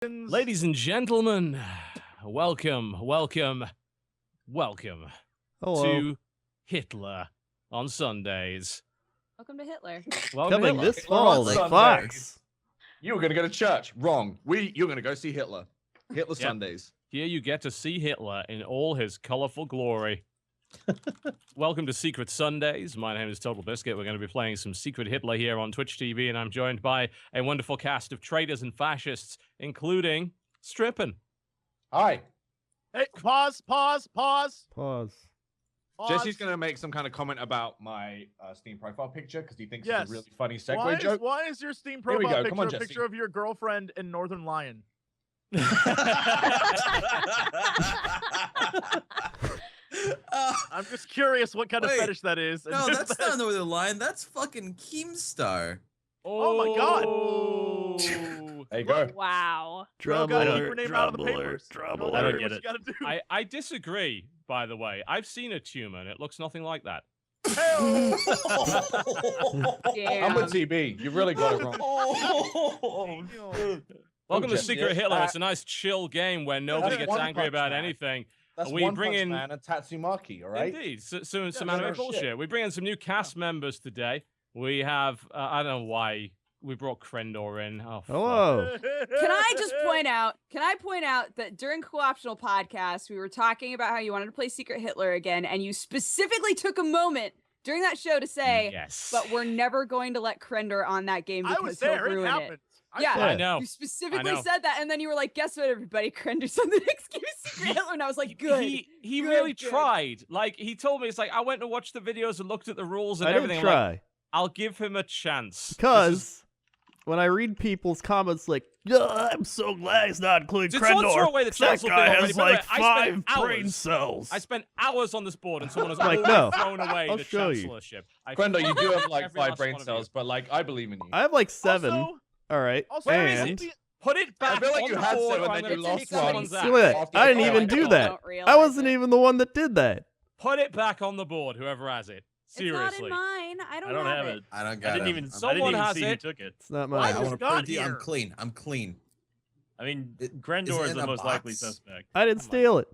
Ladies and gentlemen, welcome to Hitler on Sundays. Welcome to Hitler. Coming this fall, like Fox. You were going to go to church. Wrong. You're going to go see Hitler. Hitler Sundays. Here you get to see Hitler in all his colorful glory. Welcome to Secret Sundays. My name is Totalbiscuit. We're going to be playing some Secret Hitler here on Twitch TV, and I'm joined by a wonderful cast of traitors and fascists, including Strippin. Hi. Hey, pause. Jesse's going to make some kind of comment about my Steam profile picture because he thinks it's a really funny segue joke. Why is your Steam profile picture a picture of your girlfriend in Northern Lion? I'm just curious what kind of fetish that is. No, that's not Northern Lion. That's fucking Keemstar. Oh my god. There you go. Wow. Trouble. I don't get it. I disagree, by the way. I've seen a tumor, and it looks nothing like that. I'm with TB. You really got it wrong. Welcome to Secret Hitler. It's a nice chill game where nobody gets angry about anything. That's we One bring Punch in Man and Tatsumaki, all right? Indeed, some anime bullshit. We bring in some new cast members today. We have I don't know why we brought Crendor in. Oh, hello. Can I just point out? Can I point out that during Co-optional Podcast, we were talking about how you wanted to play Secret Hitler again, and you specifically took a moment during that show to say, yes, but we're never going to let Crendor on that game because I was there. he'll ruin it happened. Yeah, I know. You specifically said that, and then you were like, "Guess what, everybody? Crendor's on the next game, Secret Hitler." And I was like, "Good." He really tried. Like he told me, it's like I went and watched the videos and looked at the rules and I everything. didn't try. Like, I'll give him a chance because when I read people's comments like, "I'm so glad he's not including Crendor. Don't throw away the That guy has like 5 brain hours. cells." I spent hours on this board, and someone has like, thrown away I'll the show you. chancellorship. Crendor, you do have like every 5 last brain one of cells, but like I believe in you. I have like 7. Also, all right, Where is and it? Put it back. I feel like on you the had board, 7, or I'm then you gonna lost take someone's one. ass. look at that. I didn't even do that. I wasn't even the one that did that. Put it back on the board, whoever has it. Seriously. It's not in mine. I don't have it. I don't got I didn't it. even. Someone has see it. who took it. It's not Why mine. I was want to God prove to you here? I'm clean. I'm clean. I mean, is Crendor it is in the a most likely box? suspect. I didn't steal it.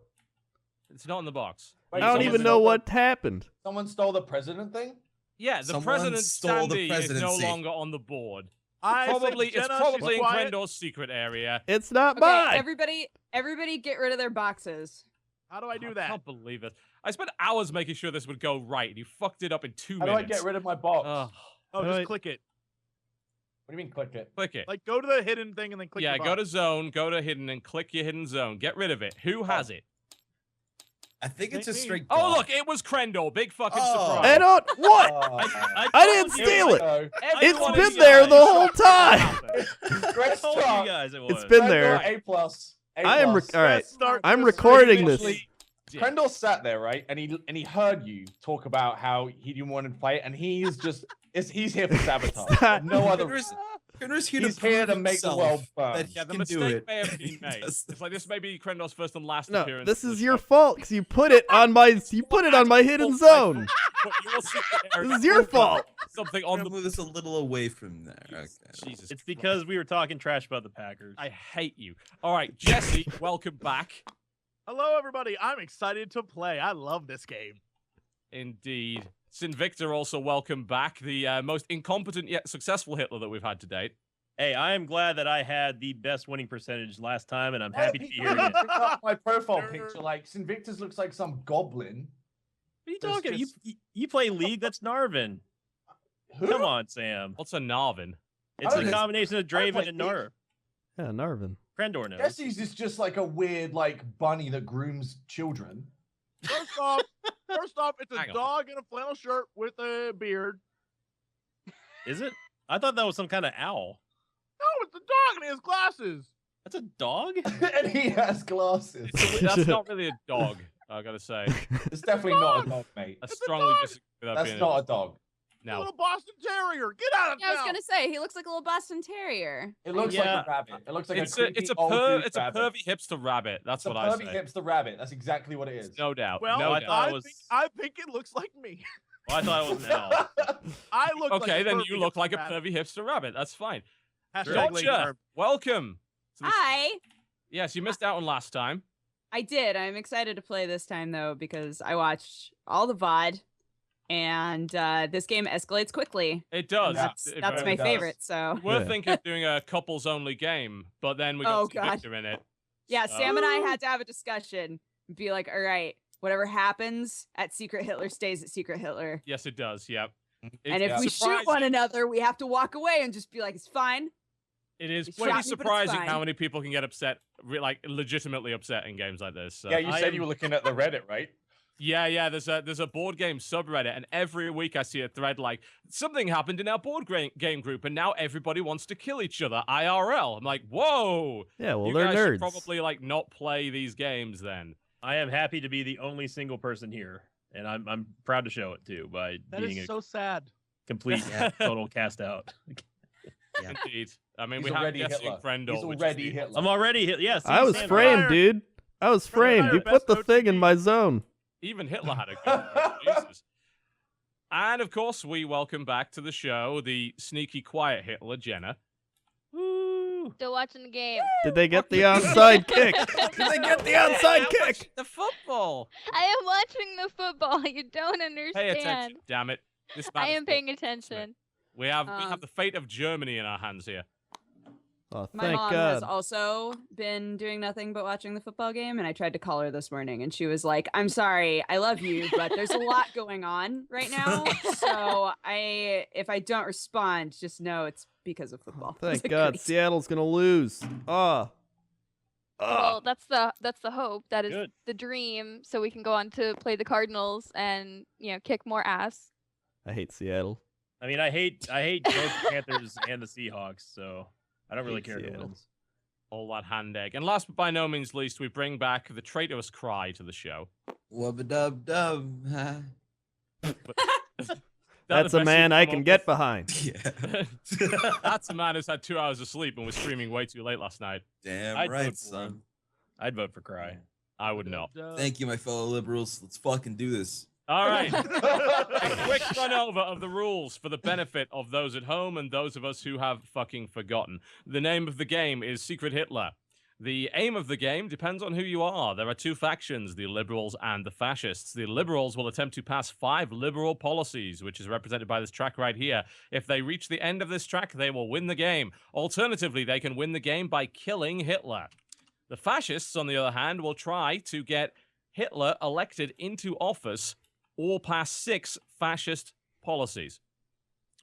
It's not in the box. Wait, I don't someone even know stole what happened. Someone stole the president thing? Yeah, the Someone president's stole the standee is no presidency. longer on the board. Jenna, It's probably she's in quiet. Crendor's secret area. It's not Okay, mine. everybody, get rid of their boxes. How do I do I that? can't believe it. I spent hours making sure this would go right, and you fucked it up in 2 How do minutes. I get rid of my box? Ugh. Oh, just Alright. click it. What do you mean click it? Click it. Like, go to the hidden thing and then click. Yeah, the go box. to zone, go to hidden, and click your hidden zone. Get rid of it. Who has it? I think it's a straight. Oh, dog. look, it was Crendor. Big fucking Oh. I surprise. don't. What? I didn't told you. steal it. It's Everyone been is there lying. the whole time. Great told you start. guys it It's was. been there. A plus. I am. All right. Let's start I'm this recording this. Literally, Crendor sat there, right, and he heard you talk about how he didn't want to play it, and he's here for sabotage. No other. Crendor's here He's to here to prove make the himself world burn. that he Yeah, the can do mistake it. may have been made. Does It's like this may be Crendor's first and last No, appearance. this on is the your show. fault because you put it on my. You put it on my hidden zone. Put your secret area- This is your fault. Something I'm on gonna the. move this a little away from there. Okay. Jesus. It's because we were talking trash about the Packers. I hate you. All right, Jesse, welcome back. Hello, everybody. I'm excited to play. I love this game. Indeed. Sinvicta also welcome back, the most incompetent yet successful Hitler that we've had to date. Hey, I am glad that I had the best winning percentage last time, and I'm happy to be here Bring again. What up my profile picture, like Sinvicta's looks like some goblin. are you There's talking? just- You play League? That's Narvin. Who? Come on, Sam. What's a Narvin? It's Oh, a this- combination of play Draven and League. Nar. Yeah, Narvin. Crendor knows. Jesse's is just like a weird like bunny that grooms children. First off, it's a Hang on. dog in a flannel shirt with a beard. Is it? I thought that was some kind of owl. No, it's a dog and he has glasses. That's a dog? And he has glasses. That's not really a dog, I gotta say. It's definitely not a dog, mate. I It's a strongly dog. disagree with that That's being not a dog. A No. little Boston Terrier. Get out of Yeah, I was town. gonna say he looks like a little Boston Terrier. It looks Yeah. like a rabbit. It looks like It's a a creepy old dude it's a rabbit. pervy hipster rabbit. That's It's a what I pervy say. hipster rabbit. That's exactly what it is. No doubt. Well, no I doubt. thought it was- I think it looks like me. Well, I thought it was an owl. I look like Okay, a then pervy you look hipster like a rabbit. pervy hipster rabbit. That's fine. Hashtag Lady Gotcha. Barb. Welcome So this- Hi. yes, you missed out on last time. I did. I'm excited to play this time though because I watched all the VOD, and this game escalates quickly. It does. And that's It that's very my does. favorite. So We're Yeah. thinking of doing a couples-only game, but then we got Oh, God. Sinvicta in it. yeah, So- Sam and I had to have a discussion and be like, all right, whatever happens at Secret Hitler stays at Secret Hitler. Yes, it does. Yep. And if we shoot surprising- one another, we have to walk away and just be like, it's fine. it is you pretty shot me, but it's surprising how fine. many people can get upset, like legitimately upset in games like this. So. Yeah, you I said am- you were looking at the Reddit, right? Yeah. There's a board game subreddit, and every week I see a thread like something happened in our board game group, and now everybody wants to kill each other IRL. I'm like, whoa. Yeah, well, you they're guys nerds. should probably like not play these games then. I am happy to be the only single person here, and I'm proud to show it too by That being is a so sad. complete total cast out. Yeah. Indeed. I mean, He's we have already guessing Hitler. Friendle, He's which is already the- Hitler. I'm already hit. Yes. I was framed, dude. I was framed. You put the thing in my zone. Even Hitler had a good one. Jesus. And of course, we welcome back to the show the sneaky, quiet Hitler, Genna. Woo! Still watching the game. Did they get the onside kick? Did they get the onside kick? The football. I am watching the football. You don't understand. Pay attention, damn it. This I matters am paying more. attention. We have Um, the fate of Germany in our hands here. Oh, My thank mom has God. also been doing nothing but watching the football game, and I tried to call her this morning, and she was like, "I'm sorry, I love you, but there's a lot going on right now, so if I don't respond, just know it's because of football." I was Thank like, God. "Great." Seattle's gonna lose. Oh. Well, that's the hope. That is Good. the dream. So we can go on to play the Cardinals and kick more ass. I hate Seattle. I mean, I hate both the Panthers and the Seahawks, so I don't really Hate care who Seattle. wins. All that hand egg. And last but by no means least, we bring back the traitorous cry to the show. Wubba dub dub. huh? That's the a best man you've I come can up get with? behind. Yeah. That's a man who's had 2 hours of sleep and was streaming way too late last night. Damn I'd right, vote for son. him. I'd vote for Cry. I would not. Thank you, my fellow liberals. Let's fucking do this. All right. A quick run over of the rules for the benefit of those at home and those of us who have fucking forgotten. The name of the game is Secret Hitler. The aim of the game depends on who you are. There are two factions, the liberals and the fascists. The liberals will attempt to pass 5 liberal policies, which is represented by this track right here. If they reach the end of this track, they will win the game. Alternatively, they can win the game by killing Hitler. The fascists, on the other hand, will try to get Hitler elected into office or pass 6 fascist policies,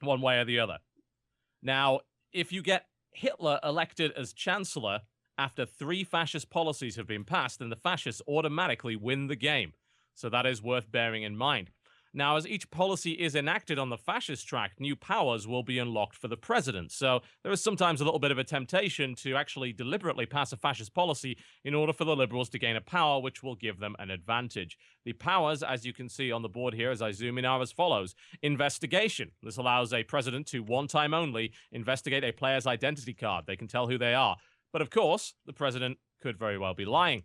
one way or the other. Now, if you get Hitler elected as chancellor after 3 fascist policies have been passed, then the fascists automatically win the game. So that is worth bearing in mind. Now, as each policy is enacted on the fascist track, new powers will be unlocked for the president. So there is sometimes a little bit of a temptation to actually deliberately pass a fascist policy in order for the liberals to gain a power which will give them an advantage. The powers, as you can see on the board here as I zoom in, are as follows. Investigation. This allows a president to, one time only, investigate a player's identity card. They can tell who they are. But of course, the president could very well be lying.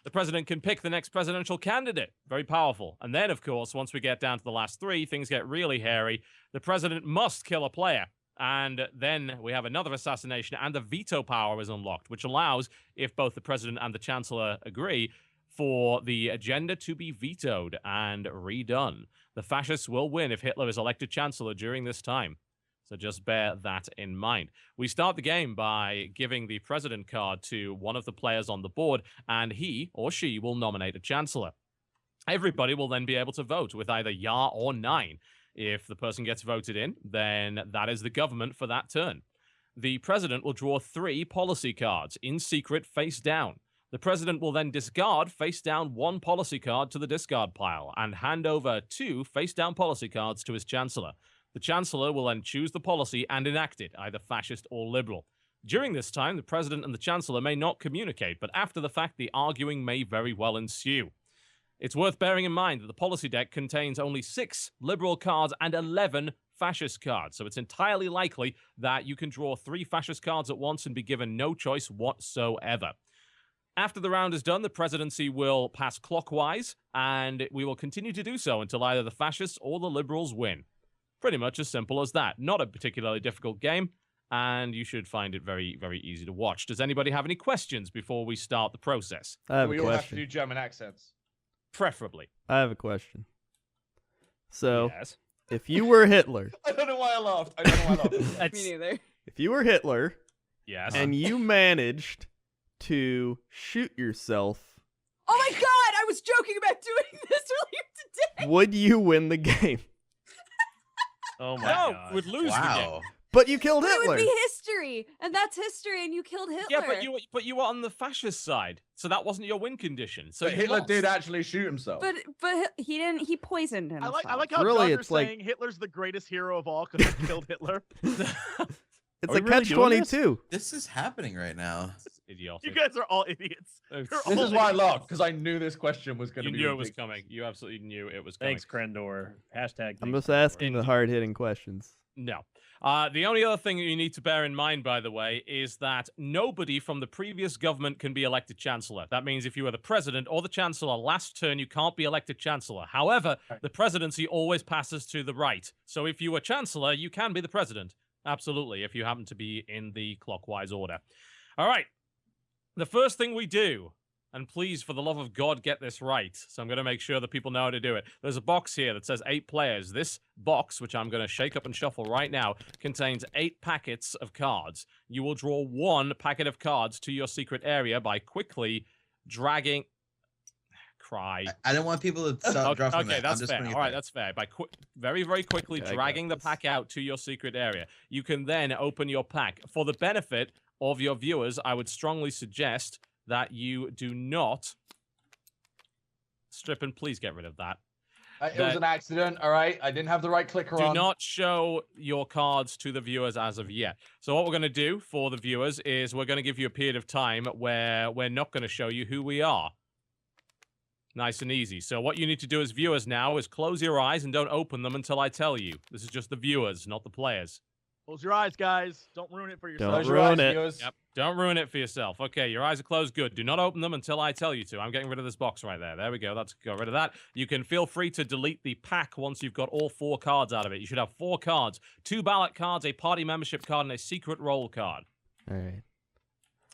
The president can pick the next presidential candidate. Very powerful. And then, of course, once we get down to the last 3, things get really hairy. The president must kill a player. And then we have another assassination, and the veto power is unlocked, which allows, if both the president and the chancellor agree, for the agenda to be vetoed and redone. The fascists will win if Hitler is elected chancellor during this time. So just bear that in mind. We start the game by giving the president card to one of the players on the board, and he or she will nominate a chancellor. Everybody will then be able to vote with either ja or nein. If the person gets voted in, then that is the government for that turn. The president will draw 3 policy cards in secret face down. The president will then discard face down 1 policy card to the discard pile and hand over 2 face down policy cards to his chancellor. The chancellor will then choose the policy and enact it, either fascist or liberal. During this time, the president and the chancellor may not communicate, but after the fact, the arguing may very well ensue. It's worth bearing in mind that the policy deck contains only 6 liberal cards and 11 fascist cards, so it's entirely likely that you can draw 3 fascist cards at once and be given no choice whatsoever. After the round is done, the presidency will pass clockwise, and we will continue to do so until either the fascists or the liberals win. Pretty much as simple as that. Not a particularly difficult game, and you should find it very, very easy to watch. Does anybody have any questions before we start the process? I have We a all have to do question. German accents. Preferably. I have a question. So, Yes. if you were Hitler, I don't know why I laughed. I don't know why I laughed. That's- Me neither. if you were Hitler Yes. and you managed to shoot yourself, Oh my god, I was joking about doing this earlier today. would you win the game? Oh my No, god. would lose the game. Wow. But you killed But it Hitler. would be history, and that's history, and you killed Hitler. Yeah, but you were on the fascist side, so that wasn't your win condition. So So you Hitler lost. did actually shoot himself. But he didn't. He poisoned I himself. like how Really, Gunner's it's like- saying Hitler's the greatest hero of all because he killed Hitler. It's Are like we really doing this? catch-22. This is happening right now. Idiotic. You guys are all idiots. It's- You're This all is why I idiots. laughed, because I knew this question was going to You be knew it was ridiculous. coming. You absolutely knew it was coming. Thanks, Crendor. Hashtag. I'm thanks, just asking the Indeed. hard-hitting questions. No. The only other thing that you need to bear in mind, by the way, is that nobody from the previous government can be elected chancellor. That means if you were the president or the chancellor last turn, you can't be elected chancellor. However, the presidency always passes to the right. So if you were chancellor, you can be the president. Absolutely, if you happen to be in the clockwise order. All right. The first thing we do, and please, for the love of God, get this right. So I'm going to make sure that people know how to do it. There's a box here that says 8 players. This box, which I'm going to shake up and shuffle right now, contains 8 packets of cards. You will draw 1 packet of cards to your secret area by quickly dragging... Cry. I didn't want people to stop dropping Okay, that. I'm that's just fair. putting it All right, there. that's fair. By very, very quickly Okay, I got dragging the this. pack out to your secret area, you can then open your pack. For the benefit of your viewers, I would strongly suggest that you do not... Strippin, please get rid of that. It was an accident, all right? I didn't have the right clicker Do on. not show your cards to the viewers as of yet. So what we're going to do for the viewers is we're going to give you a period of time where we're not going to show you who we are. Nice and easy. So what you need to do as viewers now is close your eyes and don't open them until I tell you. This is just the viewers, not the players. Close your eyes, guys. Don't ruin it for yourself. Don't Close your ruin eyes, it. viewers. Yep. Don't ruin it for yourself. Okay, your eyes are closed. Good. Do not open them until I tell you to. I'm getting rid of this box right there. There we go. That's got rid of that. You can feel free to delete the pack once you've got all 4 cards out of it. You should have 4 cards, 2 ballot cards, a party membership card, and a secret roll card. All right.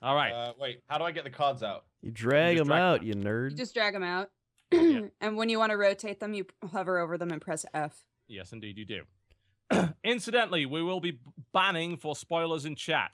All right. Wait, how do I get the cards out? You drag just them drag out, them. you nerd. You just drag them out, Yeah. and when you want to rotate them, you hover over them and press F. Yes, indeed, you do. Incidentally, we will be banning for spoilers in chat.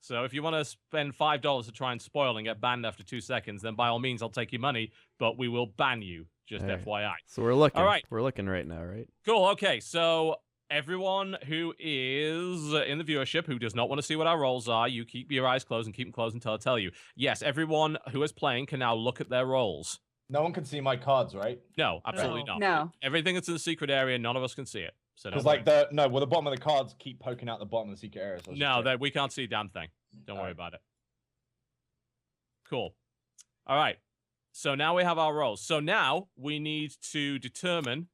So if you want to spend $5 to try and spoil and get banned after 2 seconds, then by all means, I'll take your money, but we will ban you, just All right. FYI. So we're looking. All right. We're looking right now, right? Cool, okay, so everyone who is in the viewership who does not want to see what our rolls are, you keep your eyes closed and keep them closed until I tell you. Yes, everyone who is playing can now look at their rolls. No one can see my cards, right? No, absolutely No. not. No. Everything that's in the secret area, none of us can see it. So don't Because worry. the bottom of the cards keep poking out the bottom of the secret area. So I was just No, checking. we can't see a damn thing. Don't worry Alright. about it. Cool. All right. So now we have our roles. So now we need to determine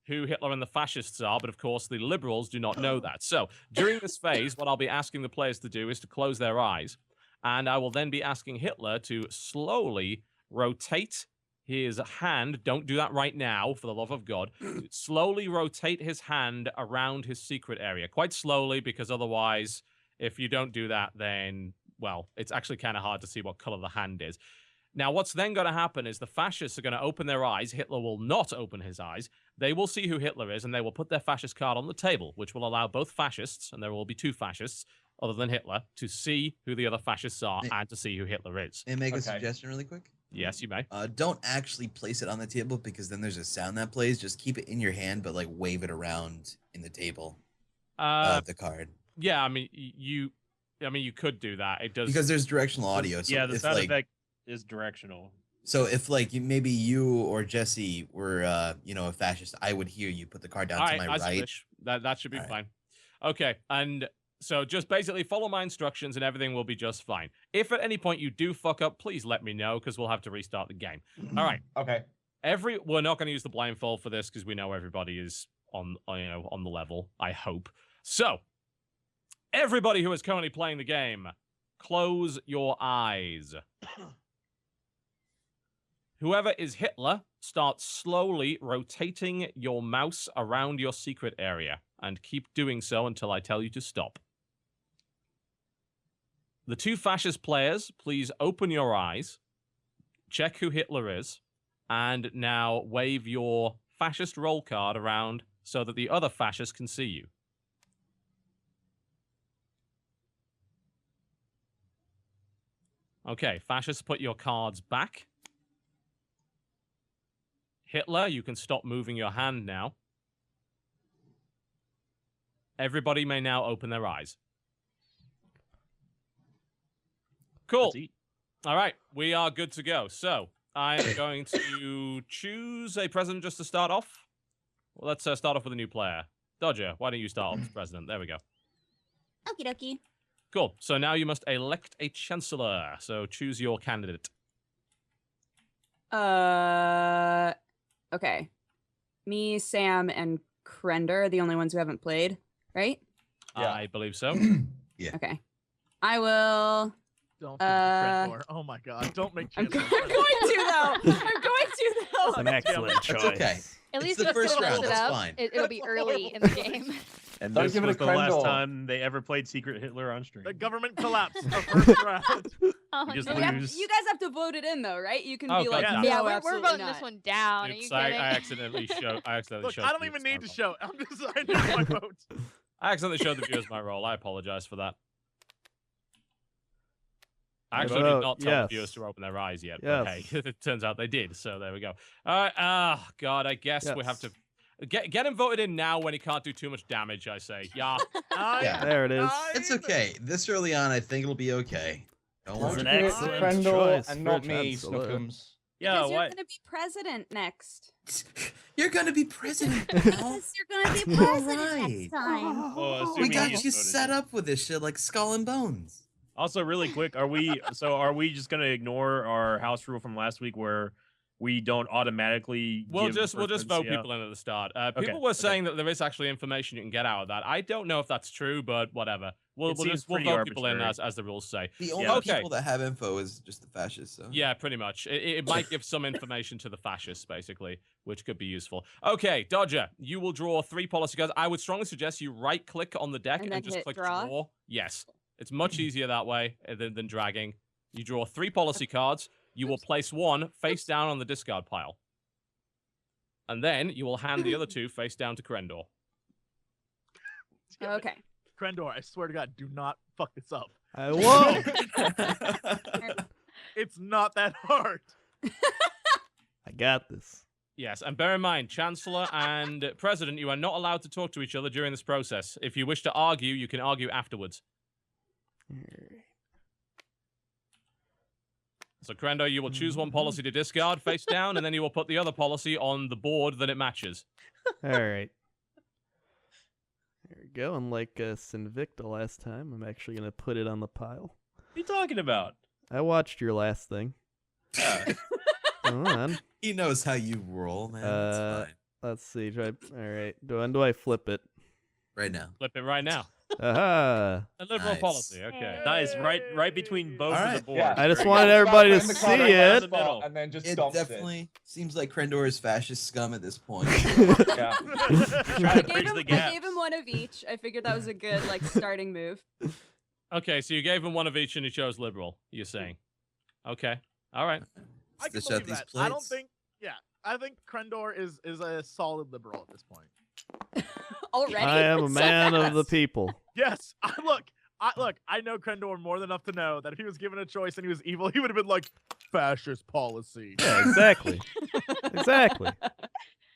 who Hitler and the fascists are, but of course the liberals do not know that. So during this phase, what I'll be asking the players to do is to close their eyes, and I will then be asking Hitler to slowly rotate his hand. Don't do that right now, for the love of God. Slowly rotate his hand around his secret area. Quite slowly, because otherwise, if you don't do that, then, well, it's actually kind of hard to see what color the hand is. Now, what's then going to happen is the fascists are going to open their eyes. Hitler will not open his eyes. They will see who Hitler is, and they will put their fascist card on the table, which will allow both fascists, and there will be 2 fascists, other than Hitler, to see who the other fascists are and to see who Hitler is. May I make a Okay. suggestion really quick? Yes, you may. Don't actually place it on the table because then there's a sound that plays. Just keep it in your hand, but like wave it around in the table. The card. Yeah, I mean, you could do that. It does. Because there's directional audio. So Yeah, the if, sound like, effect is directional. So if like maybe you or Jesse were a fascist, I would hear you put the card down All to right, my as you right. wish. That should be All right. fine. Okay, and so just basically follow my instructions and everything will be just fine. If at any point you do fuck up, please let me know because we'll have to restart the game. All right. Okay. We're not going to use the blindfold for this because we know everybody is on the level, I hope. So, everybody who is currently playing the game, close your eyes. Whoever is Hitler, start slowly rotating your mouse around your secret area and keep doing so until I tell you to stop. The two fascist players, please open your eyes, check who Hitler is, and now wave your fascist roll card around so that the other fascists can see you. Okay, fascists, put your cards back. Hitler, you can stop moving your hand now. Everybody may now open their eyes. Cool. All right, we are good to go. So I'm going to choose a president just to start off. Well, let's start off with a new player. Dodger, why don't you start off as president? There we go. Okie dokie. Cool. So now you must elect a chancellor. So choose your candidate. Okay. Me, Sam, and Crender are the only ones who haven't played, right? Yeah. I believe so. Yeah. Okay. I will. Don't think Crendor. Oh my god, don't make I'm chances. going to though. I'm going to though. That's an excellent choice. That's okay. At It's least the if it first round, builds it that's up, fine. it'll be early in the game. And Don't this give it was a the last Crendor. time they ever played Secret Hitler on stream. The government collapse. The first round. Oh, just no. lose. You guys have to vote it in though, right? You can Oh, be like, God, no, Yeah, we're absolutely voting not. this one down. Are you Oops, kidding? I accidentally showed. Look, I don't even need to show. I'm just I know my vote. I accidentally showed the viewers my role. I apologize for that. I actually did not tell the viewers to open their eyes yet. But hey, it turns out they did. So there we go. All right. Oh, God. I guess we have to get him voted in now when he can't do too much damage, I say. Yeah. Yeah. There it is. It's okay. This early on, I think it'll be okay. Don't That's worry. an Give it to excellent Crendor choice and for not a me, chancellor. Snookums. Yeah, Because you're what? gonna be president next. You're gonna be president now. Because you're gonna be president Alright. next time. Well, We assuming he got is you voted set in. up with this shit like Skull and Bones. Also, really quick, are we just gonna ignore our house rule from last week where we don't automatically We'll give just preference? vote Yeah. people in at the start. Okay, People were okay. saying that there is actually information you can get out of that. I don't know if that's true, but whatever. We'll It seems vote pretty people in arbitrary. as the rules say. The only okay. people that have info is just the fascists. So. Yeah, pretty much. It might give some information to the fascists, basically, which could be useful. Okay, Dodger, you will draw 3 policy cards. I would strongly suggest you right-click on the deck And and then just hit click draw? draw. Yes, it's much easier that way than dragging. You draw 3 policy cards. You will place 1 face down on the discard pile. And then you will hand the other 2 face down to Crendor. Okay. Crendor, I swear to God, do not fuck this up. I won't. It's not that hard. I got this. Yes, and bear in mind, Chancellor and President, you are not allowed to talk to each other during this process. If you wish to argue, you can argue afterwards. So, Crendor, you will choose 1 policy to discard face down, and then you will put the other policy on the board that it matches. All right. There we go. And like Sinvicta last time, I'm actually going to put it on the pile. What are you talking about? I watched your last thing. Hold on. He knows how you roll, man. It's fine. Let's see. All right. When do I flip it? Right now. Flip it right now. Aha. A liberal Nice. policy, okay. Nice, right between both of Alright. the boards. Yeah. I just Very wanted good. everybody to Slap it in the see corner, it. the middle. And then just It stomps definitely seems like Crendor is fascist scum at this point. it. Yeah. Try I to bridge the I gaps. gave him 1 of each. I figured that was a good starting move. Okay, so you gave him 1 of each and he chose liberal, you're saying. Okay, all right. I can Stitch out believe these that. I don't plates. think. Yeah, I think Crendor is a solid liberal at this point. Already? I am a So man of the fast. people. Yes, I know Crendor more than enough to know that if he was given a choice and he was evil, he would have been like fascist policy. Yeah, exactly. Exactly.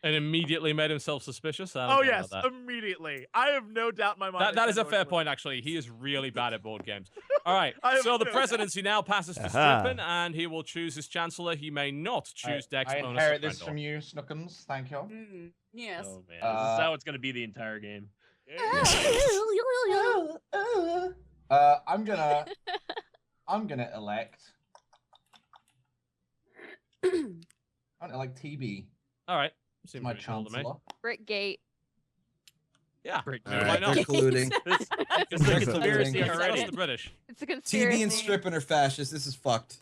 And immediately made himself suspicious. I don't Oh know yes, about that. immediately. I have no doubt in my mind. That is a Crendor's fair liberal. point, actually. He is really bad at board games. All right, I have so the no doubt. presidency now passes to Aha. Strippin, and he will choose his chancellor. He may not choose Dex I bonus. inherit or this Crendor. from you, Snookums. Thank you. Mm, yes. Oh man, this is how it's gonna be the entire game. I'm gonna elect. I'm gonna elect TB. All right. It's Seems my reasonable to me. chancellor. Brickgate. Yeah. Brick All Why right, not? they're colluding. It's a conspiracy That's Trust already. the British. It's a conspiracy. TB and Strippin are fascists. This is fucked.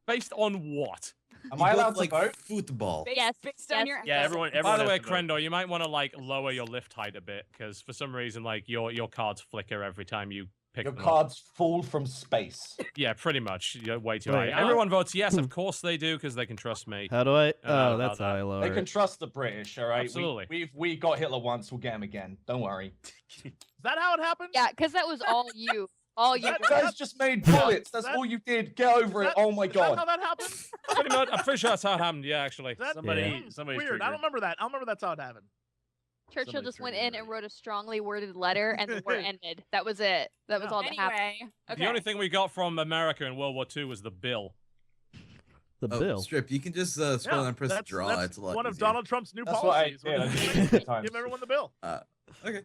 Based on what? Am I allowed to like vote? football? Yes, Based on yes. your Yeah, everyone. By everyone the has way, to vote. Crendor, you might want to like lower your lift height a bit because for some reason, like your cards flicker every time you pick Your them cards fall from space. up. Yeah, pretty much. You're way too Wait, high. I- Everyone votes yes. Of course they do because they can trust me. How do I? how Oh, that's about how that? I lower They can it. trust the British, all right? Absolutely. We got Hitler once. We'll get him again. Don't worry. Is that how it happened? Yeah, because that was all you. All you. That- You guys just made bullets. That's that- all you did. Get over it. Oh my Is that how god. that happened? Pretty much. I'm pretty sure that's how it happened. Yeah, actually. Is that Somebody- Hmm, somebody's weird. I triggered. don't remember that. I don't remember that's how it happened. Churchill Somebody just went triggered in and me. wrote a strongly worded letter, and the war ended. That was it. That was Yeah. all that happened. Anyway, okay. The only thing we got from America in World War II was the bill. The Oh, bill. Strip, you can just scroll Yeah, and press that's, draw. that's It's a lot one of easier. Donald Trump's new That's what I policies. did. I Give did it 2 times. everyone the bill. Okay.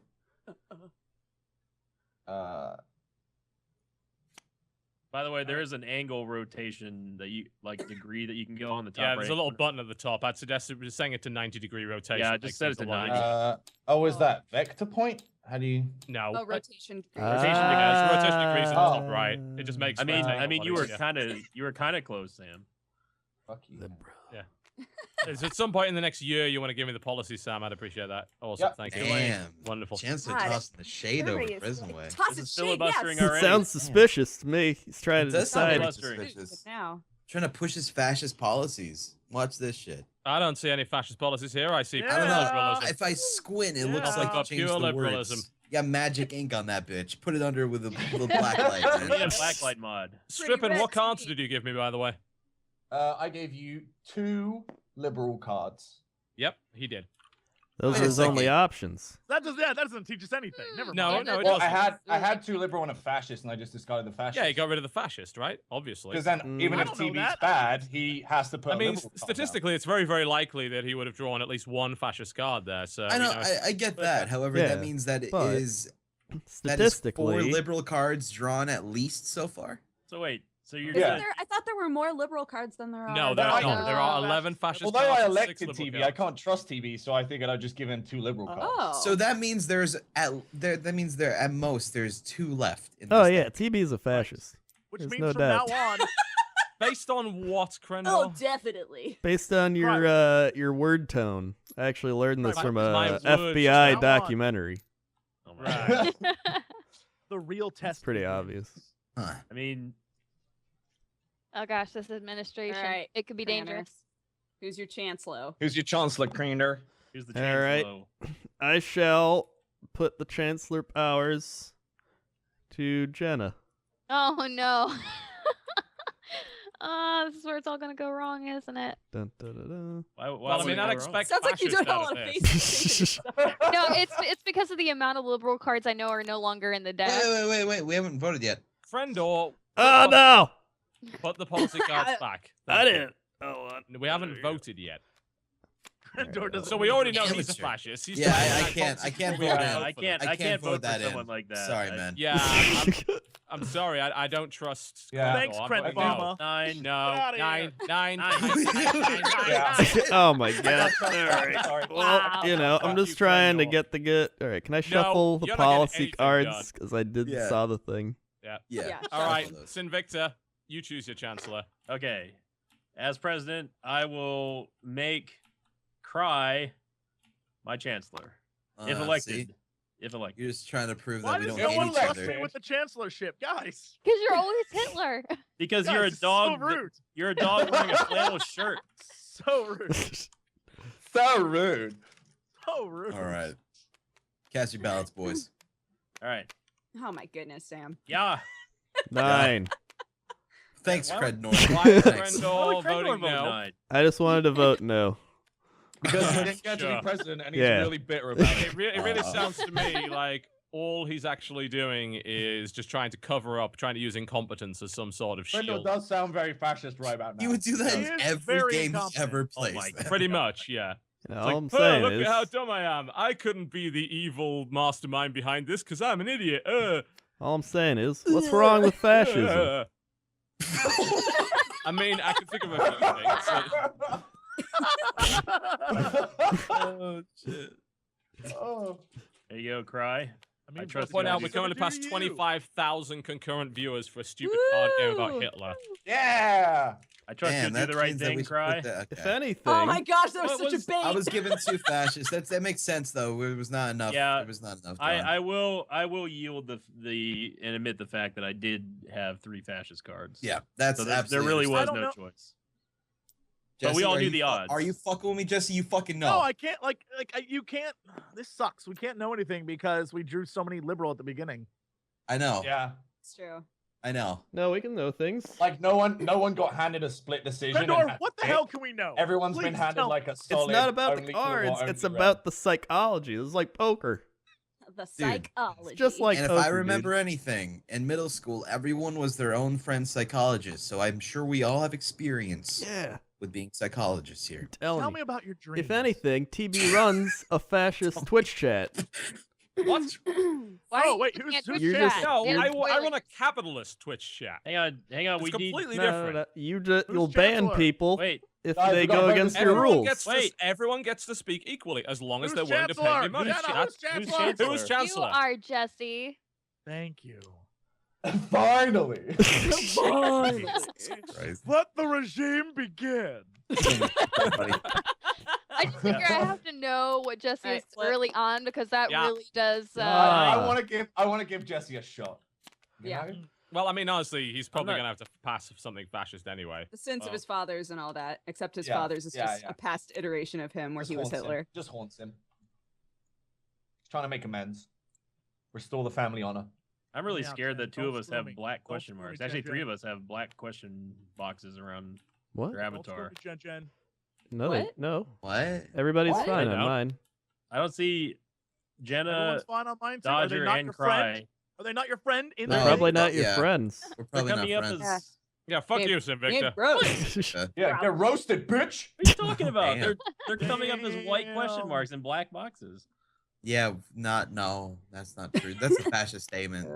By the way, there is an angle rotation that you like degree that you can go on the top. Yeah, there's a right little corner. button at the top. I'd suggest setting it to 90-degree rotation. Yeah, Makes just set it things to a lot 90. easier. Oh, is that vector point? How do you? No. Oh, rotation. Rotation Ah. degrees. Rotation degrees in the top right. It just makes. I mean, rotating a lot you were easier. kind of close, Sam. Fuck you. So at some point in the next year, you want to give me the policy, Sam. I'd appreciate that. Awesome, Yep. thank you. Damn. Wonderful. Chancellor God, tossing the shade over Everybody is prison like, way. Toss This it is shade, filibustering yes. It already. sounds suspicious to me. He's trying It to does sound decide. very Filibustering. suspicious. Now. Trying to push his fascist policies. Watch this shit. I don't see any fascist policies here. I see Yeah. I don't pure know. liberalism. If I squint, it looks Yeah. like Nothing you but changed pure the liberalism. words. You got magic ink on that bitch. Put it under with a little black light, We need a man. blacklight mod. Strippin, what red cards tea. did you give me, by the way? I gave you 2 liberal cards. Yep, he did. Those Wait are a his only second. options. That doesn't teach us anything. Never No, mind. no, it Well, doesn't. I had 2 liberal and a fascist, and I just discarded the fascist. Yeah, he got rid of the fascist, right? Obviously. Because then, Mm. even I if don't know TV's that. bad, he has to put. I a mean, liberal card down. statistically, it's very, very likely that he would have drawn at least one fascist card there. So I know, you know, I get but- that. However, Yeah, that means that but is 4 Statistically, liberal cards drawn at least so far. So wait, so you're Yeah. gonna I thought there were more liberal cards than there are. no, there I are know. not. There are No. 11 fascist Although cards I and 6 elected liberal TV, I cards. can't trust TV, so I figured I'd just give him 2 liberal cards. Oh. So that means that means there at most there's 2 left. In oh this yeah, deck. TB is a fascist. Which There's means no from doubt. now on, Based on what, Crendor? Oh, definitely. Based on your word tone. I actually learned this Right, from my a words FBI now on. documentary. Oh my God. Right. the real test. It's pretty begins. obvious. Huh. I mean, Oh gosh, this administration. All right, It could be Cranner. dangerous. Who's your chancellor? Who's your Chancellor, Crendor? here's the All chance. right. Low. I shall put the Chancellor powers to Genna. Oh no. This is where it's all gonna go wrong, isn't it? Dun, dun, dun, dun. Why Well, I would mean, it I'd go expect Sounds like you fascist don't out want of to this. face No, it's because of the amount of liberal cards I know are no longer in the deck. Wait. We haven't voted yet. Crendor, Oh no! put the policy cards back. I Thank you. didn't. Oh, We haven't voted yet. Crendor doesn't So we already know Damn he's it, a sir. fascist. He's Yeah, trying I to can't- policy I can't we vote don't in. vote I for can't. them. I I can't vote vote that for in. someone like that. Sorry, man. Yeah, I'm sorry. I don't trust. Yeah. Thanks, Crendor. Crend I'm Obama. voting Nine. No, outta nine, here. nine, Nine. Yeah. oh my god. Sorry. Alright. Sorry. Well, Wow. you know, I'm Fuck just you, trying to Crendor. get the good. Alright, can I shuffle the you're not getting policy anything cards? done. Because I did Yeah. saw the thing. Yeah. Yeah. All right, Shuffle those. Sinvicta, you choose your chancellor. Okay. As president, I will make Cry my chancellor if elected. See? If elected. You're just trying to prove Why that we does don't no one hate each trust other. me with the chancellorship, guys? Because you're always Hitler. Because Guys, you're a this is dog. So rude. You're a dog wearing a flannel shirt. So rude. So rude. So rude. All right. Cast your ballots, boys. All right. Oh my goodness, Sam. Yeah. 9. Thanks, Why- Cred Why Norton. is Thanks. Crendor Crendor voting vote no? nine. I just wanted to vote no. Because he didn't get to Sure. be president, and he's Yeah. really bitter about it. It really sounds to me like all he's actually doing is just trying to cover up, trying to use incompetence as some sort of Crendor shield. does sound very fascist right about now. He would do that He in is every very game he incompetent. ever Oh plays. my God. Pretty much, yeah. You know, It's all like, I'm "Oh, saying look is, at how dumb I am. I couldn't be the evil mastermind behind this because I'm an idiot. all I'm saying is, what's wrong with fascism? I mean, I can think of a few things. Oh shit. Oh. There you go, Cry. I mean, trust Point you. out we're Whatever currently do past you. 25,000 concurrent viewers for a stupid card game about Woo! Hitler. Yeah. I trust Man, you do that the right means that thing, we should Cry. put the- If okay. anything, Oh my gosh, that was What such was- a bait. I was given 2 fascists. That makes sense though. It was not enough. Yeah, It was not enough. John. I will yield the and admit the fact that I did have 3 fascist cards. Yeah, that's So there absolutely. really was I no don't choice. But we Jesse, all are knew you the fu- odds. Are you fucking with me, Jesse? You fucking know. No, I can't. You can't. This sucks. We can't know anything because we drew so many liberal at the beginning. I know. Yeah. It's true. I know. no, we can know things. Like no one got handed a split decision. and Crendor, had what the to hell pick. can we know? Everyone's been Please handed tell like a It's solid. not about the only blue or cards. only It's red. about the psychology. This is like poker. The Dude, psychology. It's just like And if poker, I dude. remember anything, in middle school, everyone was their own friend psychologist. So I'm sure we all have experience Yeah, with being psychologists here. telling Tell you. me about your dreams. If anything, TB runs a fascist Twitch chat. What? Why Oh, wait, you who's- can't who's Twitch just- chat? No, You're- I run a capitalist Twitch chat. Hang on. It's We need. completely No, different. no, you'll Who's ban Chancellor? people Wait. if Guys, they we gotta go vote against this your out. rules. Everyone gets to speak equally as long as Who's they're willing to pay Chancellor? me money. Genna, Chat. who's Chancellor? Chancellor? Who's You Chancellor? are Jesse. Thank you. Finally. Christ. Let the regime begin. Buddy. I just figure I have to know what Jesse Alright, is flip. early on because that Yeah. really does. Ah. I want to give Jesse a shot. You Yeah. know? Well, I mean, honestly, he's probably not- going to have to pass something fascist anyway. The sins of Oh. his fathers and all that, except his Yeah, father's is yeah, just yeah. a past iteration of him where Just he was haunts him. Hitler. Just haunts him. He's trying to make amends. Restore the family honor. I'm really Yeah, scared that 2 don't of us screw have me. black Don't question screw me, marks. Actually, Jen 3 Jen. of us have black question boxes around What? their avatar. Don't screw me, Jen. No, What? no. What? Everybody's What? fine I on know. mine. I don't see Jenna, Everyone's fine on mine too. Are they Dodger, not and your friend? Cry. Are they not your friend? In They're No, the probably game? not your yeah. friends. We're They're probably coming not up friends. as. Yeah, fuck Hey, you, Hey, Sinvicta. bro. Yeah, Wow. get roasted, bitch. What are you talking about? Damn. They're coming up as white question Damn. marks in black boxes. Yeah, no, that's not true. That's a fascist statement.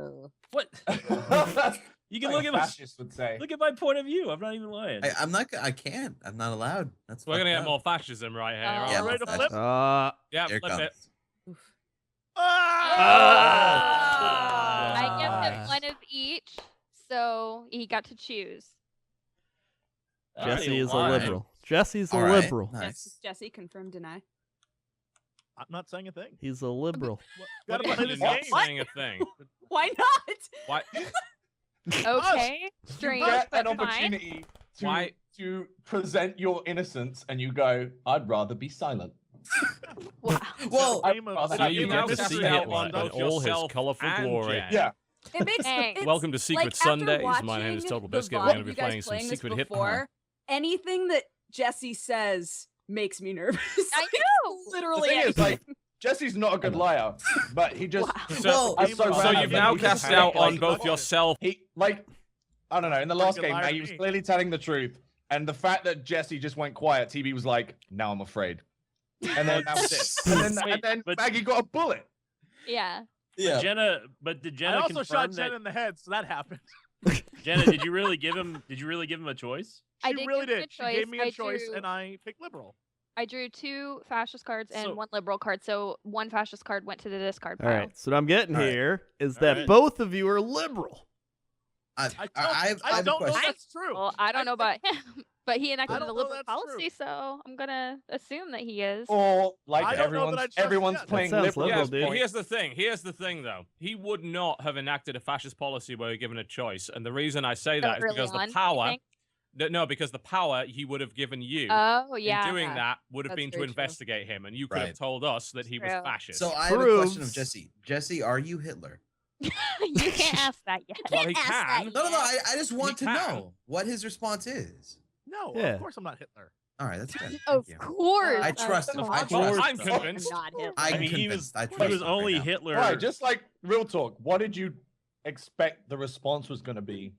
What? That's You can like look a at my fascist would say. look at my point of view. I'm not even lying. I'm not. I can't. I'm not allowed. That's. We're going to fucked get up. more fascism right here. aren't Yeah, we? Ready to more flip? Yeah, Here it flip it. comes. Ah! I give him Ah. one of each, so he got to choose. Jesse is a Why? liberal. Jesse's a All right, liberal. Nice. Jesse, confirm, deny. I'm not saying a thing. He's a liberal. Gotta What do play you this mean not game. saying a thing. Why not? Why? Okay, strange, Get an but fine. opportunity Why- to present your innocence, and you go, "I'd rather be silent." Wow. Well, I'd Game of rather So not you be now This can is see the Hitler one in both all his yourself colourful and glory. Jen. Yeah. It makes Dang. it's, Welcome to Secret like, after Sundays. My name watching is the Totalbiscuit. We're VOD, going to be you guys playing some playing this secret hit. before, anything that Jesse says makes me nervous. I Like, know. Literally The thing is, anything. like, Jesse's not a good liar, but he just Wow. So, Well, I'm so so glad you've that now he just cast had, out like, on both yourself. he like I don't know, in the last Pretty good game, liar he to was me. clearly telling the truth. And the fact that Jesse just went quiet, TB was like, "Now I'm afraid." And then that was it. And Wait, then but- Maggie got a bullet. Yeah. yeah. Jenna, but did I Jenna also confirm shot that? Jen in the head, so that happened. Jenna, did you really give him? Did you really give him a choice? I She did really give him a did. She gave choice. me a I choice, drew- and I picked liberal. I drew 2 fascist cards and So- 1 liberal card, so 1 fascist card went to the discard All pile. right. So what I'm getting All right. here is All that right. both of you are liberal. I I have don't a know question. that's true. Well, I don't know about him, but he enacted don't the know liberal that's policy, true. so I'm gonna assume that he is. Or like I don't know that I trust everyone's Jen. playing That sounds liberal. liberal, Yes, dude. but here's the thing. Here's the thing, though. He would not have enacted a fascist policy where you're given a choice, and the reason I say that is early because on, the you power. think? No, because the power he would have given you Oh yeah. in doing that would have That's been to very true. investigate him, and you could have Right. told us that he was True. fascist. So I have a question of Proves- Jesse. Jesse, are you Hitler? you can't ask that yet. Well, he Can't ask that can. No. I just want to can. know what his response is. No, Yeah. of course I'm not Hitler. All right, that's good. Of Thank you. course. I trust him. Of I Of course. course, trust I'm him. convinced. Not Hitler. I'm I mean, he convinced. was I he trust was him only right now. Hitler. Right, just like real talk. What did you expect the response was going to be?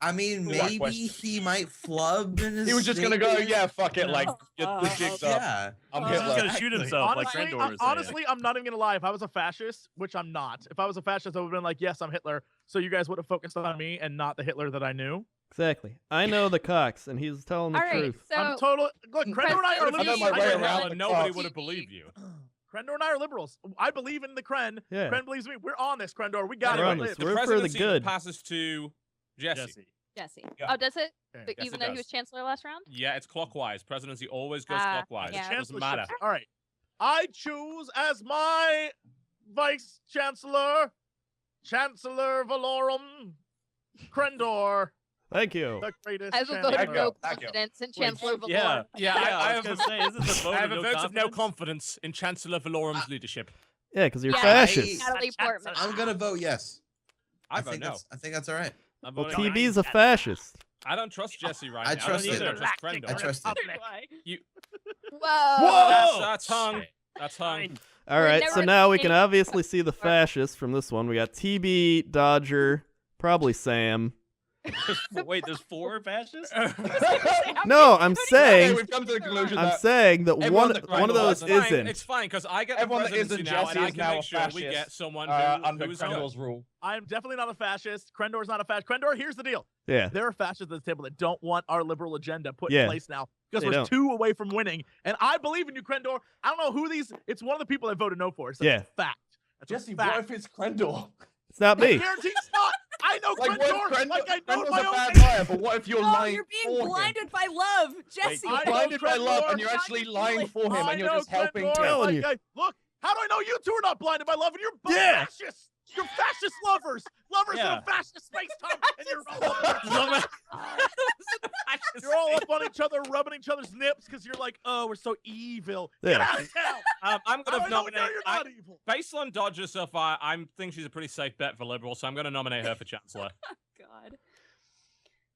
I mean, Good luck, maybe question. he might flub in his. He was just going to go, statement. "Yeah, fuck it, like get the Uh, jigs up. Yeah. I'm He's He's Hitler." just gonna shoot himself like Honestly, Crendor was saying. honestly, I'm not even gonna lie. If I was a fascist, which I'm not, if I was a fascist, I would have been like, "Yes, I'm Hitler." So you guys would have focused on me and not the Hitler that I knew. Exactly. I know the Cox, and he's telling the All right, truth. so I'm total. Look, Crendor and I are I know literally. my way I know around how and to nobody talk. would have believed you. Crendor and I are liberals. I believe in the Kren. Yeah. Kren believes me. We're on this, Crendor. We got We're it. on Right. this. The We're for the presidency good. passes to Jesse. Jesse. Yeah. Oh, does it? Okay. But Yes, even it though he does. was chancellor last round? Yeah, it's clockwise. Presidency always goes Ah, clockwise. yeah. It doesn't matter. All right. I choose as my vice chancellor, Chancellor Valorum, Crendor, Thank you. the greatest I have a vote chancellor. of no Thank you. confidence in Chancellor Valor. Yeah. Yeah, I was gonna say, is this a vote I have of a no vote of no confidence? confidence in Chancellor Valorum's leadership. Yeah, because you're Yeah, fascist. Natalie Portman. I'm gonna vote yes. I vote no. I think that's all right. I'm Well, voting TB's a fascist. I don't trust Jesse right I now. trust I don't it. either. Trust Crendor. I trust it. Whoa. That's hung. That's hung. Fine. All We're right, never so now we can seeing- obviously see the fascists from this one. We got TB, Dodger, probably Sam. Wait, there's 4 fascists? No, I'm Okay, saying, we've come to the conclusion I'm that saying that everyone one that one of Crendor those wasn't. isn't. It's fine because I get everyone the that isn't presidency now, Jesse and I is can now make a sure fascist we get someone under who's good. Crendor's rule. I'm definitely not a fascist. Crendor's not a fascist. Crendor, here's the deal. Yeah. There are fascists at the table that don't want our liberal agenda put Yeah. in place now because They we're don't. 2 away from winning. And I believe in you, Crendor. I don't know who these. It's one of the people that voted no for. It's Yeah. a fact. That's a Jesse, fact. what if it's Crendor? It's not I me. guarantee it's not. I know Like, what if Crendor like I know Crendor's my a own bad name. liar, but what if you're Oh, lying you're for being him? blinded by love, Jesse. I know Blinded by love, Crendor. and you're actually lying for him, I and you're know just helping Crendor, him. Telling like, look, how do I know you 2 are not blinded by love and you're both Yeah. fascists? You're fascist lovers. Lovers Yeah. of a fascist space time. And you're you're all up on each other, rubbing each other's nips because you're like, oh, we're so evil. Get Yeah. out of town. I'm How do going I to know nominate. you're not evil? Based on Dodger so far, I think she's a pretty safe bet for Liberal, so I'm going to nominate her for Chancellor. God.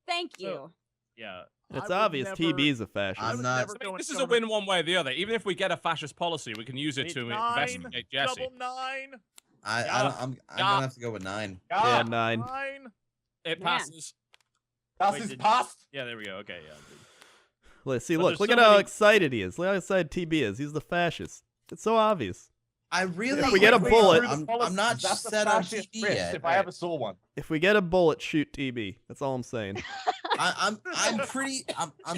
Thank you. Yeah. I It's would obvious never- TB's a fascist. I'm would not- never I mean, go this and is a government. win one way or the other. Even if we get a fascist policy, we can use it to 9, investigate Jesse. double 9, I'm gonna have to go with 9. Yeah, Ah, 9. 9. It Man. passes. that's Wait, his did- past. Yeah, there we go. Okay, yeah. Let's see. But Look, there's look so at how many- excited he is. Look how excited TB is. He's the fascist. It's so obvious. I really. If we get a Wait, bullet- through the I'm not policies, that's the set on fascist TB risk, yet. If I ever saw one. If we get a bullet, shoot TB. That's all I'm saying. I'm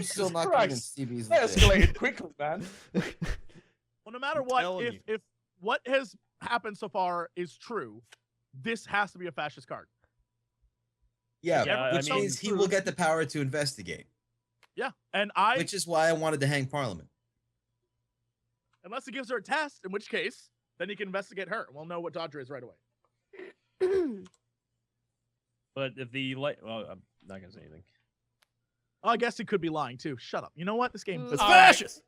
still not Christ. convinced TB's That the dick. escalated quickly, man. Well, no matter I'm what, telling you. if what has happened so far is true, this has to be a fascist card. Yeah, Yeah, which I mean- means he will get the power to investigate, Yeah, and which is why I wanted to hang Parliament. unless he gives her a test, in which case, then he can investigate her. We'll know what Dodger is right away. But if well, I'm not gonna say anything. Oh, I guess he could be lying too. Shut up. You know what? This game. Ooh. It's All right. fascist.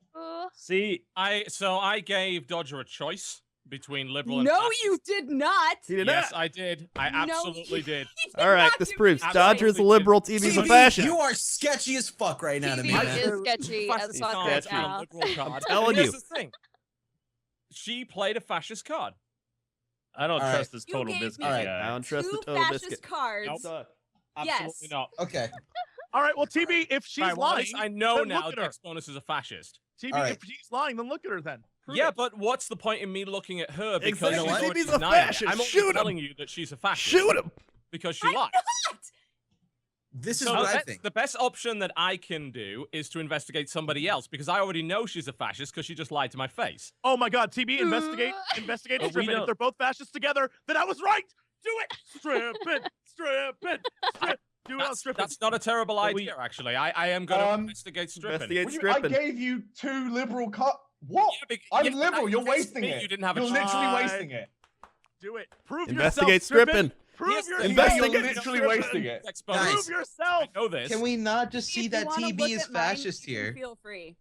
See, I gave Dodger a choice between Liberal and No, fascist. you did not. He did Yes, not. I did. I No, absolutely you did. All right, not this give proves me a Dodger's a choice. liberal, TB's a TB, fascist. you are sketchy as fuck right now to me, TB man. is sketchy as Fascist fuck card right on a now. Liberal card. telling And here's you. the thing. She played a fascist card. I don't All right. trust this You Total gave Biscuit me I guy. don't trust the Two Total fascist Biscuit. cards. Nope. Yes. Absolutely not. Okay. All right. Well, TB, if she's Right, well, at lying, least I know then now look at her. Dex Bonus is a fascist. TB, All right. if she's lying, then look at her then. Prove Yeah, it. but what's the point in me looking at her because Exactly. she's You know what? already TB's a denying it? fascist. I'm only Shoot him. telling you that she's a fascist. Shoot him. Because she I'm lies. not. This is So what I that's- think. the best option that I can do is to investigate somebody else because I already know she's a fascist because she just lied to my face. Oh my God, TB, investigate But we Strippin. If don't- they're both fascists together, then I was right. Do it. Strippin. Strippin. Strip. Do it on Strippin. That's not a terrible But we- idea, actually. I am going to investigate Strippin. Investigate What do you- I Strippin. gave you 2 liberal cards. What? Yeah, but- I'm yeah, but liberal. that You're convinced wasting me it. You didn't have a You're choice. literally Fine. wasting it. Do it. Prove Investigate yourself, Strippin. Strippin. Prove Yes, yourself. investigate You're literally Strippin. wasting it. Dex Bonus. Guys, Prove yourself. I know this. Can we not just If see you that wanna TB look is at mine, fascist you can here, Feel free.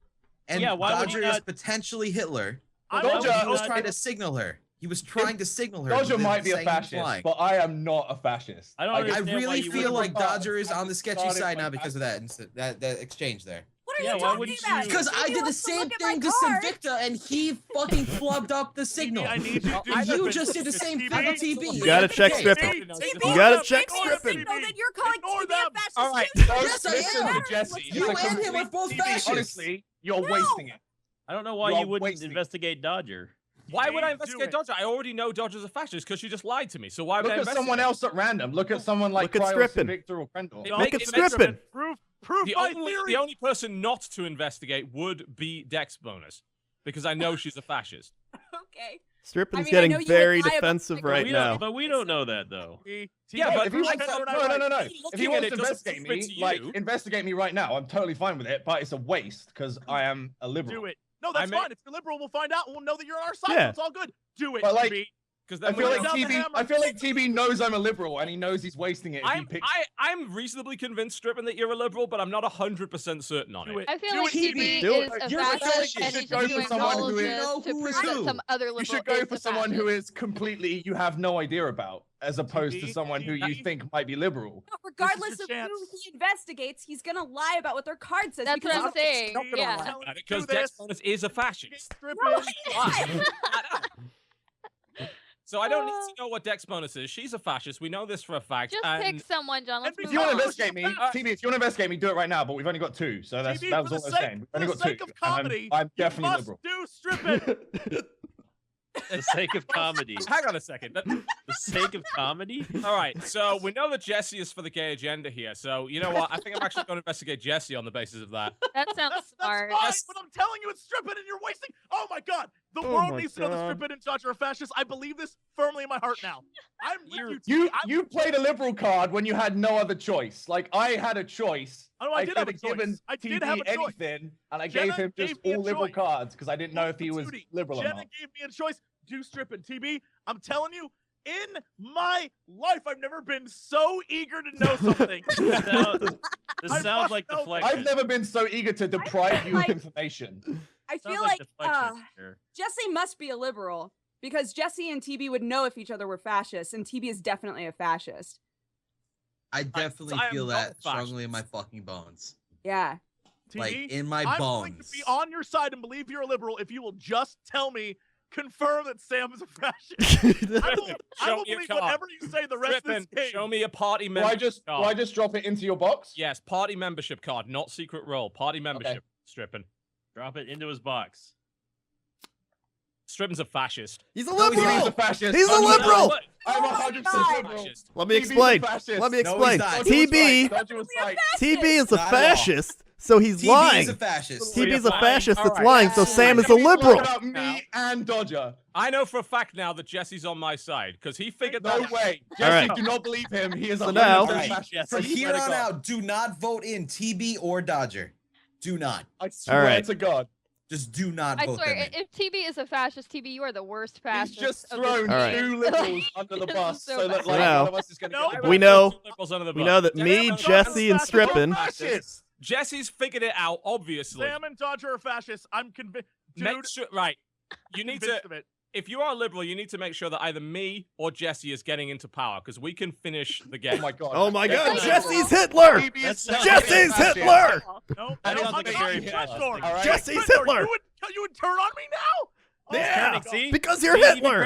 and Yeah, why would Dodger you is not- potentially Hitler? I'm Dodger- not- He was not- trying to signal her. He was trying to signal her. Dodger with might be a saying he's fascist, lying. but I am not a fascist. I don't I understand why really you feel wouldn't- like Dodger is on the sketchy Started side my now because of that that exchange there. What are Yeah, you why talking wouldn't about? you- Because I TB did the wants to same look at my thing to card. Sinvicta, and he fucking flubbed up the signal. I need you to And do you this. just did the same TB. thing to TB. You gotta check Okay. Strippin. TB, You gotta it's check a Strippin. signal that you're calling Ignore TB them. a fascist All right, too. Don't Yes, I listen am. to Jesse. You It's a and him are complete both TB. fascists. Honestly, you're No. wasting it. I don't know why You are you wouldn't wasting- investigate Dodger. Why would I Do investigate it. Dodger? I already know Dodger's a fascist because she just lied to me. So why would Look I at someone investigate? else at random. Look at someone like Look at Cryo, Strippin. Sinvicta, or Crendor. It Look make- at it makes- Strippin. Prove The my only, theory. the only person not to investigate would be Dex Bonus because I know she's a fascist. Okay. Strippin's I know getting you would very lie about defensive like, right we now. don't, but we don't know that though. Yeah, but if he wants I- to, no. If he looking at wants it to doesn't investigate prove it me, to like you. investigate me right now, I'm totally fine with it. But it's a waste because I am a liberal. Do it. No, that's I may- fine. If you're liberal, we'll find out and we'll know that you're on our side. Yeah. So it's all good. Do it, But, like, TB. Because I then feel we like don't- down the TB. hammer. I feel like TB knows I'm a liberal and he knows he's wasting it if he picks. I'm reasonably convinced, Strippin, that you're a liberal, but I'm not 100% certain on Do it. it. I feel Do like it, TB Do it. is a You're a fascist fascist. and You he's should just go for doing someone all who of is- this know to who is prove that who. some other You liberal should go is for the someone who fascist. is completely you have no idea about, as opposed to TB, someone who you TB. think might be liberal. No, regardless your of who chance. he investigates, he's gonna lie about what their card says. That's because what I'm he's saying. not gonna Yeah. lie. Because Do this. Dexponus is a fascist. Strippin. So I don't need to know what Dexponus is. She's a fascist. We know this for a fact. Just and pick someone, John. Let's And move If you want to on. investigate me, TB, if you want to investigate me, do it right now. But we've only got 2, so that TB, was for all the I was sake- saying. We've for only the got 2. sake of and comedy, I'm definitely must liberal. do Strippin. For the sake of comedy. hang on a second. For the sake of comedy? All right, so we know that Jesse is for the gay agenda here. So you know what? I think I'm actually going to investigate Jesse on the basis of that. That sounds That's smart. fine, Yes. but I'm telling you, it's Strippin, and you're wasting. Oh my God, the Oh world my needs to know that God. Strippin and Josh are fascists. I believe this firmly in my heart now. I'm with you. You TB. you played a liberal card when you had no other choice. Like I had a choice. Oh, I did have a could given choice. I did TB have a choice. anything, and I Jenna gave him gave just me a all liberal choice. cards because I didn't know if he was Duty. liberal or Jenna not. gave me a choice. Do Strippin, TB. I'm telling you, in my life, I've never been so eager to know something. This I sounds must like know- deflection. I've never been so eager to deprive you of like- information. I Sounds feel like deflection here. Jesse must be a liberal because Jesse and TB would know if each other were fascists, and TB is definitely a fascist. I definitely I am feel not that a strongly in my fascist. fucking bones. Yeah. TB, Like in my I'm willing to bones. be on your side and believe you're a liberal if you will just tell me, confirm that Sam is a fascist. I will Show me a believe card. whatever you say the rest Strippin, of this game. show me a party Do I membership just card. do I just drop it into your box? Yes, party membership card, not secret role. Party membership. Strippin. Drop it into his box. Strippin's a fascist. He's a No, he's a liberal. fascist. He's a I'm liberal. I'm Oh my 100% God. liberal. Fascist. Let me TB 's a explain. fascist. Let me No, he's explain. not. Don't you TB, fight. Don't you fight. TB is a Not at all. fascist, so he's TB lying. is a fascist. TB's a Fine. fascist All that's right. lying, so Yeah. Sam is a Talking liberal. about me and Dodger. I know for a fact now that Jesse's on my side because he figured No that. way. All Jesse, right. do not believe him. He is So a now- fascist. From I here swear to on God. out, do not vote in TB or Dodger. Do not. I swear right. to God. Just do not I vote swear, them in. if TB is a fascist, TB, you are the worst He's fascist. just of this thrown All right. game. 2 liberals under the This bus is so so that bad. like Now- one of us is going to No. get We know- Liberals under the We bus. know that Sam me, and Jesse, and Dodger are Strippin. fascists. Jesse's figured it out, obviously. Sam and Dodger are fascists. I'm convinced. Make Dude, sure, right. You need to, convinced of it. if you are a liberal, you need to make sure that either me or Jesse is getting into power because we can finish the Oh game. my God. Oh my God, That's Jesse's Hitler! TB is That's- Jesse's fascist. Hitler! No, That no, sounds like I'm a not very Crendor. fascist thing. All right. Jesse's Crendor, Hitler! You would turn on me now? Oh, Yeah. my God. See? Because you're See, Hitler!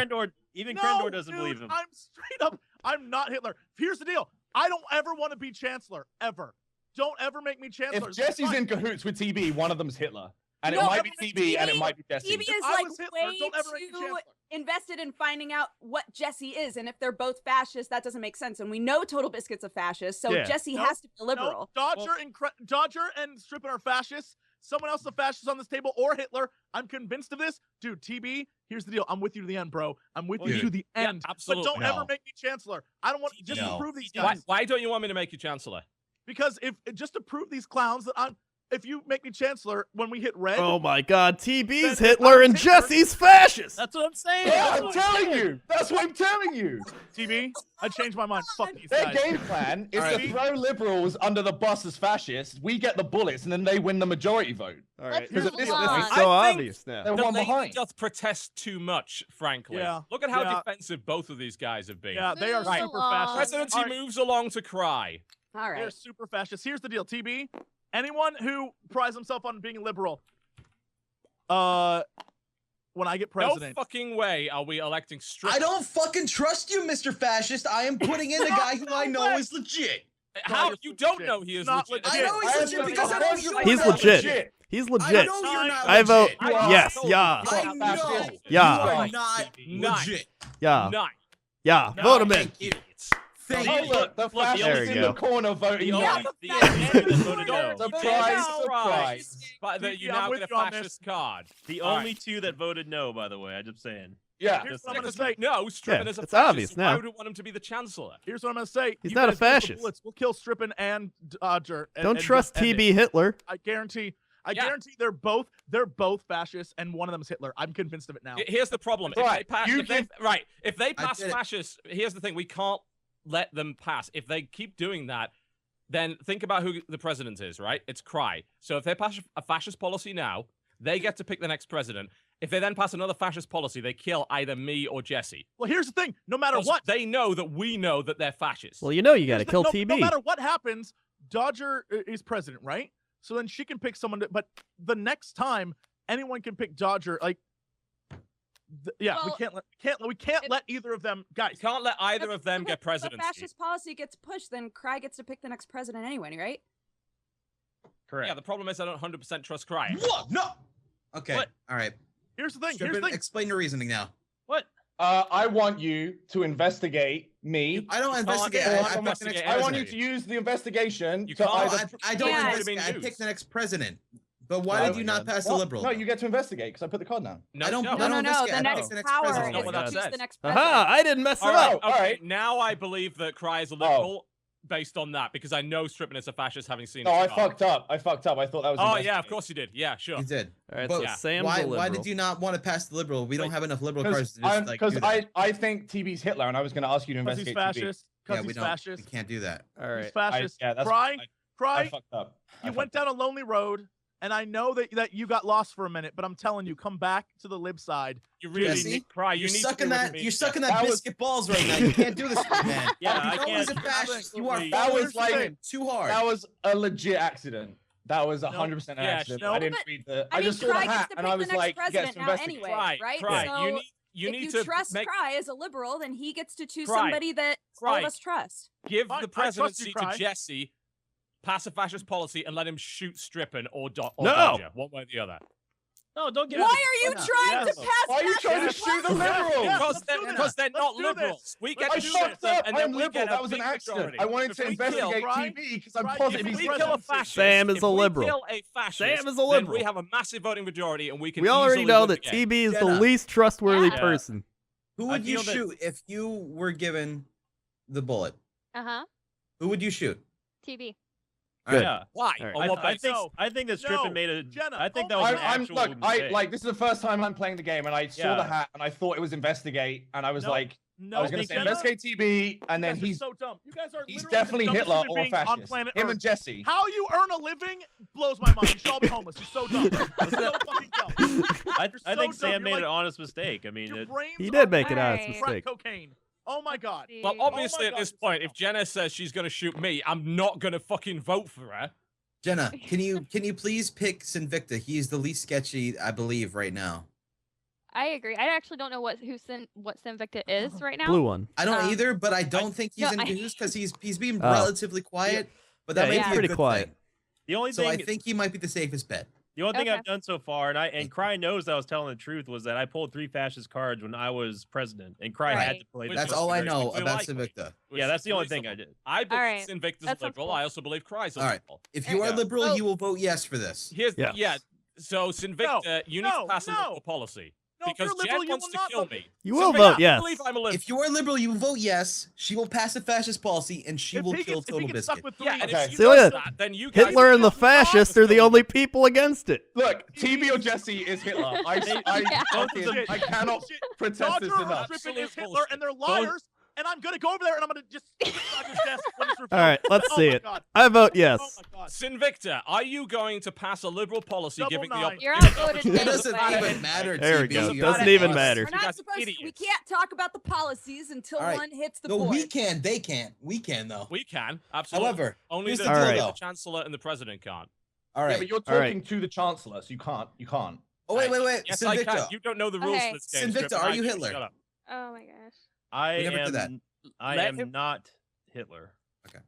Even No, Crendor doesn't dude, believe him. I'm straight up. I'm not Hitler. Here's the deal. I don't ever want to be chancellor. Ever. Don't ever make me chancellor. If Jesse's Fine. in cahoots with TB, one of them's Hitler. And it No, might be but TB and it TB might be Jesse. TB is I like was Hitler, way don't ever make me too chancellor. invested in finding out what Jesse is, and if they're both fascists, that doesn't make sense. And we know Totalbiscuit's a fascist, so Yeah. Jesse Nope. has to be a liberal. No, Dodger and Strippin are fascists. Someone else is a fascist on this table, or Hitler. I'm convinced of this. Dude, TB, here's the deal. I'm with you to the end, bro. I'm with you Dude. to the Yeah, end. absolutely. But don't ever No. make me chancellor. I don't want just to No. prove these Why, guys. why don't you want me to make you chancellor? Because if just to prove these clowns that if you make me chancellor when we hit red, Oh my God, TB's Then Hitler I'm and Hitler. Jesse's fascist! That's what I'm saying. Yeah, That's I'm what telling you. That's what I'm telling you. TB, I changed my mind. Fuck these Their guys. game plan is All to right. throw liberals under the bus as fascists. We get the bullets, and then they win the majority vote. All Let's right, move this is on. so I think obvious now. They're The one lady behind. doth protest too much, frankly. Yeah, Look at how yeah. defensive both of these guys have been. Yeah, they are Move super along. fascist. Presidency All right, moves along to cry. All They're right. super fascist. Here's the deal, TB. Anyone who prides himself on being liberal, when I get president, No fucking way are we electing I don't fucking trust you, Mr. Fascist. I am putting in a guy who I know way. is legit. How? you're You don't legit. know he is Not legit. legit. I know he's legit because I know you He's are not legit. He's I legit. know you're not I vote legit. I yes, told yeah, you. I know. Yeah. You are not Nice. legit. yeah, Nine. yeah. No, Vote him in. idiots. Thank Oh, you. look, the Look, the fascist only- in the corner voting The no. only, the only two that voted no. Don't Surprise, surprise, surprise. But that TP, you I'm now with get a you on this. fascist card. The All only right. two that voted no, by the way. I'm just saying. Yeah. Here's Just what I'm Because gonna say. no, Strippin Yeah, is a it's fascist. obvious so Why now. would we want him to be the chancellor? Here's what I'm gonna say. He's You not a guys go for fascist. bullets. We'll kill Strippin and Dodger. Don't trust TB Hitler. I guarantee. I Yeah. guarantee they're both fascists, and one of them is Hitler. I'm convinced of it now. Here's the problem. Right, If they pass did it. fascists, here's the thing. We can't let them pass. If they keep doing that, then think about who the president is, right? It's Cry. So if they pass a fascist policy now, they get to pick the next president. If they then pass another fascist policy, they kill either me or Jesse. Well, here's the thing. No matter Because what, they know that we know that they're fascists. Well, you know you got to here's the- kill no, TB. No matter what happens, Dodger is president, right? So then she can pick someone. But the next time, anyone can pick Dodger. Like, yeah, Well, we can't if- let either of them, you guys. can't let either If of them the- get The presidency. fascist policy gets pushed, then Cry gets to pick the next president anyway, right? Correct. Yeah, the problem is I don't 100% trust Cry. What? No. Okay. What? All right. Here's the thing. Here's Strippin, the thing. explain your reasoning now. What? I want you to investigate me. I don't You can't investigate. get I one pick the investigate next I want you president. to use the investigation You to can't- either. I don't Yeah. investigate. I pick the next president. But why No, did you not pass the What? liberal? No, you get to investigate because I put the card down. No, I don't- no. I No, no, no. investigate. The I next pick the next power president. That's not is what to that choose says. the next Aha! president. I didn't mess it All right. up. All right. Now I believe that Cry is a liberal based on that because I know Strippin is a fascist having seen No, his I card. fucked up. I thought that was. Oh, yeah, of investigate. course you did. Yeah, sure. You did. All right, But so Sam's why a liberal. did you not want to pass the liberal? We don't have enough liberal cards to Because just like do that. I think TB's Hitler, and I was going to ask you to Because he's investigate TB. fascist. Yeah, Because we he's don't. fascist. We can't do that. All He's right. fascist. yeah, that's Cry. I Cry. fucked up. You went down a lonely road, and I know that you got lost for a minute, but I'm telling you, come back to the lib side. You really Jesse, need Cry. You You're need sucking to be that. with me. You're sucking That that was- biscuit balls right now. You can't do this, to me, man. Yeah, You're I always a can't- fascist. You are That following was like- Strippin too hard. That was a legit accident. That was 100% an Yeah, accident. no. I didn't But, read the. I mean, just saw the Cry gets hat, to and pick I the was next like, yes, president now investigate. anyway, Cry, right? Cry. So You if need you to trust make Cry as a liberal, then he gets to choose Cry. somebody that all Cry. of us trust. give Fine, the I trust you, presidency to Cry. Jesse, pass a fascist policy, and let him shoot Strippin or No! Dodger, one way or the other. No, don't get. Why out of- are you Why not? trying to Yes. pass? Why are you trying to fascist shoot the policies? liberals? Yeah, Because let's they're, do this. because they're Let's not do this. liberals. We Let's get I to do shoot fucked them, up. and then I'm we liberal. get a That was an big accident. majority. I wanted If to we kill investigate Cry, TB because I'm Cry, positive if If he's we we kill a fascist. fascist, Sam is if a we liberal. kill a fascist, Sam is a then liberal. we have a massive voting majority, and we can. We already easily know win the that game. TB is the Jenna. least trustworthy Yeah. person. Who I would you feel that- shoot if you were given the bullet? Uh-huh. Who would you shoot? TV. All right. Yeah. Why? All right. On what I basis? think No. I think that No. Strippin made a. Jenna, I think oh that was my an God. actual Look, mistake. this is the first time I'm playing the game, and I saw the Yeah. hat, and I thought it was investigate, and I was No, like, No, I was going to say Jenna, investigate TB, and you then guys are he's so dumb. You guys are literally definitely the dumbest Hitler human or beings on fascist. planet Him Earth. and Jesse. How you earn a living blows my mind. You should all be homeless. You're so dumb. You're so fucking dumb. I You're think so dumb. Sam You're made like- an honest mistake. I mean, Your it, brains He are did make an honest Alright. crack mistake. cocaine. Oh my god. Well, Oh obviously my at God, this this is point, if dumb. Jenna says she's going to shoot me, I'm not going to fucking vote for her. Jenna, can you please pick Sinvicta? He's the least sketchy, I believe, right now. I agree. I actually don't know what Sinvicta is right now. Blue one. I don't Um, either, but I don't think he's no, in I- cahoots because he's being Oh. relatively quiet. But that Yeah, might he's be a pretty good quiet. thing. the only So thing I think he might be the safest bet. the only thing Okay. I've done so far, and Cry knows that I was telling the truth, was that I pulled 3 fascist cards when I was president, and Cry had Right. to play. Which That's is all I very know likely. about Likely. Sinvicta. Which Yeah, that's is the only really thing I simple. did. I believe Alright. Sinvicta's That sounds liberal. cool. I also believe Cry's a All right. liberal. If you are Yeah. liberal, Well- you will vote yes for this. Here's Yes. yeah. So Sinvicta, you need to no, pass a no. liberal policy No, if you're because liberal, Jen you wants will to not kill vote. me. You will Sinvicta, vote I yes. believe I'm a liberal. If you are liberal, you will vote yes. She will pass a fascist policy, and she If will he kill gets, if he gets stuck Totalbiscuit. with 3, Yeah, and Okay. if she Celia, does that, then you guys Hitler and the will not fascists are the kill me. only people against it. Look, TB or Jesse is Hitler. I Yeah. fucking- I cannot Bullshit. protest Dodger this or enough. Strippin is Absolute Hitler, bullshit. and they're liars. And I'm gonna go over there and I'm gonna just sit on Dodger's desk when it's revealed. All right, let's Oh see my it. God. I vote yes. Oh my god. Sinvicta, are you going to pass a liberal policy Double giving the nine. You're opportunity? outvoted It anyway. doesn't even matter. There we TB. go. You're Doesn't an even ass. matter. We're not guys are supposed to, we idiots. can't talk about the policies until All right. one hits the No, board. we can. They can't. We can though. We can, absolutely. However, only here's the, the deal, the though. chancellor and the president can't. all Yeah, right. but you're All right. talking to the chancellor, so you can't. You can't. Oh wait. Yes, I can. Sinvicta. You don't know the rules Okay. of this game. Sinvicta, Strippin. are I you do. Hitler? Shut up. Oh my gosh. I We never did that. am. I Let am him- not Hitler. Okay.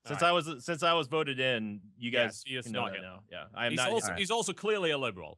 Since Alright. I was voted in, you Yes, guys he is can know not that Hitler. now. Yeah, I am He's not. also, Hitler. he's also clearly a liberal.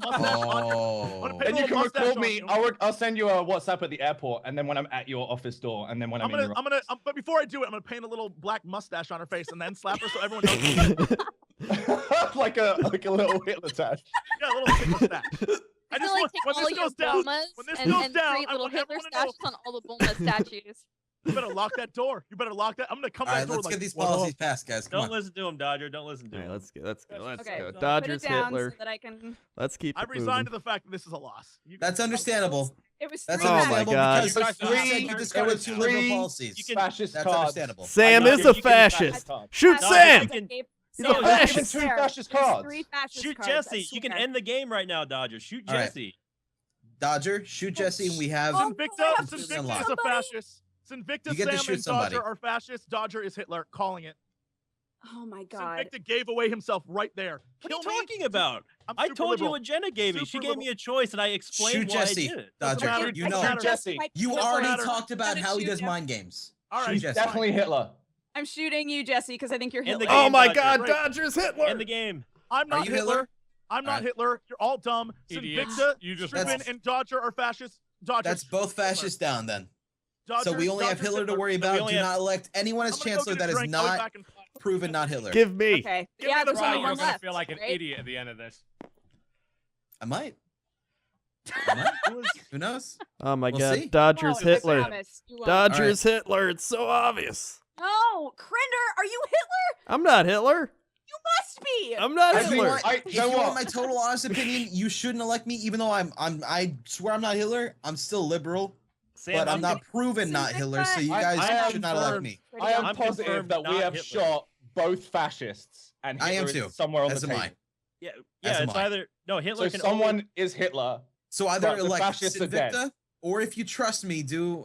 mustache on. Oh. And you can mustache record on me. you. I'll send you a WhatsApp at the airport, and then when I'm at your office door, and then when I'm in your But before I do it, I'm gonna paint a little black mustache on her face and then slap her so everyone knows. like a little Hitler tash. Yeah, a little Hitler mustache. I feel just like want take when all this your goes down. Bulmas When this and, goes and down, create I little want Hitler everyone to know. stashes on all the Bulma statues. You better lock that door. You better lock that. I'm gonna come All to right, that door let's like, get these "Whoa." policies passed, guys. Come Don't on. listen to him, Dodger. Don't listen to All right, him. let's go. Let's go. Let's Okay, go. put it Dodgers, down Hitler. so that I can. Let's keep I've it resigned to moving. the fact that this is a loss. You That's can- understandable. It was That's three Oh my understandable God. because You guys you are- said you there discovered was 2 liberal three- policies. You can- Fascist That's cards. understandable. Sam you is can- a you can- fascist. Cards. Shoot Dodger, Sam. you can- He's No, a you fascist. can- Two fascist cards. Three fascist Shoot cards, I Jesse. You can swear. end the game right now, Dodger. Shoot All right. Jesse. Dodger, shoot Jesse, and we have. Oh, Sinvicta, I have to Sinvicta unlock. is a fascist. Sinvicta, You get to Sam, shoot and somebody. Dodger are fascists. Dodger is Hitler. Calling it. Oh my god. Sinvicta gave away himself right there. What are you Kill me. talking about? I'm I super told you liberal. what Jenna gave me. She Super gave me a choice, and I explained Shoot why Jesse. I did it. Doesn't matter. Dodger, you Doesn't know. matter. Jesse. You Doesn't already matter. talked about Gotta how he shoot does him. mind games. All right, Shoot Jesse. Definitely Hitler. I'm shooting you, Jesse, because I think you're In the Hitler. game. Oh my Dodger. God, Great. Dodgers, Hitler. End the game. I'm not you Hitler. Hitler? I'm not Alright. Hitler. You're all dumb. Idiots. Sinvicta, You just Strippin, lost. and Dodger are fascists. Dodger. That's both fascists down then. So we only have Hitler to worry So we about. only Do have- not elect anyone as chancellor that is not proven not Hitler. Give me. Okay. Give Yeah, me the there's power. only You're one gonna left. feel like an right? idiot at the end of this. I might. I might. Who knows? Oh my We'll God, see. Dodgers, Oh, I Hitler. promise you won't. Dodgers, Hitler. It's so obvious. No, Crender, are you Hitler? I'm not Hitler. You must be. I'm not If you Hitler. want, if you know want what? my total honest opinion, you shouldn't elect me, even though I swear I'm not Hitler. I'm still liberal, Sam, but I'm not proven Sinvicta, not Hitler, so you I- guys I am should not elect confirmed. me. I am I'm positive confirmed that we not have Hitler. shot both fascists, and I am Hitler too, is somewhere on as the am table. I. Yeah, As yeah. am It's I. either no Hitler So can someone only, is Hitler. So either But the elect fascists are dead. Sinvicta, or if you trust me, do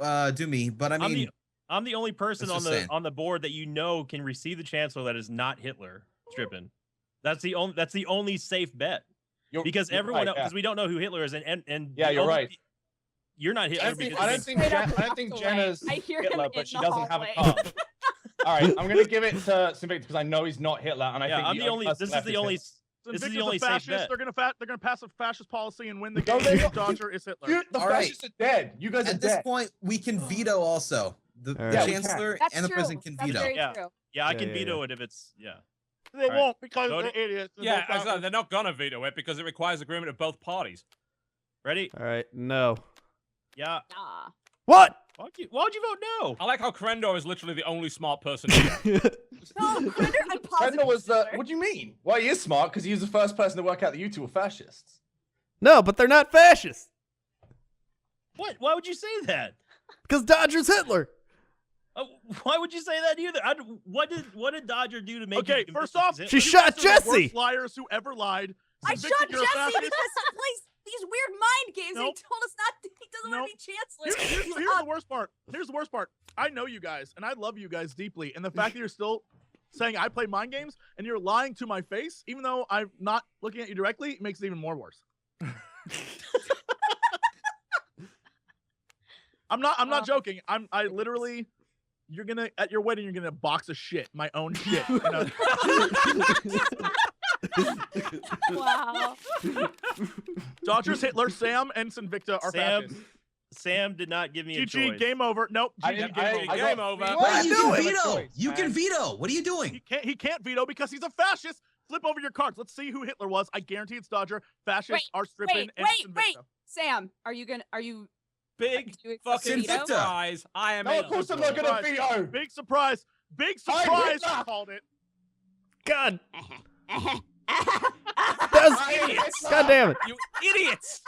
me. But I mean, I'm the only person That's on just the saying. on the board that you know can receive the chancellor that is not Hitler. Strippin. That's the only safe bet because you're everyone right, else because we don't know who Hitler is and Yeah, the you're only right. You're not Hitler I don't think, because I don't it's- think, Straight up I don't think walked away. Jenna's I hear Hitler, him but in she the doesn't have a hallway. card. All right, I'm gonna give it to Sinvicta because I know he's not Hitler, and I yeah, think I'm the only. person This is left the only. Hitler. This is Sinvicta's the only a safe fascist. bet. They're gonna pass a fascist policy and win the No, game. they don't. Dodger is Hitler. Dude, the All right. fascists are dead. You guys are at this dead. point, we can veto also. The All right. Yeah, we can. chancellor That's and the true. president can That's veto. very Yeah. true. Yeah, I Yeah, can yeah, veto it if it's yeah. They All won't because Vote they're idiots. and Yeah, they're exactly. They're not gonna veto it because it requires agreement of both parties. Ready? All right, no. Yeah. Nah. What? Why would you vote no? I like how Crendor is literally the only smart person here. No, Crender, I'm positive. Crendor was the. Hitler. What do you mean? Well, he is smart because he was the first person to work out that you two were fascists. No, but they're not fascists. What? Why would you say that? Because Dodgers, Hitler. Why would you say that either? What did Dodger do to make? Okay, you convinced first off, he's She Hitler? shot You guys are the Jesse. worst liars who ever lied. I Sinvicta, shot you're a Jesse fascist. because he plays these weird mind games and he Nope. told us not. He doesn't want Nope. to be chancellor. Here's the worst part. Here's the worst part. I know you guys, and I love you guys deeply. And the fact that you're still saying I play mind games and you're lying to my face, even though I'm not looking at you directly, it makes it even more worse. I'm not joking. I literally. You're gonna at your wedding. You're gonna box of shit, my own shit. You know? Wow. Dodgers, Hitler, Sam, and Sinvicta are fascists. Sam did not give me a GG, choice. game over. Nope. I GG, didn't- game I- over. I Game got- over. What Why are you you can doing? veto? Choice, You can man. veto. What are you doing? He can't veto because he's a fascist. Flip over your cards. Let's see who Hitler was. I guarantee it's Dodger. Fascists are Strippin and Sinvicta. Wait. Sam, are you Big do you accept fucking veto? Sinvicta. surprise. I am No, of course I'm not gonna Surprise. veto. Big surprise. Big I'm surprise. Hitler. I called it. God. I am Idiots. Hitler. God damn it. You idiots!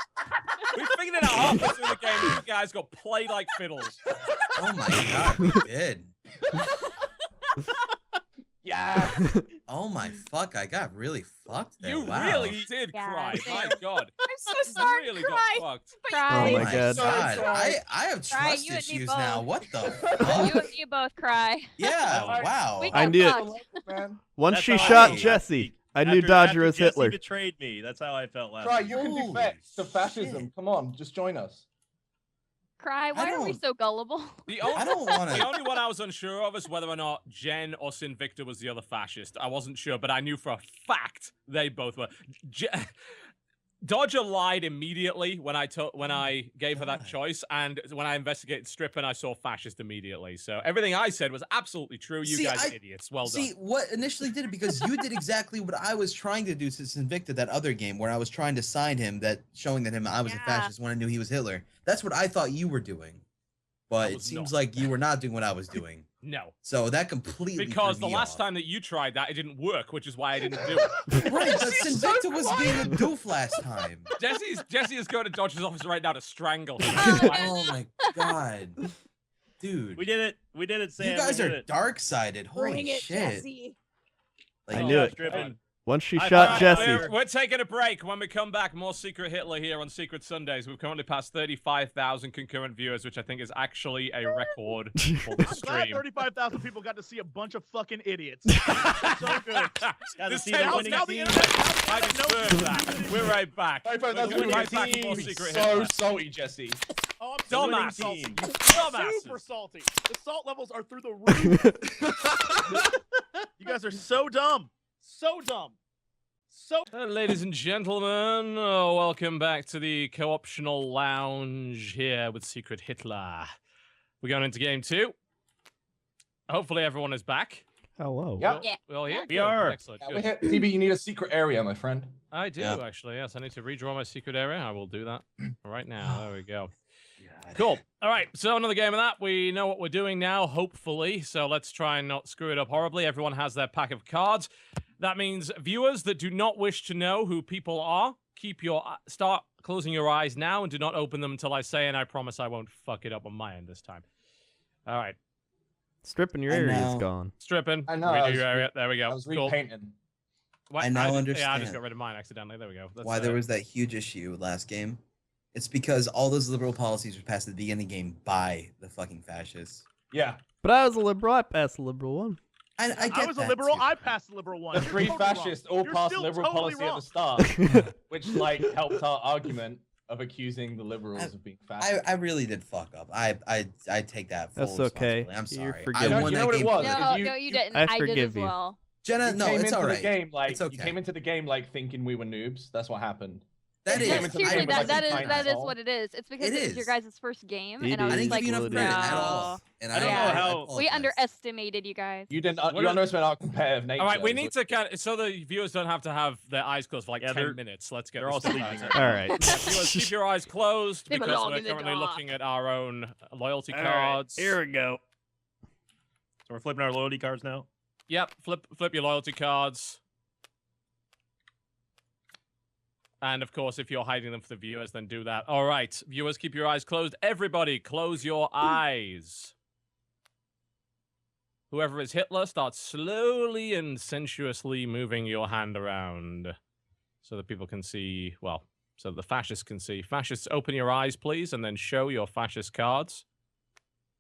We figured it out halfway through the game. You guys got played like fiddles. Oh my god, we did. Yeah. Oh my fuck, I got really fucked there. You wow. really did Yeah, cry. damn. My God. I'm so sorry. really Cry. got fucked. But Cry. Oh Oh my my God. god. Sorry. I have Cry, trust you and me issues both. now. What the You fuck? and me both cry. Yeah, wow. We I got knew it. fucked. Man. Once That's she how I shot felt Jesse, I knew After Dodger was Jesse Hitler. betrayed me. That's how I felt last Try, week. you can Holy defect to fascism. shit. Come on, just join us. Cry. Why are we don't- so gullible? The I only, don't want the to. only one I was unsure of is whether or not Jen or Sinvicta was the other fascist. I wasn't sure, but I knew for a fact they both were. Dodger lied immediately when I gave her that choice, and when I investigated Strippin, I saw fascist immediately. So everything I said was absolutely true. You guys are idiots. Well done. See, what initially did it because you did exactly what I was trying to do to Sinvicta that other game where I was trying to sign him showing that I was a fascist when I knew he was Hitler. That's what I thought you were doing. But it seems like you were not doing what I was doing. No. So that completely because the last time that you tried that, it didn't work, which is why I didn't do it. Right, but Sinvicta was being a doof last time. Jesse is going to Dodger's office right now to strangle him. Oh my god. Dude. We did it, Sam. You guys are dark-sided. Holy shit. Jesse. I knew it. Strippin. Once she shot Jesse. We're taking a break. When we come back, more Secret Hitler here on Secret Sundays. We've currently passed 35,000 concurrent viewers, which I think is actually a record for the I'm glad stream. 35,000 people got to see a bunch of fucking idiots. So good. Got to This see the table- winning now the team. internet- I deserve that. We're right back. That's We're right back for more being Secret so Hitler. salty, Jesse. Oh, I'm so Dumbass salty. team. Super Dumbasses. salty. The salt levels are through the roof. You guys are so dumb. So dumb. So Ladies and gentlemen, welcome back to the co-optional lounge here with Secret Hitler. We're going into game 2. Hopefully everyone is back. Hello. Yep. Yeah. We're all here? We Good. are. Excellent. Yeah, Good. we're here. TB, you need a secret area, my friend. I do, Yeah. actually, yes. I need to redraw my secret area. I will do that right now. There we go. Cool. All right, so another game of that. We know what we're doing now, hopefully. So let's try and not screw it up horribly. Everyone has their pack of cards. That means viewers that do not wish to know who people are, start closing your eyes now and do not open them until I say, and I promise I won't fuck it up on my end this time. All right. Stripping your I area know. is gone. Strippin. I know, I Redo was your area. There we go. I was Cool. repainting. What? I now Yeah, I understand. just got rid of mine accidentally. There we go. That's, Why there was that huge issue last game. It's because all those liberal policies were passed at the beginning of the game by the fucking fascists. Yeah. But I was a liberal. I passed the liberal one. I get I was a that liberal. too. I passed the liberal one. The You're three totally wrong. fascists all You're passed still liberal totally policy at wrong. the start, which like helped our argument of accusing the liberals of being fascist. I really did fuck up. I take that full That's okay. responsibility. I'm You're sorry. I forgiven. won You know that what it game. was? No, Because no, you didn't. I I did as forgive you. well. Jenna, You no, came it's into all the right. game like It's okay. you came into the game like thinking we were noobs. That's what happened. That is. came That's into the seriously, game with, that like, is tiny that is soul. what it is. It's because It it was your is. guys' first game, It and I is. was I didn't like, give you enough no. credit at all. And I don't know I how- apologize. we underestimated you guys. You didn't. What You is- underestimated our competitive nature. All right, we need to kind of, so the viewers don't have to have their eyes closed for like Yeah, 10 they're- minutes. Let's get they're this all started. sleeping. All right. Yeah, viewers, keep your eyes closed They because belong we're in the currently dark. looking at our own loyalty All right, cards. here we go. So we're flipping our loyalty cards now. Yep, flip your loyalty cards. And of course, if you're hiding them for the viewers, then do that. All right, viewers, keep your eyes closed. Everybody, close your eyes. Whoever is Hitler, start slowly and sensuously moving your hand around so that people can see, well, so the fascists can see. Fascists, open your eyes, please, and then show your fascist cards.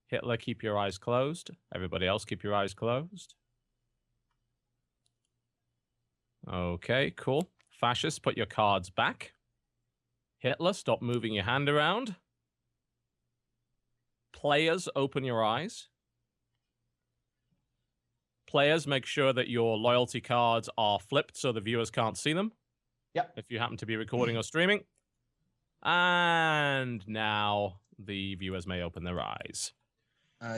Hitler, keep your eyes closed. Everybody else, keep your eyes closed. Okay, cool. Fascists, put your cards back. Hitler, stop moving your hand around. Players, open your eyes. Players, make sure that your loyalty cards are flipped so the viewers can't see them. Yep. If you happen to be recording or streaming. And now the viewers may open their eyes.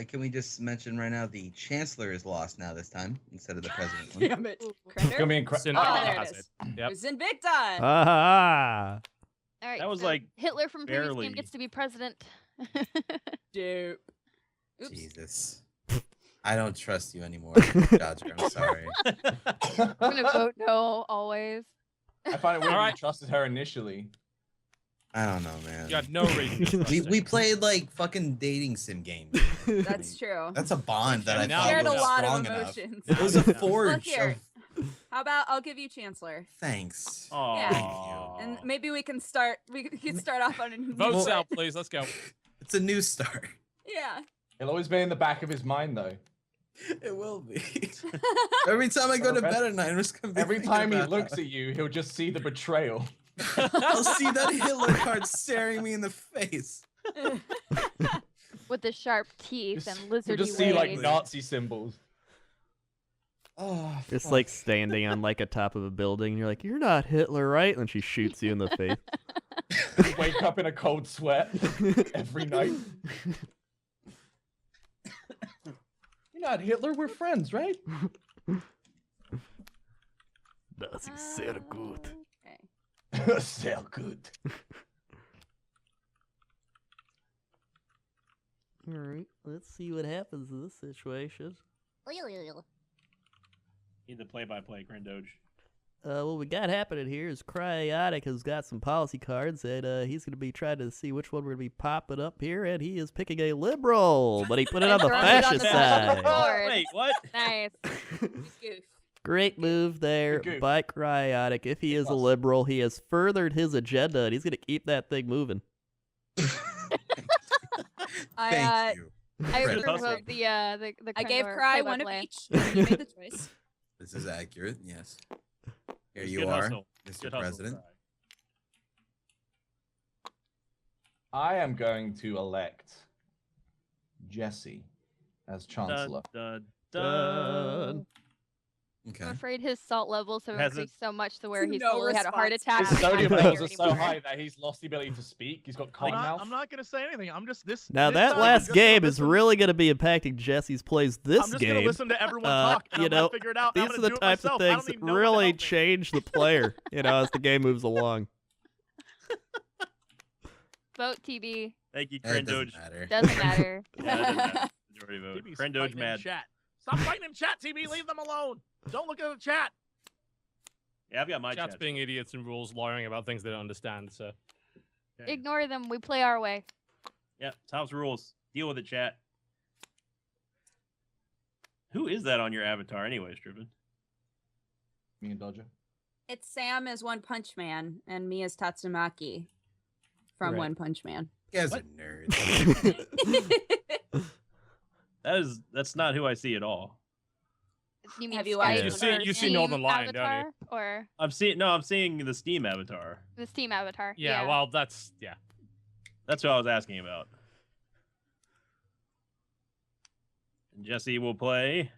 Can we just mention right now the Chancellor is lost now this time instead of the President one? Damn it. It's gonna be Sinvicta Oh, there it has is. it. Yep. Sinvicta. Ah. All right, That was so like Hitler from previous barely. game gets to be president. Dude. Oops. Jesus. I don't trust you anymore, Dodger. I'm sorry. I'm gonna vote no always. I find it weird All you right. trusted her initially. I don't know, man. You had no reason to trust We it. played like fucking dating sim games. That's true. That's a bond that I Now thought Shared a was lot strong of enough. emotions. It was a Look forge. Look here. Of... How about I'll give you Chancellor, Thanks. Aww. and maybe we can start. We can start off on a new Votes foot. out, please. Let's go. It's a new start. Yeah. It'll always be in the back of his mind, though. It will be. Every time I go to bed at night, I'm just gonna be Every thinking time he about looks how- at you, he'll just see the betrayal. I'll see that Hitler card staring me in the face. With the sharp teeth and lizardy You'll just see like ways. Nazi symbols. Oh, Just fuck. like standing on like a top of a building. And you're like, you're not Hitler, right? And then she shoots you in the face. You wake up in a cold sweat every night. You're not Hitler. We're friends, right? Das ist sehr gut. Okay. Sehr good. All right, let's see what happens in this situation. Need the play-by-play, Grendoge. What we got happening here is Cryotic has got some policy cards, and he's going to be trying to see which one we're going to be popping up here, and he is picking a liberal, but he put it on the Throwing it on fascist the side. board. Wait, what? Nice. Goof. Great move there Good goof. by Cryotic. If he is a liberal, he has furthered his agenda, and he's going to keep that thing moving. Thank you. I Good approve hustle. of the I gave Crendor Cry one of play-by-play. each. and You made the choice. This is accurate. Yes. Here Good you are, hustle. Mr. Good hustle, President. Cry. I am going to elect Jesse as Chancellor. Dun, Dun. Okay. I'm afraid his salt levels have Has it- increased so much to where he's No totally had a heart response. attack. His sodium Not levels here are so anymore. high that he's lost the ability to speak. He's got cold mouth. I'm not gonna say anything. I'm just this. Now, this that time I'm last just gonna game is listen- really going to be impacting Jesse's plays this I'm just gonna game. listen to everyone talk, and you I'm know, gonna figure it out. and I'm These are gonna the do it types of myself. I don't things that need no one to really help me. change the player, as the game moves along. Vote TB. Thank you, It doesn't Grendoge. matter. Doesn't matter. Yeah, that doesn't matter. Majority vote. TB's Grendoge fighting in mad. Chat. Stop fighting in chat, TB. Leave them alone. Don't look at the chat. Yeah, I've got my Chat's chat. being idiots and rules, lawyering about things they don't understand. So Ignore them. We play our way. Yeah, Tom's rules. Deal with it, chat. Who is that on your avatar anyway, Strippin? Me and Dodger. It's Sam as One Punch Man and me as Tatsumaki from Right. One Punch Man. You guys are nerds. That's not who I see at all. You mean Have you Skype watched- or You see Steam Northern Lion, don't you? avatar, or I'm seeing the Steam avatar. the Steam avatar? yeah, well, that's That's what I was asking about. And Jesse will play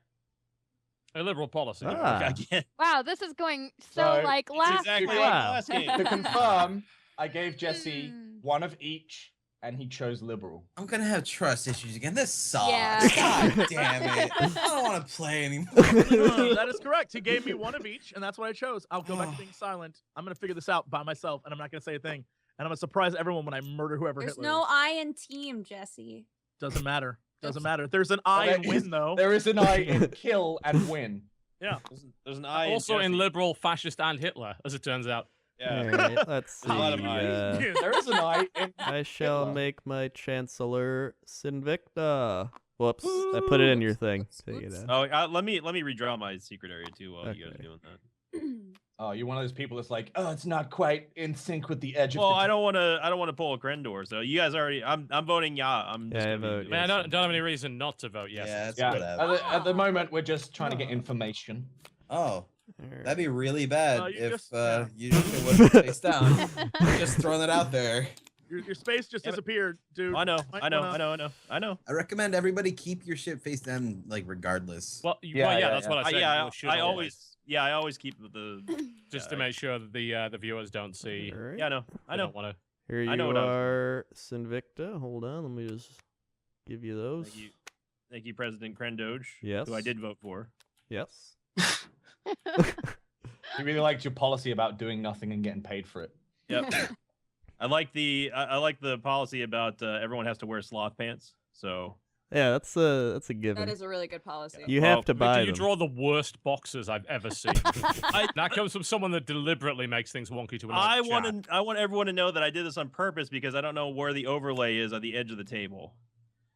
a liberal policy. Ah. again. Wow, this is going so So, like It's last exactly time. like Wow. last game. To confirm, I gave Jesse Hmm. one of each, and he chose liberal. I'm gonna have trust issues again. This sucks. Yeah. God damn it. I don't want to play anymore. That is correct. He gave me one of each, and that's what I chose. I'll go back to being silent. I'm gonna figure this out by myself, and I'm not gonna say a thing. And I'm gonna surprise everyone when I murder whoever There's Hitler no is. I in team, Jesse. Doesn't matter. Doesn't matter. There's an I there in is- win though. There is an I in kill and win. Yeah. There's an I. Also in Jesse. liberal, fascist, and Hitler, as it turns out. Yeah. Alright, let's see. There's a lot of eyes. There is an I in. I shall Hitler. make my Chancellor Sinvicta. Whoops, I put it in your thing. Take it out. Oh, let me redraw my secret area too while you guys are Okay. doing that. Oh, you're one of those people that's like, oh, it's not quite in sync with the edge Well, of the. I don't want to pull a Grendor. So you guys already. I'm voting yeah. I'm just Yeah, I gonna be vote doing Man, I this. don't have any reason not to vote yes. Yeah, that's Yeah. whatever. At the moment, we're just trying to get information. Oh, Alright. that'd be really bad you if just- yeah. you just wasn't face down. Just throwing it out there. Your space just Yeah, but- disappeared, dude. I know. Might I know. wanna- I know. I recommend everybody keep your shit face down, like regardless. Well, Yeah, yeah, yeah, that's yeah. what I said. Yeah, You should I always, always keep the. just to make sure that the viewers don't see. Alright. Yeah, I know. I they know. don't want to. Here I know you what I was are, Sinvicta. Hold on, let me just give you those. Thank you, President Grendoge. Yes. Who I did vote for. Yes. He really liked your policy about doing nothing and getting paid for it. Yep. I like the policy about everyone has to wear sloth pants. So Yeah, that's a given. That is a really good policy. You Well, have to Victor, buy you them. draw the worst boxes I've ever seen. That comes from someone that deliberately makes things wonky to another chat. I want everyone to know that I did this on purpose because I don't know where the overlay is at the edge of the table.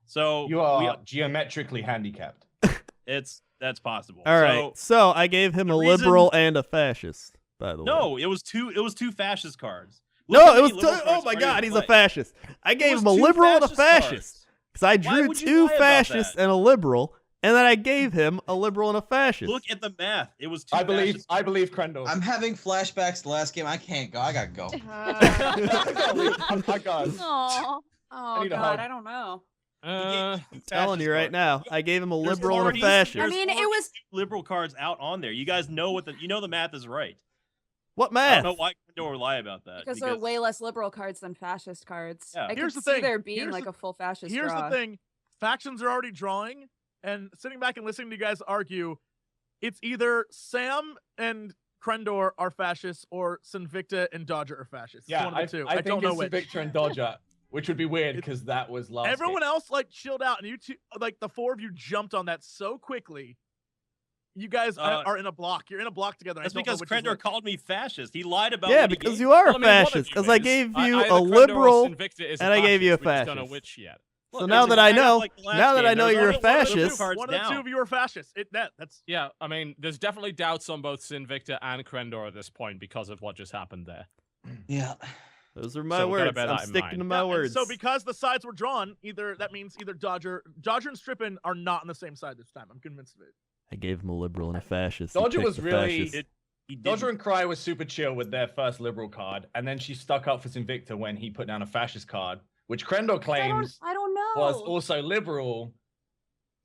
So You are geometrically handicapped. that's possible. All right, so I gave him the a reason- liberal and a fascist. By the way. No, it was two fascist cards. Look No, how it many was. liberal Oh cards my are in God, he's a play. fascist. I gave was him a two liberal and a fascist fascist cards. because I Why drew would you two lie about fascists that? and a liberal, and then I gave him a liberal and a fascist. Look at the math. It was two. I believe fascist- Crendor. I'm having flashbacks to the last game. I can't go. I gotta go. I got it. Oh need a God, hug. I don't know. I'm telling you right now, I gave him a liberal and a fascist. I mean, it was liberal cards out on there. You guys know what the math is right. What I math? don't know why Crendor would lie about that. because there are way less liberal cards than fascist cards. Yeah. I Here's could the see thing. there being Here's like the- a full fascist Here's draw. the thing: factions are already drawing, and sitting back and listening to you guys argue, it's either Sam and Crendor are fascists or Sinvicta and Dodger are fascists. It's Yeah, one of the two. I I don't think know it's which. Victor and Dodger, which would be weird because that was last. Everyone game. else like chilled out, and you two, like the four of you, jumped on that so quickly. You guys are in a block. You're in a block together. That's I don't know because which is Crendor which. called me fascist. He lied about. Yeah, what he because gave you are Well, a I mean, one of fascist. you Because I is. gave you Either a Crendor or liberal. Sinvicta is and I gave you a fascist. We just don't know fascist. which yet. So Look, now it's that I kind of know, like the last now that I game. know There's you're a only one of the two fascist, cards One of the down. two of you are fascists. That's Yeah, I mean, there's definitely doubts on both Sinvicta and Crendor at this point because of what just happened there. Yeah. those are my So we gotta words. bear I'm that in sticking to mind. my Yeah, and words. So because the sides were drawn, that means either Dodger and Strippin are not on the same side this time. I'm convinced of it. I gave him a liberal and a fascist. He Dodger picked was the really. fascist. Dodger and Cry was super chill with their first liberal card, and then she stuck up for Sinvicta when he put down a fascist card, which Crendor claims I don't know. was also liberal.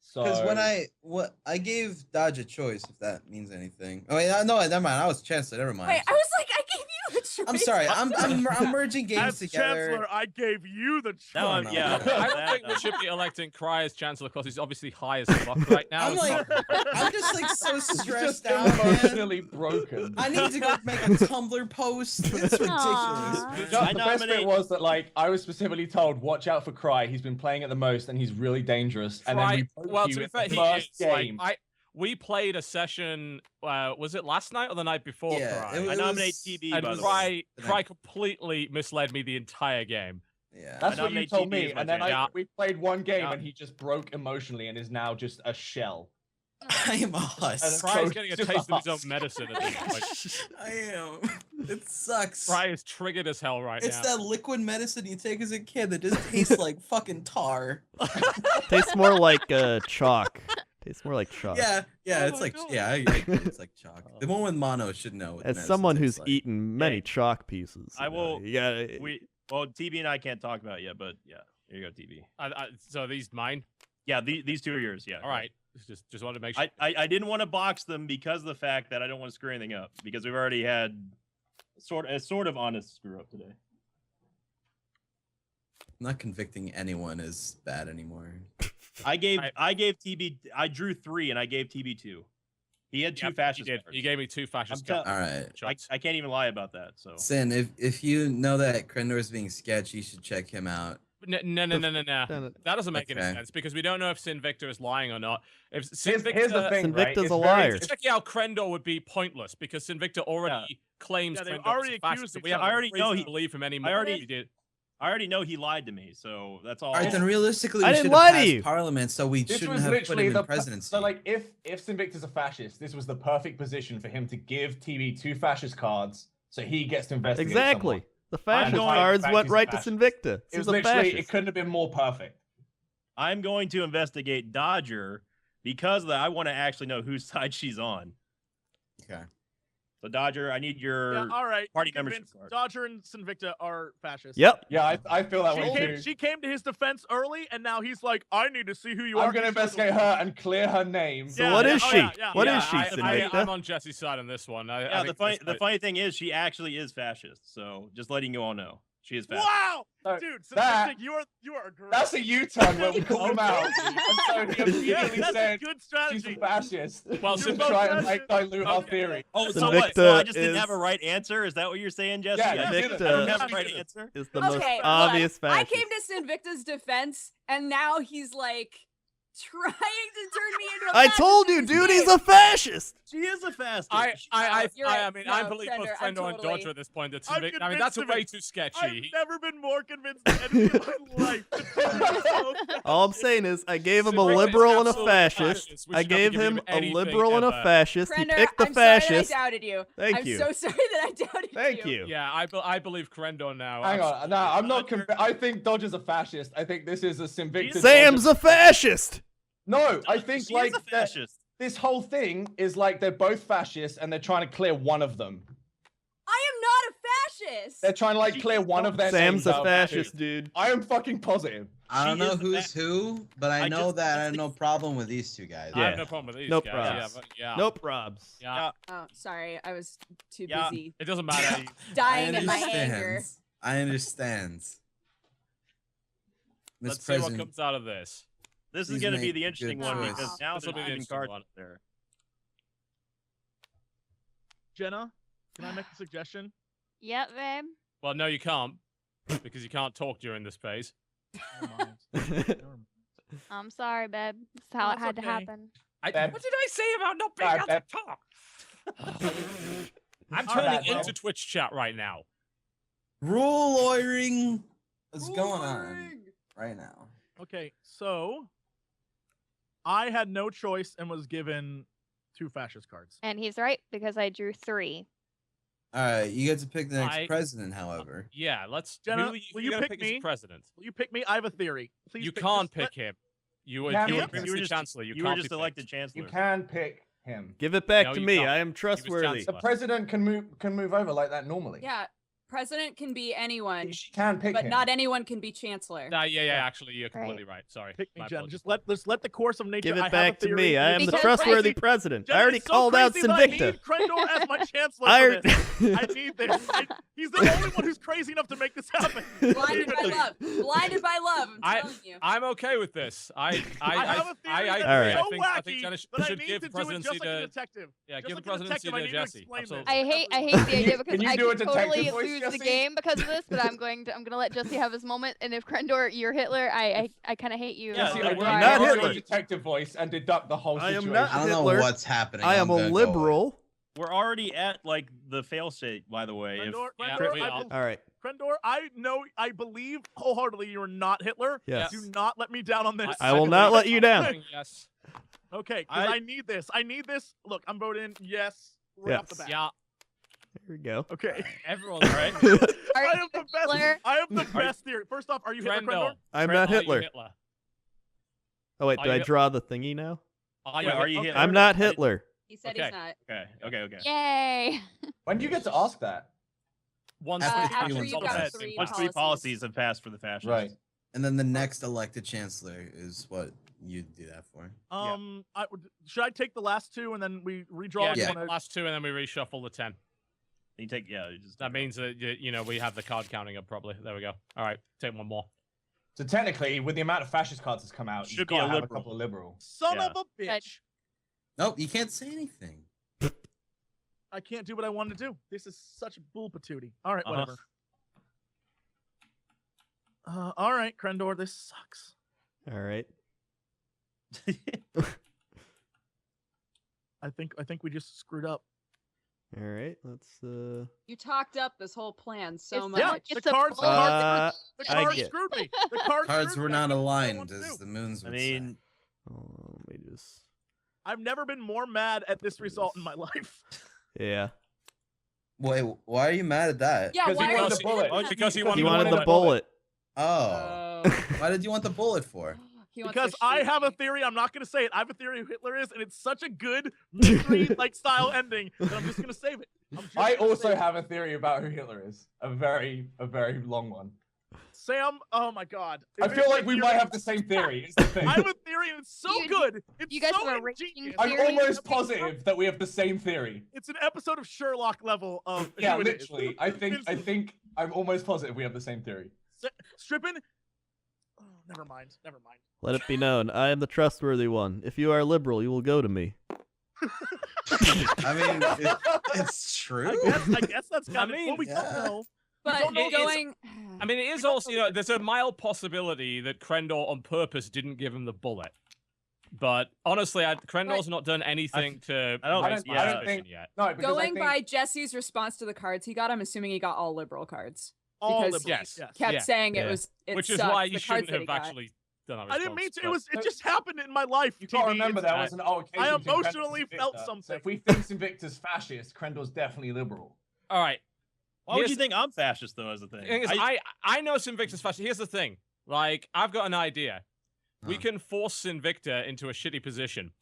So Because when I gave Dodge a choice, if that means anything. Oh wait, no, never mind. I was Chancellor. Never mind. Wait, I was like, I gave you the choice. I'm sorry. I'm merging games As together. Chancellor, I gave you the choice. No, no. yeah. I don't think we should be electing Cry as Chancellor because he's obviously high as fuck right now. I'm It's like, not- I'm just like so He's stressed just out, man. emotionally broken. I need to go make a Tumblr post. It's ridiculous. Aw. The I best bit nominate- was that, like, I was specifically told, watch out for Cry. He's been playing it the most, and he's really dangerous. And then Cry- we broke well, you to be in fair, the he first is. Like, game. we played a session. Was it last night or the night before? Yeah, Cry? it I was- nominate TB, And by the way. Cry, The Cry night- completely misled me the entire game. Yeah. That's I what you nominate told TB me, as my and then jam. we played one game, Yeah. and he just broke emotionally and is now just a shell. I am a huss. Cry is so getting a just taste of his us. own medicine at this point. I am. It sucks. Cry is triggered as hell right It's now. that liquid medicine you take as a kid that just tastes like fucking tar. Tastes more like chalk. Tastes more like chalk. Yeah, Oh it's my like God. I agree, it's like chalk. The one with mono should know. What As medicine someone tastes who's like. eaten many chalk pieces, I will- You gotta, Well, TB and I can't talk about it yet, but yeah, here you go, TB. So these mine. Yeah, these two are yours. Yeah. All right. Just wanted to make sure. I didn't want to box them because of the fact that I don't want to screw anything up because we've already had a sort of honest screw up today. Not convicting anyone is bad anymore. I gave TB. I drew 3 and I gave TB 2. He had 2 Yep, fascist he did. cards. He gave me 2 fascist I'm cards. All right, Shots. I can't even lie about that. So Sin, if you know that Crendor is being sketchy, you should check him out. No. That doesn't make any Okay. sense because we don't know if Sinvicta is lying or not. If Here's the thing, right? Sinvicta's It's a very- liar. checking out Crendor would be pointless because Sinvicta already claims Yeah, they've Crendor already is a fascist, accused so each we have other. no I already reason know to he- believe him anymore. I already- than we did. I already know he lied to me. So that's all. All right, then realistically, I we didn't should lie have to passed you. Parliament, so we This shouldn't was have put literally him the in presidency. So, like, if Sinvicta's a fascist, this was the perfect position for him to give TB 2 fascist cards, so he gets to investigate. exactly. someone. The fascist going- cards Back went is right to fascist. Sinvicta. It He's was a literally. fascist. It couldn't have been more perfect. I'm going to investigate Dodger because I want to actually know whose side she's on. Okay. So Dodger, I need your. Yeah, all right. party I'm membership convinced card. Dodger and Sinvicta are fascists. Yep. Yeah, I feel that way too. She came to his defense early, and now he's like, I need to see who you are. I'm gonna investigate her and clear her name. So Yeah, what yeah, is oh, she? yeah, yeah. What Yeah, is she, Sinvicta? I'm on Jesse's side on this one. I Yeah, think the funny thing is she actually is fascist. So just letting you all know, she is fascist. Wow, So dude, that- Sinvicta, you are great. That's a U-turn where we call him out, and so he yeah, immediately that's a said good she's strategy. a fascist. Well, to You're Sinvicta- both try and fascist. dilute our Okay. theory. Oh, so what? So I Sinvicta just didn't have a is- right answer? Is that what you're saying, Jesse? Yeah, I you didn't did it. I don't have a You right did it. answer. Is the Okay, most look, obvious I fascist. came to Sinvicta's defense, and now he's like trying to turn me into a I fascist told you, in this dude, he's game. a fascist. She is a fascist. You're right. mean, No, I believe both Crendor, I'm Crendor and totally- Dodger at this point. That I'm Sinvicta, I mean, that's convinced of way it. too I've sketchy. never been more convinced of anything in my life. All I'm saying is, I gave him a Sinvicta is liberal and a absolutely fascist. fascist. We I should never gave give him him a anything liberal and a ever. fascist. He Crendor, picked the I'm sorry fascist. that I doubted you. Thank I'm you. so sorry that I doubted Thank you. you. Yeah, I believe Crendor now. Hang on, absolutely. no, I'm not. I think Dodger's a fascist. I think this is a Sinvicta. Sam's a fascist. No, I think she like is a fascist. this whole thing is like they're both fascists and they're trying to clear one of them. I am not a fascist. They're trying to like clear one of their Sam's names a out of fascist, two. dude. I am fucking positive. I don't She know is the who's who, but I know that I have it's no problem with these two guys. I have Yeah. no problem with these Nope, guys. Robs. Yeah, but, yeah. Nope, Robs. Yeah. Oh, sorry, I was too Yeah. busy It doesn't matter. dying I in my anger. understand. I understand. Let's Mr. see what President, comes out of this. This is Please going to be make the a interesting good one choice. because now This will there's be the even interesting cards one. there. Jenna, can I make a suggestion? Yep, babe. Well, no, you can't, because you can't talk during this phase. Never mind. Never mind. I'm sorry, babe. That's how No, it it's had to okay. happen. What Beb. did I say about not being able to Beb. talk? I'm All turning right, into Beb. Twitch chat right now. rule lawyering is Rule going on lawyering. right now. Okay, so I had no choice and was given 2 fascist cards. And he's right because I drew 3. All right, you get to pick the next I- president. However, Yeah, let's. Jenna, who will who you gonna pick pick as me? president? Will you pick me? I have a theory. Please You pick, can't just let- pick him. You were, Can't you were pick him. previously chancellor. You You can't were just be elected picked. chancellor. You can pick him. Give it back No, to you me. can't. I am He was trustworthy. chancellor. The president can move over like that normally. Yeah, president can be anyone, She can pick but him. not anyone can be chancellor. Yeah. Actually, you're completely right. Sorry. Pick me, My Jen. apologies. Just let the course of nature. Give I it have back a to theory, me. I and am the it's so trustworthy crazy. president. Jenna, I already it's so called out crazy that I need Sinvicta. Crendor as my chancellor I for this. I need this. He's the only one who's crazy enough to make this happen. Blinded by love. Blinded by love. I'm telling you. I'm okay with this. I have a theory that's Alright. so I think wacky Jenna that I should need give to do it presidency just like a to. detective. Yeah, Just give like the a presidency detective, I to need Jesse. explain this. Absolutely. I hate the Can idea because you I do a could totally detective voice, lose the Jesse? game because of this, but I'm gonna let Jesse have his moment. And if Crendor, you're Hitler, I kind of hate you. Yeah, Jesse, no, I we're want not you to do Hitler. a detective voice and deduct the whole I am situation. not I don't Hitler. know what's happening. I am I'm a gonna go liberal. We're already at like the fail state, by the way. If, Crendor, Yeah, Crendor, we I are. bel- All right. Crendor, I believe wholeheartedly you are not Hitler. Yes. Do not let me down on this. I will not let you down. Yes. Okay, because I- I need this. I need this. Look, I'm voting yes right off the Yes. bat. Yeah. Here we go. Okay. Everyone's right. I have the best. Hitler? I have the best theory. First off, are you Hitler, Crendor? Crendor. I'm not Are you Hitler. Hitler? Oh wait, Are did you I Hit- draw the thingy now? Are Wait, are you Okay. Hitler? I'm not Hitler. He said Okay. he's not. Okay. Yay! When do you get to ask that? Once After after everyone's you've got got passed. 3 Once policies. 3 policies have passed for the fascists. Right. And then the next elected chancellor is what you do that for. Should I take the last 2 and then we redraw? Yeah, or do you take wanna- the last 2 and then we reshuffle the 10. You take you just That means that we have the card counting up properly. There we go. All right, take one more. So technically, with the amount of fascist cards that's come out, Should you've be got a to have a liberal. couple of liberal. Son Yeah. of a bitch! Nope, you can't say anything. I can't do what I wanted to do. This is such bull patootie. All right, Uh-huh. whatever. All right, Crendor, this sucks. All right. I think we just screwed up. All right. Let's. You talked up this whole plan so It's much. Yeah, It's the a cards, the bull- cards, the I cards get- screwed me. The cards, Cards screwed were me. I not didn't know what aligned, to as do. the moons I would mean, Let me just. I've never been more mad at this result in my life. Yeah. say. Wait, why are you mad at that? Yeah, 'Cause he why are wanted you the bullet. doing that? Because he He wanted wanted the bullet. bullet. Oh. Oh. Why did you want the bullet for? He wants Because to I shoot have a me. theory. I'm not going to say it. I have a theory of who Hitler is, and it's such a good mystery like style ending that I'm just going to save it. I also have a theory about who Hitler is. A very long one. Sam. Oh my God. I If feel it's like a we theory- might have the same theory. It's the thing. I have a theory, and it's so You- good. It's you guys so have a raging ingenious. I'm theory? almost positive that we have the same theory. It's an episode of Sherlock level of Yeah, who it is. literally. I think I'm almost positive we have the same theory. Strippin. Oh, never mind. Let it be known, I am the trustworthy one. If you are liberal, you will go to me. I mean, it's true. I guess that's kind of. mean, Well, we yeah. don't know. But don't know It is- going. I mean, it is also, there's a mild possibility that Crendor on purpose didn't give him the bullet. But honestly, Crendor's not done anything to I don't raise think- my I don't suspicion think- yet. No, because Going I think, by Jesse's response to the cards he got, I'm assuming he got all liberal cards. All Because- liberals, Yes. Kept Yeah, saying yeah. it was. It Which is sucked, why the you cards shouldn't that he have got. actually done a I didn't mean to. response, It just happened in my life. you got to TB. remember It's- there was an occasion. I to defend emotionally felt Sinvicta. something. So if we think Sinvicta's fascist, Crendor's definitely liberal. All right. why would you Here's- think I'm fascist though? As a thing, Thing is, I know Sinvicta's fascist. Here's the thing. Like, I've got an idea. We Huh. can force Sinvicta into a shitty position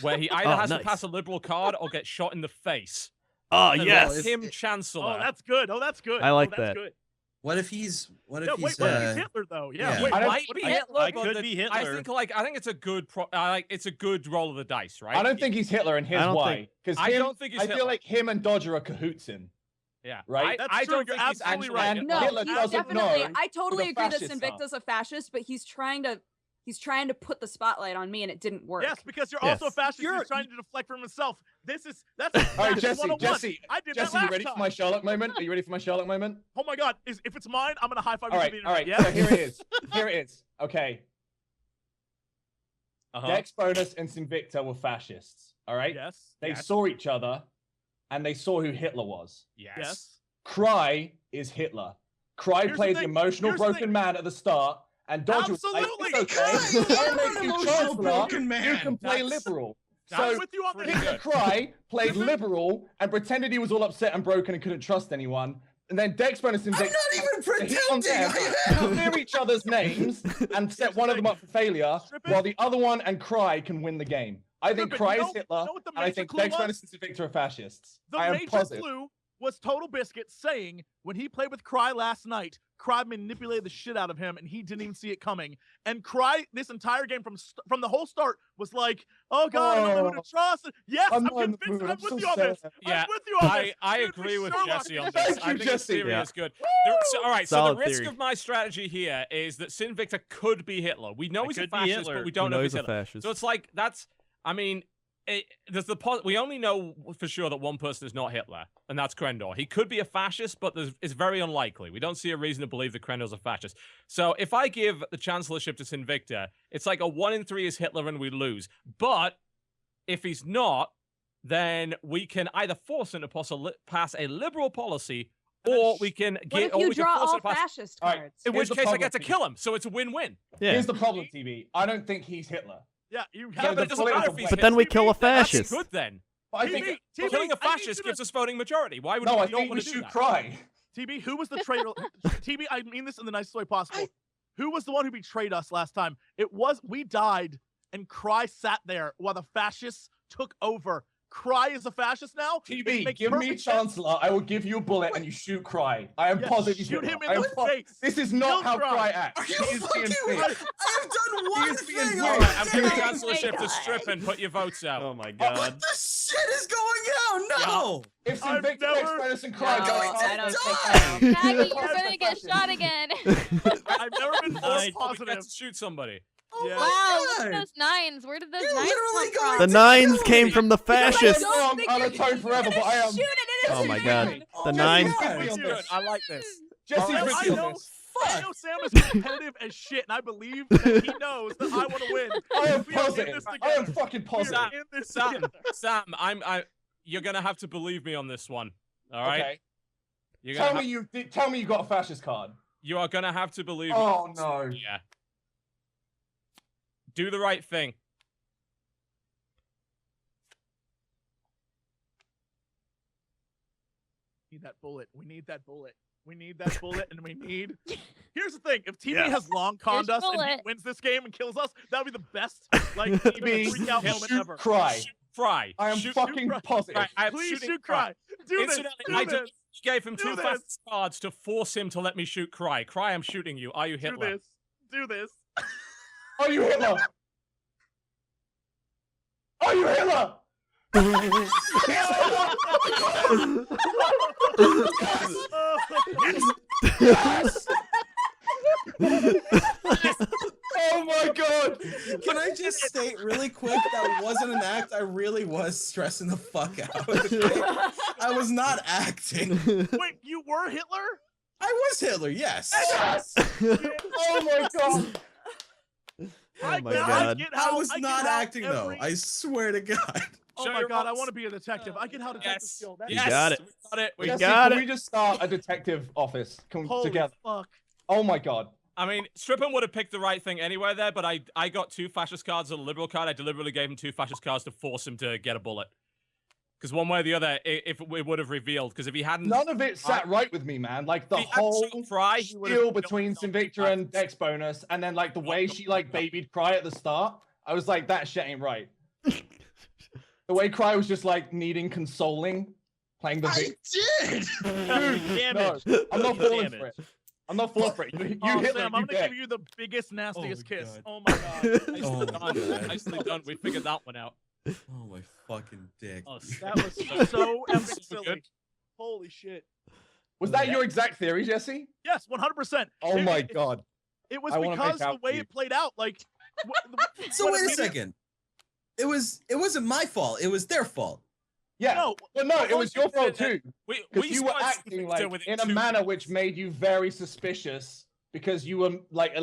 where he either Oh, has nice. to pass a liberal card or get shot in the face. Oh, and yes. let him chancellor. Oh, that's good. Oh, that's good. I like that's that. Good. What if he's? What if No, he's? wait, he's Hitler though. Yeah. yeah. Wait, I what? might be Hitler. I but could be Hitler. I think it's a good it's a good roll of the dice, right? I don't think he's Hitler, and here's I don't why. think- Because I don't think he's I feel Hitler. like him and Dodger are cahoots in. Yeah, Right? That's I true, don't you're think he's absolutely actually right. Hitler. No, Hitler he's doesn't definitely. know I totally who the agree that fascists are. Sinvicta's a fascist, but he's trying to put the spotlight on me, and it didn't work. Yes, because you're Yes. also a fascist. You're- He's trying to deflect from himself. That's All right, fascist Jesse, 101. Jesse, I did Jesse, that you last ready time. for my Sherlock moment? Are you ready for my Sherlock moment? Oh my God! If it's mine, I'm gonna high five All you right, to the all right. internet. So Yeah. here it is. Here it is. Okay. Uh-huh. Dex Bonus and Sinvicta were fascists. All right. Yes. They yes. saw each other, and they saw who Hitler was. Yes. Cry is Hitler. Cry Here's the played the thing, emotional here's the broken thing. man at the start, and Dodger was like, Absolutely. "It's okay. I'll make you Emotional chancellor. broken You man. can play That's- liberal." I'm So with you on pretty this. good. Cry played Listen. liberal and pretended he was all upset and broken and couldn't trust anyone. And then Dex Bonus and I'm Vic not even hit on pretending. them, I am. clear each other's names, and set Here's the one of them thing. up for failure, Strippin. while the other one and Cry can win the game. I think Strippin, Cry you is know- Hitler, you know what the and I major think clue Dex was? Bonus and Sinvicta are fascists. The I am major positive. clue was Totalbiscuit saying when he played with Cry last night, Cry manipulated the shit out of him, and he didn't even see it coming. And Cry, this entire game from the whole start, was like, "Oh God, I don't know who to trust." Yes, I'm not in the convinced. mood. I'm I'm with so you on this. sad. Yeah, I'm with you on this. I Dude, agree with Sherlock. Jesse on this. Thank I you, think Jesse. the theory Yeah. is good. All right, so Solid the risk theory. of my strategy here is that Sinvicta could be Hitler. We know It he's a could be fascist, Hitler. but we don't We know know if he's he's a Hitler. fascist. So it's like I mean, there's we only know for sure that one person is not Hitler, and that's Crendor. He could be a fascist, but it's very unlikely. We don't see a reason to believe that Crendor's a fascist. So if I give the chancellorship to Sinvicta, it's like a 1 in 3 is Hitler and we lose. But if he's not, then we can either force him to pass a liberal policy, or we can What get, if or you we can draw force all him to pass. fascist All right, cards? In Here's which the case, I problem, get to TV. kill him, so it's a win-win. Yeah. Here's the problem, TV. I don't think he's Hitler. Yeah, you Yeah, have but it doesn't matter if he's But then we Hitler. kill a That's fascist. good then. But I TV, think TV, Killing a I need you fascist to- gives us voting majority. Why would no, we I not think want we to do should that? Cry. TB, who was the traitor? TB, I mean this in the nicest way possible. Who was the one who betrayed us last time? We died, and Cry sat there while the fascists took over. Cry is a fascist now? It TB, makes give me perfect sense. Chancellor. I will give you a bullet and you shoot Cry. I am Yeah, positive he's shoot him Hitler. in I am the po- face. This is not Kill how Cry. Cry acts. Are He you is fucking being with fake. me? I have done one is being thing. weird. All right, I'm giving Okay. chancellorship to Strippin. Put your votes out. Oh my Oh, god. what the shit is going on? No. If I've Sinvicta never- makes Madison Cry, No, go I don't Chancellor. think Maggie, you're Cry's gonna a get fascist. shot again. I've never been more Nice. We positive. get to shoot somebody. Oh Yeah. my Wow, look God. at those nines. Where did those You're nines literally come going from? The nines kill came me. from the fascists. I don't think I'm unatoned forever, but I am. Shoot it, it Oh is my a god. man. The my nines. God. With It's you. good. I like this. Jesse, Sam, with I you. know, I Fuck. know Sam is competitive as shit, and I believe that he knows that I want to win. I am We are in positive. this I am together. fucking We positive. are in this Sam, together. Sam, you're gonna have to believe me on this one. All right. Okay. You're Tell gonna me you got a fascist card. you are gonna have to believe me. Oh no. Yeah. Do the right thing. We need that bullet. We need that bullet. We need that bullet, and we need. Here's the thing: if TV Yeah. has long conned Here's us and he bullet. wins this game and kills us, that would be the best like TV freak out moment Shoot ever. Cry. Fry. I am Shoot, fucking Cry. positive. Cry. I'm Please shooting shoot Cry. Do this. Incidentally, Do I this. just gave him Do two this. fast cards to force him to let me shoot Cry. Cry, I'm shooting you. Are you Do Hitler? this. Do this. Are you Hitler? Are you Hitler? Yes! Oh my god! Can I just state really quick that wasn't an act? I really was stressing the fuck out. I was not acting. Wait, you were Hitler? I was Hitler, yes. Yes! Oh my god! Oh my I god. get I how- was get not how acting though. every- I swear to God. Oh Show my your god, I votes. want to be a detective. I get how detective Yes. skill. That's You Yes. got it. We got it. We Jesse, got can it. we just start a detective office holy together? fuck. Oh my god. I mean, Strippin would have picked the right thing anyway there, but I got two fascist cards and a liberal card. I deliberately gave him two fascist cards to force him to get a bullet. Because one way or the other, if it would have revealed. Because if he hadn't, None of it sat right with me, man. Like the if he hadn't whole shot Fry, he would have deal killed between himself. Sinvicta and Dex Bonus, and then like the way she like babied Cry at the start, I was like, that shit ain't right. The way Cry was just like needing consoling, playing the I did. Damn No, it. I'm not falling Damn for it. it. I'm not falling for it. You Oh, Hitler, Sam, I'm you gonna dead. give you the biggest, nastiest Oh, kiss. God. Oh my god. Nicely Oh, done. God. Nicely done. We figured that one out. Oh my fucking dick. Oh, That was so epic So silly. good. Holy shit. Was that your exact theory, Jesse? Yes, 100%. Oh my god. It was I wanna make because the out way for you. it played out. Like, So what wait a immediate- second. It wasn't my fault. It was their fault. Yeah. No, Well, no, it was your fault did too. We Because you were started acting Sinvicta like within in a 2 manner minutes. which made you very suspicious because you were like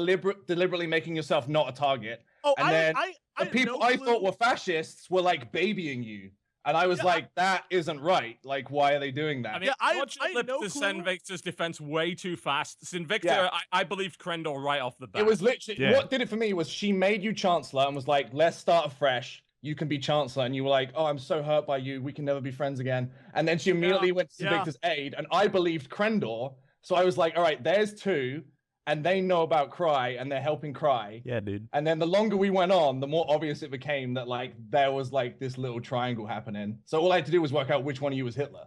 deliberately making yourself not a target. oh, And then I The had people no I clue. thought were fascists were like babying you. And I was Yeah, like, that isn't right. Like, why are they doing that? I mean, Yeah, I Dodger had lipped no to clue. Sinvicta's defense way too fast. Sinvicta, Yeah. I believed Crendor right off the bat. It was literally Yeah. what did it for me was she made you chancellor and was like, let's start afresh. You can be chancellor, and you were like, oh, I'm so hurt by you. We can never be friends again. And then she immediately went to yeah. Victor's aid, and I believed Crendor. So I was like, all right, there's two, and they know about Cry, and they're helping Cry. Yeah, dude. And then the longer we went on, the more obvious it became that like there was like this little triangle happening. So all I had to do was work out which one of you was Hitler.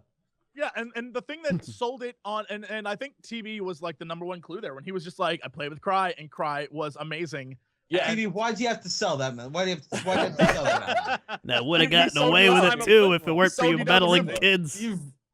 Yeah, and the thing that sold it on, and I think TV was like the number one clue there when he was just like, I played with Cry, and Cry was amazing. Yeah. Stevie, why'd you have to sell that, man? Why'd you have to sell that? Now would have He gotten sold away you with out. it too if it He weren't for sold you you down the meddling river. kids.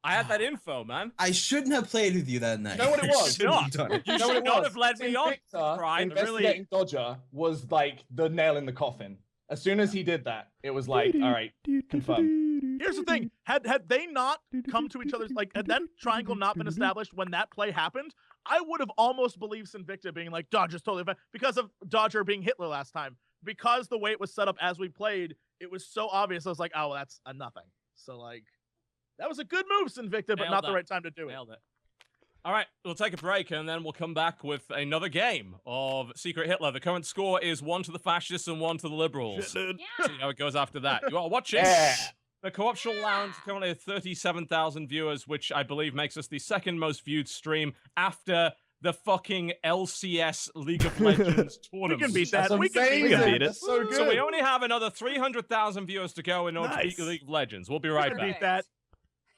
I had that info, man. I shouldn't have played with you that night. You know what it was? should not. Done it. You know what should it not was? have led me on. Sinvicta Cry, investigating Dodger was like the nail in the coffin. As soon as he did that, it was like, all right, confirmed. Here's the thing: had they not come to each other's like, had that triangle not been established when that play happened, I would have almost believed Sinvicta being like Dodger's totally fine because of Dodger being Hitler last time. Because the way it was set up as we played, it was so obvious. I was like, oh, well, that's a nothing. So like, that was a good move, Sinvicta, but Nailed not the that. right time to do it. Nailed it. All right, we'll take a break and then we'll come back with another game of Secret Hitler. The current score is 1 to the fascists and 1 to the liberals. Shit, dude. See how it goes after that. You are watching Yeah. the Co-optional Lounge, currently at 37,000 viewers, which I believe makes us the second most viewed stream after the fucking LCS League of Legends We tournament. can beat that. That's We can amazing. beat can that. beat it. That's so good. So we only have another 300,000 viewers to go in order to Nice. beat the League of Legends. We'll be We right can back. beat that.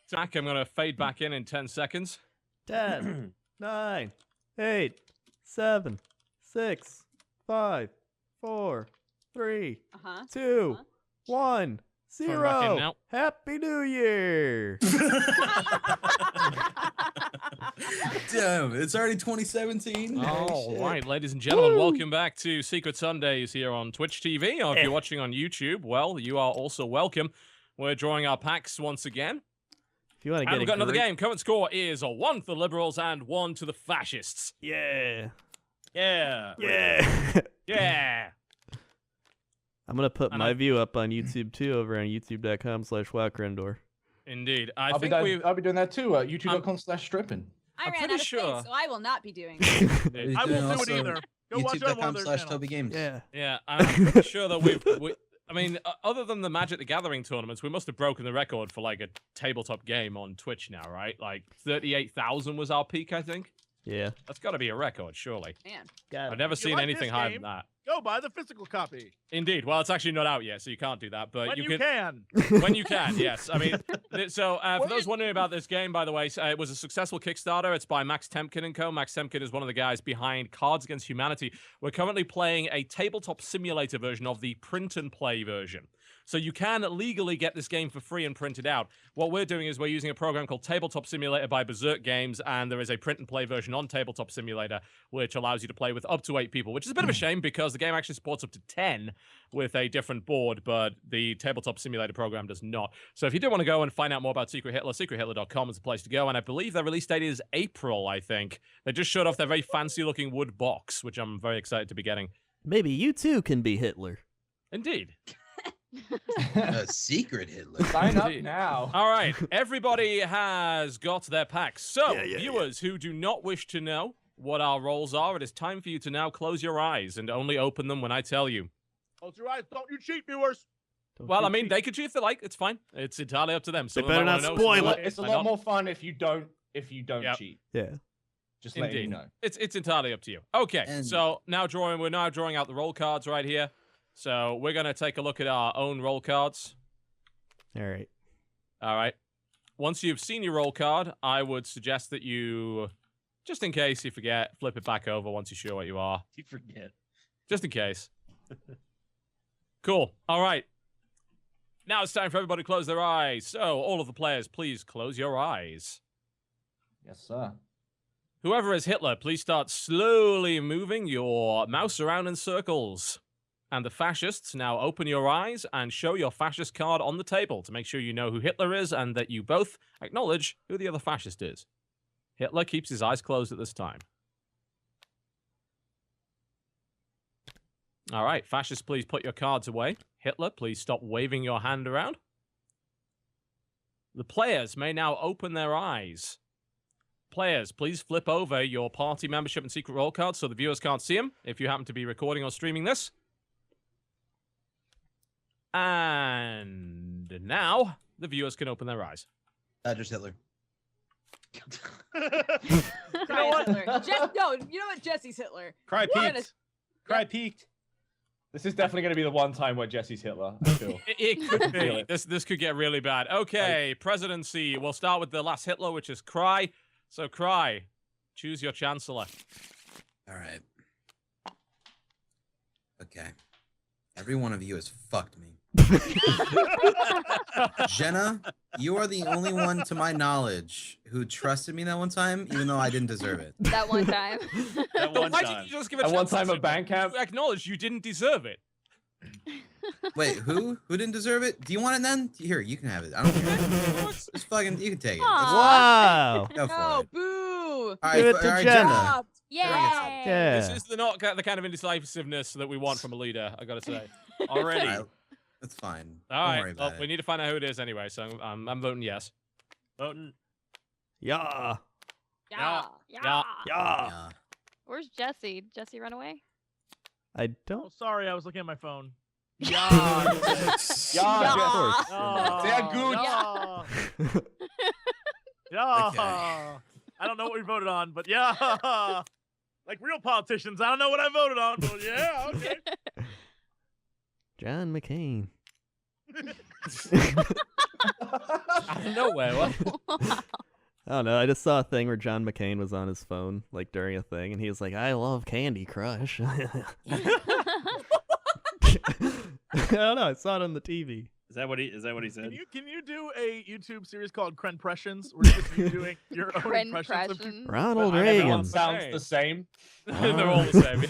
Zach, I'm going to fade back in 10 seconds. 10, 9, 8, 7, 6, 5, 4, 3, Uh-huh. 2, 1, back in 0. now. Happy New Year. Damn, it's already 2017. All Shit. right, ladies and gentlemen, welcome back to Secret Sundays here on Twitch TV. Or if Eh. you're watching on YouTube, well, you are also welcome. We're drawing our packs once again. If you want to And get we've a got another group- game. Current score is a 1 to the liberals and 1 to the fascists. Yeah. Yeah. Yeah. Yeah. I'm going to put And my I- view up on YouTube too over on youtube.com/WoWcrendor. Indeed. I'll be doing that too. YouTube.com/strippin. I I'm ran pretty out of sure- space, so I will not be doing that. It- I Doing won't do also it either. Go watch it on one of their channels. YouTube.com/Toby Games. Yeah. Yeah, I'm pretty sure that I mean, other than the Magic the Gathering tournaments, we must have broken the record for like a tabletop game on Twitch now, right? Like 38,000 was our peak, I think. Yeah. That's got to be a record, surely. Man. I've never If you seen like anything this higher game, than that. Go buy the physical copy Indeed. Well, it's actually not out yet, so you can't do that. But when you you can can. when you can. Yes. I mean, so for those wondering about this game, by the way, it was a successful Kickstarter. It's by Max Temkin and Co. Max Temkin is one of the guys behind Cards Against Humanity. We're currently playing a tabletop simulator version of the print and play version. So you can legally get this game for free and print it out. What we're doing is we're using a program called Tabletop Simulator by Berserk Games, and there is a print and play version on Tabletop Simulator, which allows you to play with up to 8 people, which is a bit of a shame because the game actually supports up to 10 with a different board, but the Tabletop Simulator program does not. So if you do want to go and find out more about Secret Hitler, secrethitler.com is the place to go, and I believe their release date is April, I think. They just showed off their very fancy-looking wood box, which I'm very excited to be getting. Maybe you too can be Hitler. Indeed. A secret Hitler. Sign up Indeed. now. All right, everybody has got their packs. So, Yeah. viewers who do not wish to know what our roles are, it is time for you to now close your eyes and only open them when I tell you. Close your eyes. Don't you cheat, viewers. Don't Well, you I mean, cheat. they could cheat if they like. It's fine. It's entirely up to them. They Some of better them might not wanna know, spoil some of it. them It's a might lot not. more fun if you don't Yep. cheat. Yeah. Just letting you Indeed. know. It's entirely up to you. Okay, And- so we're now drawing out the roll cards right here. So we're gonna take a look at our own roll cards. All right. All right. once you've seen your roll card, I would suggest that you, just in case you forget, flip it back over once you're sure what you are. You forget. Just in case. Cool. All right. Now it's time for everybody to close their eyes. So, all of the players, please close your eyes. Yes, sir. Whoever is Hitler, please start slowly moving your mouse around in circles. And the fascists, now open your eyes and show your fascist card on the table to make sure you know who Hitler is and that you both acknowledge who the other fascist is. Hitler keeps his eyes closed at this time. All right, fascists, please put your cards away. Hitler, please stop waving your hand around. The players may now open their eyes. Players, please flip over your party membership and secret roll cards so the viewers can't see them if you happen to be recording or streaming this. And now the viewers can open their eyes. Badger's Hitler. Cry is Hitler. No, you know what? Jesse's Hitler. Cry We're gonna- peaked. Cry peaked. This is definitely going to be the one time where Jesse's Hitler, I feel. It could Feel be. it. This could get really bad. Okay, presidency. We'll start with the last Hitler, which is Cry. So, Cry, choose your chancellor. All right. Okay. Every one of you has fucked me. Genna, you are the only one to my knowledge who trusted me that one time, even though I didn't deserve it. That one time. That So one why time. didn't you just give a And one time chancellor? at band camp. You acknowledged you didn't deserve it. Wait, who? Who didn't deserve it? Do you want it then? Here, you can have it. I don't care. Just fucking, you can take it. Wow. Go for No, it. boo. All right, Give it all to right, Genna. Stop. Yay! Yeah. This is the kind of indecisiveness that we want from a leader, I gotta say. Already. All right, that's fine. All Don't worry right, well, about we it. need to find out who it is anyway, so I'm voting yes. Voting. Yeah. Yeah. Yeah. Yeah. Yeah. Where's Jesse? Did Jesse run away? I Oh, don't. sorry, I was looking at my phone. Yeah, Yeah, yeah. of course. Sehr gut. Yeah. Okay. I don't know what we voted on, but yeah. Like real politicians, I don't know what I voted on, but yeah, okay. John McCain. Out of nowhere. What? I don't know. I just saw a thing where John McCain was on his phone, like during a thing, and he was like, "I love Candy Crush." I don't know. I saw it on the TV. Is that what he said? Can you do a YouTube series called Crenpressions, where you're just you doing your own impressions of people? Crenpression. Ronald But Reagan. everyone sounds the same. They're all the same.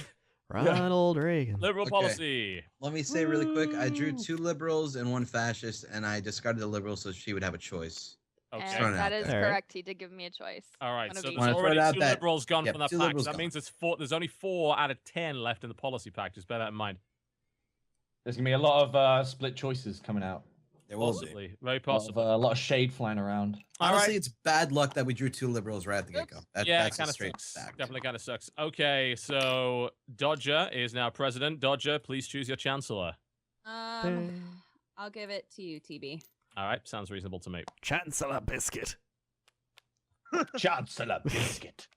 Ronald Reagan. Liberal Okay. policy. Let me say really quick. I drew 2 liberals and 1 fascist, and I discarded the liberal so she would have a choice. Okay. Throwing And it that out is there. correct. He did give me a choice. All right, One of so each. there's Wanna throw already it out 2 that- liberals gone Yep, from that 2 pack. liberals So that gone. means there's only 4 out of 10 left in the policy pack. Just bear that in mind. There's going to be a lot of split choices coming out. There will be. Possibly. Very A possible. lot of shade flying around. Honestly, it's bad luck that we drew 2 liberals right at the get-go. Yeah, it That's a kind of straight sucks. fact. Definitely kind of sucks. Okay, so Dodger is now president. Dodger, please choose your chancellor. I'll give it to you, TB. All right, sounds reasonable to me. Chancellor Biscuit. Chancellor Biscuit.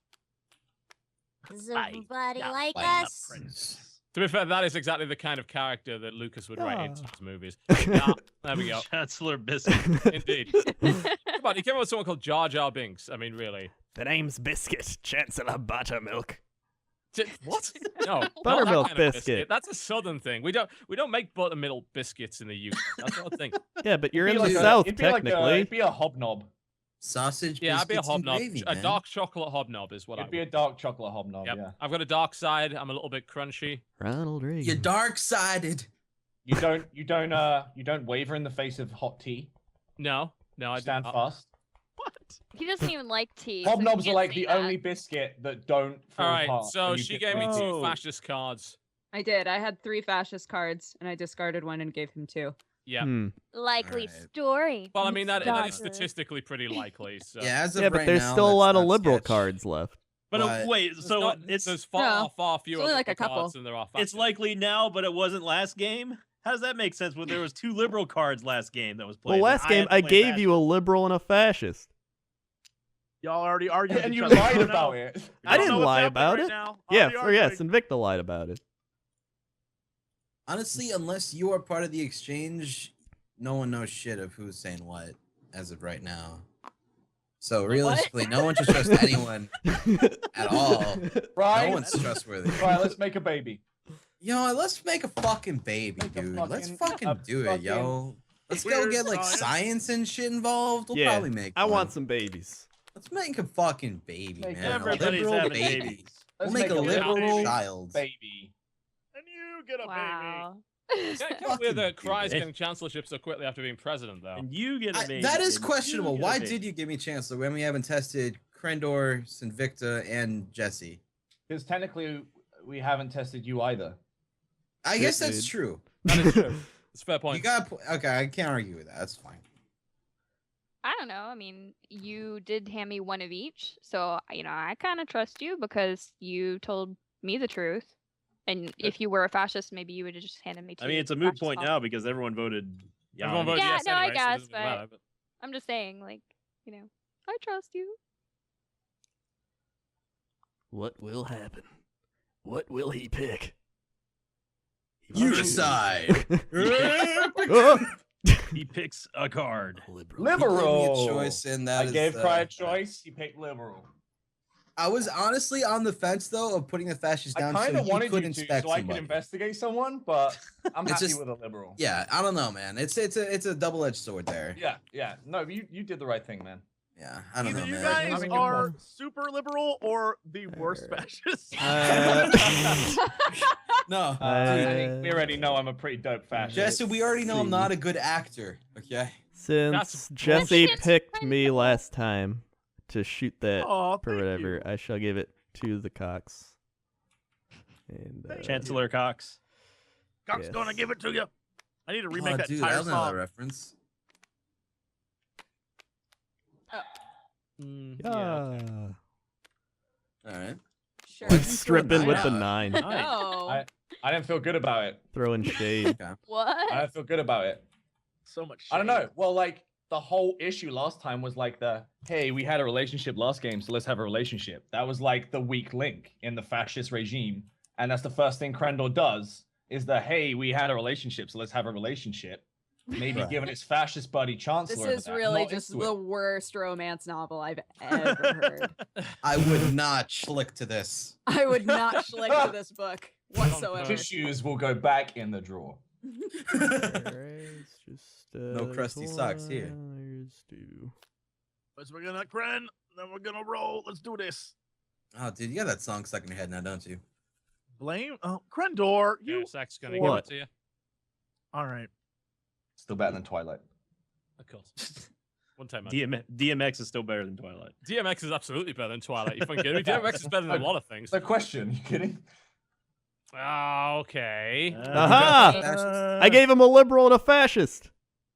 Does everybody like Bye. us? To be fair, that is exactly the kind of character that Lucas would write into Ah. his movies. Yeah, there we go. Chancellor Biscuit. Indeed. Come on, he came up with someone called Jar Jar Binks. I mean, really. The name's Biscuit. Chancellor Buttermilk. What? No, not that Buttermilk kind of biscuit. That's a southern thing. We don't make buttermilk biscuits in the UK. That's not a thing. Yeah, but you're in It'd the be like South, it'd be like technically. it'd be a hobnob. Sausage, Yeah, I'd be a biscuits, and hobnob. gravy, A man. dark chocolate hobnob is what It'd I be a would. dark chocolate hobnob, Yep. yeah. I've got a dark side. I'm a little bit crunchy. Ronald Reagan. You're dark-sided. You don't waver in the face of hot tea. No, I Stand don't. fast. He doesn't even like tea. so he Hobnobs are can't like say the that. only biscuit that don't fall All right, apart. so when you she dip gave me them in tea. 2 fascist cards. I did. I had 3 fascist cards, and I discarded 1 and gave him 2. Yeah. Hmm. Likely Alright. story. Well, I mean that is Dodger. statistically pretty likely. So. Yeah, as of Yeah, but right there's now, still a that's lot of not liberal sketch. cards left. But But- wait, There's so not- it's there's No, far fewer only like a liberal couple. cards than there are it's fascists. likely now, but it wasn't last game. How does that make sense when there was 2 liberal cards last game that was played? Well, and last game had to I play gave fascist? you a liberal and a fascist. Y'all already argued. And with you each other. lied I don't about know. it. I I don't didn't know what's lie happening about right it. now. Yeah, Already yes, arguing. Sinvicta lied about it. Honestly, unless you are part of the exchange, no one knows shit of who's saying what as of right now. So realistically, no one should trust anyone at all. Right? No one's trustworthy. Right, let's make a baby. Yo, let's make a fucking baby, Make a dude. Let's fucking- fucking do it, yo. Let's go Weird get like science. science and shit involved. We'll Yeah, probably make I one. want some babies. Let's make a fucking baby, Make man. A everybody's liberal having baby. babies. We'll Let's make a little liberal baby. child. baby. And you get a Wow. Can't believe Fucking that Cry's baby. getting chancellorship so quickly after being president, though. And you get a baby. That is and you questionable. get a Why baby. did you give me Chancellor when we haven't tested Crendor, Sinvicta, and Jesse? Because technically, we haven't tested you either. I guess Dude. that's true. That is true. It's a fair point. You got okay. I can't argue with that. That's fine. I don't know. I mean, you did hand me one of each, so I kind of trust you because you told me the truth. And if you were a fascist, maybe you would have just handed me two. I mean, it's a moot fascist point policies. now because everyone voted. Everyone voted Yeah, yes no, I anyway, so it guess, doesn't really matter, but- I'm just saying, like, I trust you. What will happen? What will he pick? You decide. He picks a card. Liberal. He gave me Liberal. a choice, and that I is, gave Cry a choice. He picked liberal. I was honestly on the fence though of putting the fascists I down kind so of you wanted could you to, inspect so I could somebody. investigate someone, but I'm It's happy just- with a liberal. Yeah, I don't know, man. It's a double-edged sword there. Yeah. No, you did the right thing, man. Yeah, I don't Either know, you man. guys Having a are good super liberal or the worst fascists. No, I dude, think we already know I'm a pretty dope fascist. Jesse, we already know I'm see. not a good actor. Okay. Since That's Jesse bullshit. picked me last time to shoot that Oh, or thank whatever, you. I shall give it to the Cox. And Chancellor Cox. Cox gonna yes. give it to you. I need to remake Oh, that dude, I entire don't know that song. reference. Yeah. All right. Sure. Let's Strippin with the nine. 9. No. I didn't feel good about it. Throwing shade. What? I don't feel good about it. So much. I don't shade. know. Well, like the whole issue last time was like hey, we had a relationship last game, so let's have a relationship. That was like the weak link in the fascist regime, and that's the first thing Crendor does is hey, we had a relationship, so let's have a relationship. Maybe Right. giving his fascist buddy Chancellor. This is that. I'm really not just into the it. worst romance novel I've ever heard. I would not schlick to this. I would not schlick to this book whatsoever. Tissues will go back in the drawer. Alright, just, No crusty socks here. Let's do. First we're gonna Kren, then we're gonna roll. Let's do this. Oh, dude, you got that song stuck in your head now, don't you? Blame. Oh, Crendor. Yeah, You. Zach's gonna What? give it to you. All right. Still better than Twilight. Of course. One time. DMX is still better than Twilight. DMX is absolutely better than Twilight. You fucking kidding me? DMX is better than a lot of things. It's a question. You kidding? Ah, okay. Aha! I gave him a liberal and a fascist.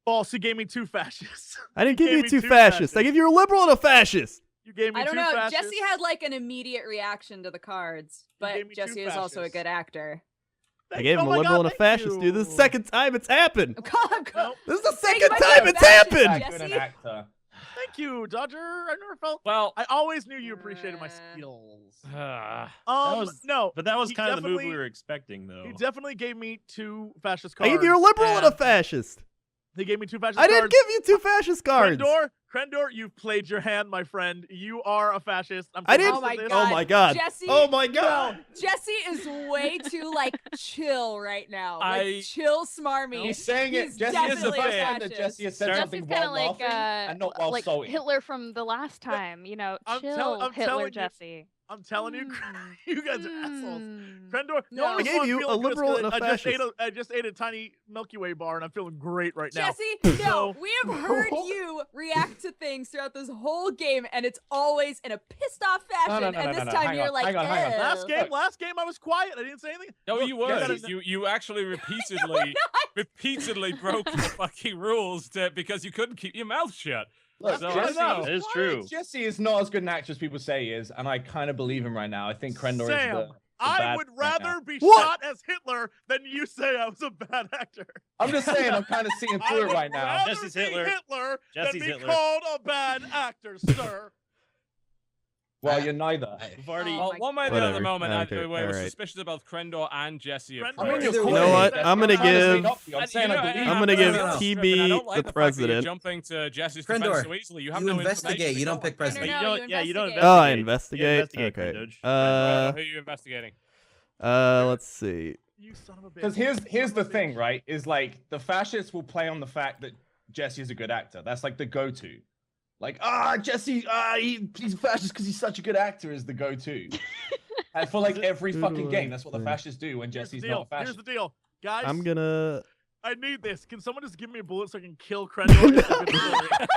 False. You gave me two fascists. I didn't give Gave you me two two fascists. I fascists. gave you a liberal and a fascist. You gave me I don't two know. fascists. Jesse had like an immediate reaction to the cards, gave but me two Jesse is also a fascists. good actor. I gave him Oh a my liberal God, and a thank fascist, dude. This is the you. second time it's happened. Nope. This is the Thank second you, my time God, it's fascist. happened. That good an Jesse? actor. Thank you, Dodger. I never felt. Well, I always knew you appreciated my skills. ah, No, But that was he kind of the move we definitely- were expecting, though. He definitely gave me two fascist I cards. gave you a liberal and a and fascist. He gave me two fascist I cards. didn't give you two fascist cards. Crendor, you've played your hand, my friend. You are a fascist. I'm I didn't. Oh my convinced of God. this. Oh my god. Jesse, Oh my god. Jesse is way too like chill right now. Like I- chill smarmy. He's saying it. He's Jesse is the definitely first a time that fascist. Jesse has said Jesse's something kind while of like laughing and not while like sewing. Hitler from the last time. I'm Chill, telling Hitler you, Jesse. I'm telling you, you guys are assholes. Mm. Crendor, the No. only I gave reason you I'm feeling a good is liberal 'cause and a I just ate a tiny Milky Way bar and I'm feeling great right now. Jesse, no, So- we have heard you react to things throughout this whole game, and it's always in a pissed off fashion. no, and no, this no, time hang you're on, like, hang on, hang on. "Ew." Last game I was quiet. I didn't say anything. no, Look, you were. gotta- You actually repeatedly broke the fucking rules because you couldn't keep your mouth shut. Look, So, I Jesse, know. That is true. Jesse is not as good an actor as people say he is, and I kind of believe him right now. I think Crendor is Sam, the I bad would right now. rather be What? shot as Hitler than you say I was a bad actor. I'm just saying, I'm kind of seeing I through it would right now. rather Jesse's be Hitler. Hitler Jesse's than be Hitler. called a bad actor, sir. Well, you're neither. We've already. Oh Well, my one way or the other Whatever. moment, I don't care. we're Alright. suspicious about Crendor and Jesse. Crendor approach. I mean, Either you're way. You know what? That's I'm not gonna trying to give- sneak up to you. I'm saying I believe I'm you. gonna to give be honest, TB Strippin, I don't like the the fact that you're president. jumping to Jesse's Crendor, defense so easily. You have you no investigate, information. you don't pick No, no, president. You no, don't. you Yeah, you don't investigate. Oh, I investigate. investigate. investigate, Okay. Judge. Who are you investigating? Let's see. You son of a bitch. Because here's the thing, right? Is like the fascists will play on the fact that Jesse is a good actor. That's like the go-to. Like, Jesse, he's a fascist because he's such a good actor is the go-to. And for like every fucking game, that's what the fascists do when Here's the Jesse's deal. not a fascist. Here's the deal, guys. I'm gonna. I need this. Can someone just give me a bullet so I can kill Crendor? It's a good story.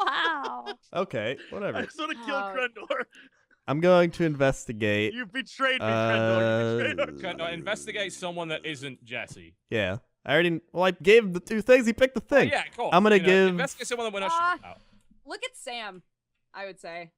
Wow. Okay, I whatever. just want to kill Wow. Crendor. I'm going to investigate. You betrayed me, Crendor. You betrayed our Crendor, investigate someone that isn't Jesse. Yeah, I already. Well, I gave him the two things. He picked the thing. Yeah, cool. I'm gonna give- investigate someone that we're not Ah. sure about. Look at Sam, I would say.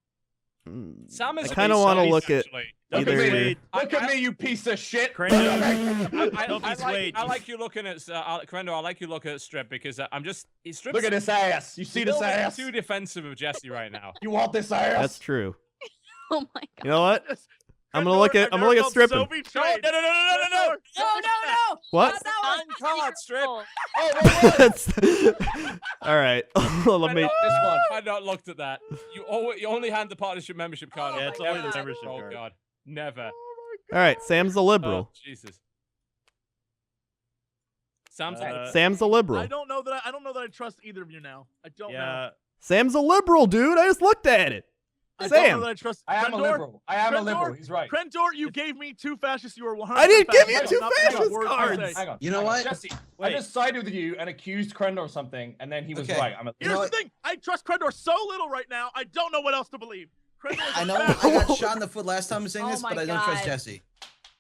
Sam is. I kind of want to look at actually. Look either. at me. I- Look at me, you piece of shit. Crendor. Don't be I swayed. like you looking at Crendor. I like you looking at Strip because I'm just. Strip's Look at this ass. You see still this ass? too defensive of Jesse right now. You want this ass? That's true. Oh my god. You know what? I'm gonna Crendor, look at. I've I'm never gonna look at felt Strippin. So betrayed. No. No, no, no! What? Not that one. Fine card, Strip. Oh, That's- All right. Let me. This one. I not looked at that. You only hand the partnership membership card. Yeah, out. it's only Never. the membership Oh card. god, never. All right. Sam's a liberal. Oh, Jesus. Sam's Sam's a liberal. I don't know that. I don't know that I trust either of you now. I don't know. Yeah. Sam's a liberal, dude. I just looked at it. I Sam. don't know that I trust. I am a Crendor, liberal. I am a Crendor, liberal. He's right. Crendor, you gave me two fascists. You were 100. I didn't give you fascist. two Not saying a fascist word you cards. say. Hang on. You know hang on. what? Jesse, I Wait. just sided with you and accused Crendor of something, and then he was Okay. right. I'm a Here's know the what? thing. I trust Crendor so little right now. I don't know what else to believe. Crendor is I a know fascist. I got shot in the foot last time saying Oh this, my but I don't trust God. Jesse.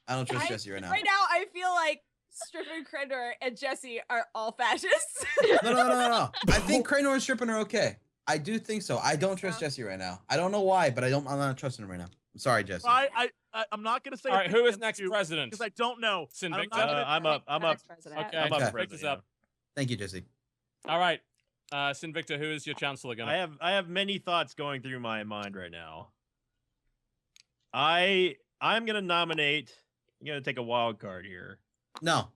I don't trust Jesse right now. Right now, I feel like Strippin, Crendor, and Jesse are all fascists. No. I think Crendor and Strippin are okay. I do think so. I don't trust Yeah. Jesse right now. I don't know why, but I'm not trusting him right now. I'm sorry, Jesse. I'm not gonna say. All right, who is next president? Because I don't know. And I'm Sinvicta? not gonna- I'm up. I'm up. Next president. Okay, I'm up. Okay. break this President, up. Thank you, Jesse. All right, Sinvicta, who is your chancellor gonna? I have many thoughts going through my mind right now. I'm gonna nominate. I'm gonna take a wild card here. No,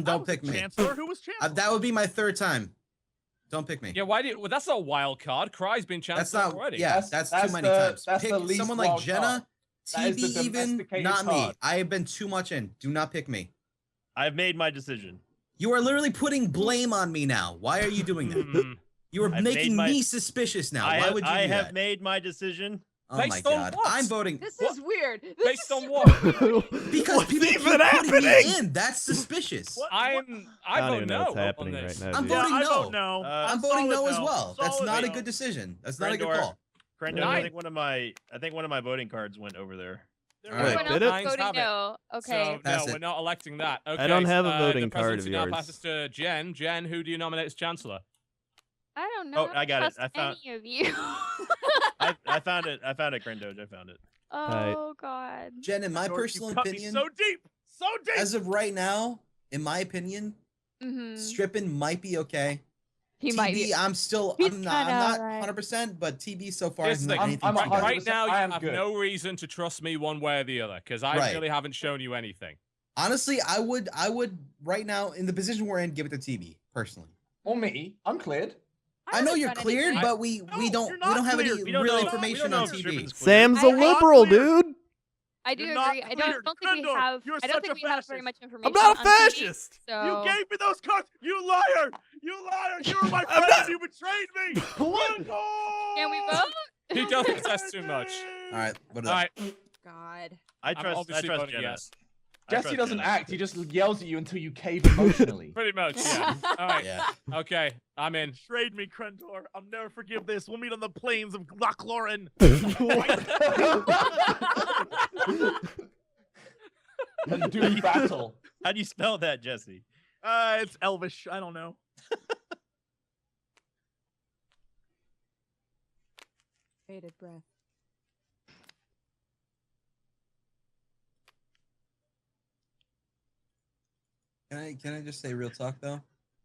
don't pick me. Chancellor? Who was chancellor? That would be my third time. Don't pick me. Yeah, why do you? Well, that's not a wild card. Cry's been chancellor That's not. already. Yeah, That's- that's too many the- times. that's the Pick least someone like wild Genna, card. That is TB the even, domesticated not me. card. I have been too much in. Do not pick me. I've made my decision. You are literally putting blame on me now. Why are you doing that? Hmm. You are I've making made my- me suspicious now. I Why have, would you I do have that? made my decision. Oh my Based on god. what? I'm voting This is weird. This Based is on so what? weird. because What's people keep even putting me happening? in. That's suspicious. What? I I vote don't even know no what's on happening this. right now. I'm dude. voting I no. vote no. I'm voting no as well. That's Solid not a no. good decision. That's not a good Crendor. call. Crendor, Nine. I think one of my voting cards went over there. There All we right. go. Everyone Did else it? is voting Have it. no. Okay. So, Pass no, it. we're not electing that. Okay, don't have a so, voting the card of presidency now yours. passes to Jen. Jen, who do you nominate as chancellor? I don't know. Oh, I got it. trust I found- any of you. I found it. I found it, Crendor. I found it. Oh God. Jen, in my Crendor, personal you cut me opinion, so deep, so deep. as of right now, in my opinion, Mm-hmm. Strippin might be okay. He TB, might be. I'm He's not kinda alright. 100%, but TB so far Here's isn't the thing. anything. I'm too a good. hundred- Right now, you I am have good. no reason to trust me one way or the other because I Right. really haven't shown you anything. Honestly, I would right now in the position we're in, give it to TB personally. Or me. I'm cleared. I know haven't you're done cleared, anything. but we No, don't you're we don't not have any cleared. We don't real know- information we don't on know if TB. Strippin's clear. Sam's a I- liberal, clear. dude. I do You're not agree. I don't cleared. think we Crendor, have. you're I don't such think a we have very fascist. much I'm information. not a on TV, fascist. So You gave me those cards. You liar. You liar. You were my I'm friend. not- You betrayed me. What? can we vote? He does protest too much. All right, what is All that? right, God. I I'm trust. I obviously trust voting Genna. yes. I Jesse trust doesn't Genna. act. He just yells at you until you cave emotionally. Pretty much, yeah. All right, Yeah. okay, I'm in. Betrayed me, Crendor. I'll never forgive this. We'll meet on the plains of Lochloran. And do battle. How do you spell that, Jesse? It's Elvish. I don't know. Bated breath. Can I just say real talk though?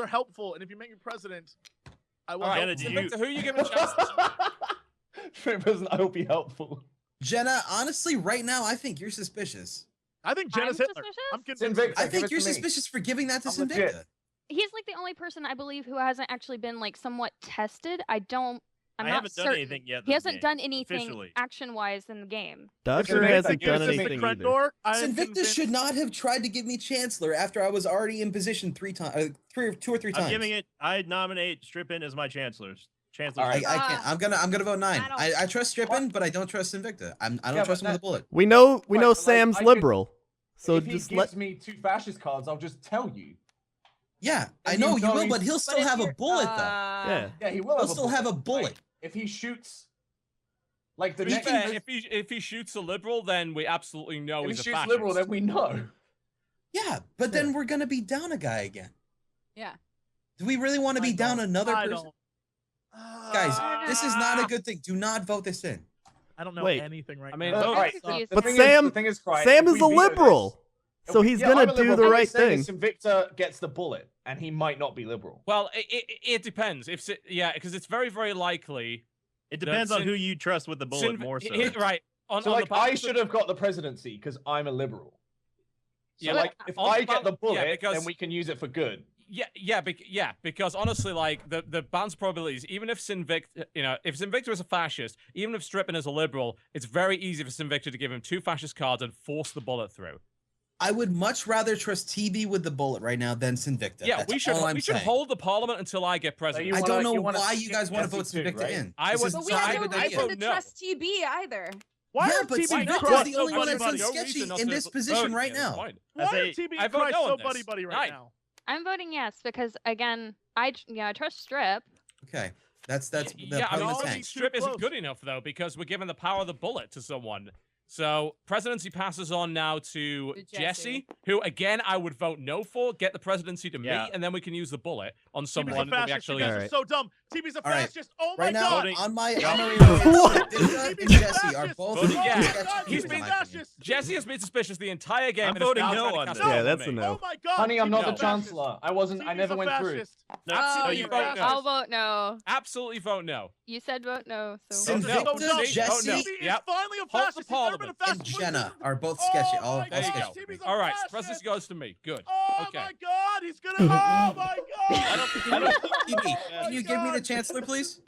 are helpful, and if you make me president, I will. All right, Genna, do you- Sinvicta, who are you giving a chance to? Strippin, I hope be helpful. Jenna, honestly, right now, I think you're suspicious. I think Jenna's I'm Hitler. suspicious? I'm convinced. Sinvicta, I give think it you're to me. suspicious for giving that to I'm legit. Sinvicta. He's like the only person I believe who hasn't actually been like somewhat tested. I'm I not haven't done certain. anything yet. He this hasn't game, done anything officially. action-wise in the game. Dodger Sinvicta, hasn't give it done to me. anything either. Crendor, I am Sinvicta convinced- should not have tried to give me Chancellor after I was already in position 3 times, two or three times. I'm giving it. I nominate Strippin as my chancellors. Chancellor. I can't. I'm gonna vote 9. I don't- I trust Strippin, but I don't trust Sinvicta. I don't Yeah, trust but him with a bullet. We know Right, but, like, Sam's I could- liberal, so if he just gives let. me 2 fascist cards, I'll just tell you. Yeah, I And know you you know will, he's- but he'll still have a bullet though. Yeah. Yeah, he will. He'll have still have a bullet. Like, if he shoots, like the To be next. fair, if he shoots a liberal, then we absolutely know if he he's a shoots fascist. liberal, then we know. Yeah, but then we're gonna be down a guy again. Yeah. Do we really want to be down another I person? don't. Guys, this is not a good thing. Do not vote this in. I don't know Wait. anything right I mean, now. vote- Alright, confused. But thing Sam- the thing is, Cry, Sam if is we a veto liberal, this- so if we- he's yeah, gonna I'm a do liberal. the All I'm right saying thing. is Sinvicta gets the bullet, and he might not be liberal. Well, it depends. Yeah, because it's very, very likely. It depends on Sin- who you trust with the bullet Sin- more so. Right. On, So on like, the I balance should of- have got the presidency because I'm a liberal. So Yeah, like, but if on I the get the balance- bullet, yeah, because- then we can use it for good. Yeah, because honestly, like the balance probabilities, even if Sinvicta, if Sinvicta is a fascist, even if Strippin is a liberal, it's very easy for Sinvicta to give him 2 fascist cards and force the bullet through. I would much rather trust TB with the bullet right now than Sinvicta. Yeah, That's we should all I'm we should saying. hold the parliament until I get president. you I wanna- don't know you wanna why you skip guys want to Jesse vote too, Sinvicta right? in. I This would- is But we not have a no good I reason vote to no. trust TB either. Why Yeah, are but TB Why Sinvicta's not? Cry the so only one that's buddy-buddy? No sketchy reason not in to this vote position for right it, it's now. fine. Why As are a- TB I vote Cry no so on this. buddy-buddy right Nine. now? I'm voting yes because again, I trust Strip. Okay, that's the Yeah, I part mean, of the all tank. these- Strip Too isn't close. good enough though because we're giving the power of the bullet to someone. So presidency passes on now to To Jesse, Jesse. who again I would vote no for. Get the presidency to Yeah. me, and then we can use the bullet on TB's a someone that we fascist. actually. You guys Alright. are so dumb. TB's a All right. fascist. Oh my Right now, god. Voting- on my Yeah. Sinvicta and TB's a Jesse are fascist. both Voting yes. sketchy He's in been my opinion. fascist. Jesse has been suspicious the entire game. I'm and is voting now no trying to on cast this. it Yeah, on that's me. a no. Oh my god. Honey, I'm not the TB's a fascist. chancellor. I wasn't. I TB's never a went through. fascist. No, Oh, so you you vote vote no. I'll vote no. Absolutely vote no. You said vote no. So Vote no. Vote no. Sinvicta, Jesse, no. TB is Yep. finally a Hold the fascist. He's never been a parliament. and fascist. Jenna are both sketchy. Oh All my There you God, go. sketchy. TB's a All right, fascist. presidency goes to me. Good. Oh Okay. my god, he's gonna. Oh my god. TB, Oh can you my give me the God. chancellor, please?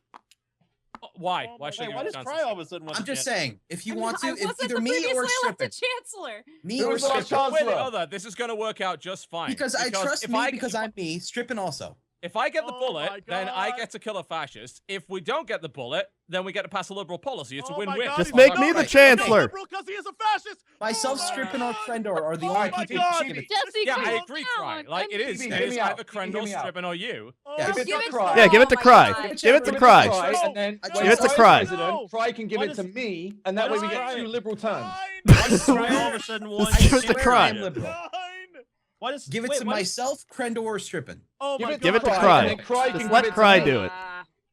Why? Oh Why my should I Wait, give why you does the Cry chances? all of a sudden want I'm to just get- saying, if you want to, I if wasn't either the me or previously elected Strippin, chancellor. me Who or was the last Strippin, Wait, chancellor? other. This is going to work out just fine. because I trust if me I, because I'm me. Strippin also. If I get the Oh bullet, my then I God. get to kill a fascist. If we don't get the bullet, then we get to pass a liberal policy. It's a Oh my win-win. God, Just he's make so me the right. chancellor. He's because he is a fascist. Myself, Oh my Strippin, or God. Crendor are the Oh only my people God. who give it. Jesse, Yeah, calm I agree, Cry. down. Like, it is. TB, It hear is me out. either TB, hear Crendor, me out. Strippin, or you. Oh Give my it to Give it Cry. Yeah, give it to Oh my Cry. God. Give it to Give Cry. and then No. when Give it to Cry's Cry. president, Cry can give Why it to does- me, and that why way we does get Cry- 2 liberal turns. Why does Cry all of a sudden want Give it to to Cry. I'm liberal. Why does Give it wait, to why does- myself, Crendor, or Strippin. Oh Give my it Give it to God. Cry. and then Cry Just can let give it Cry to do me. it.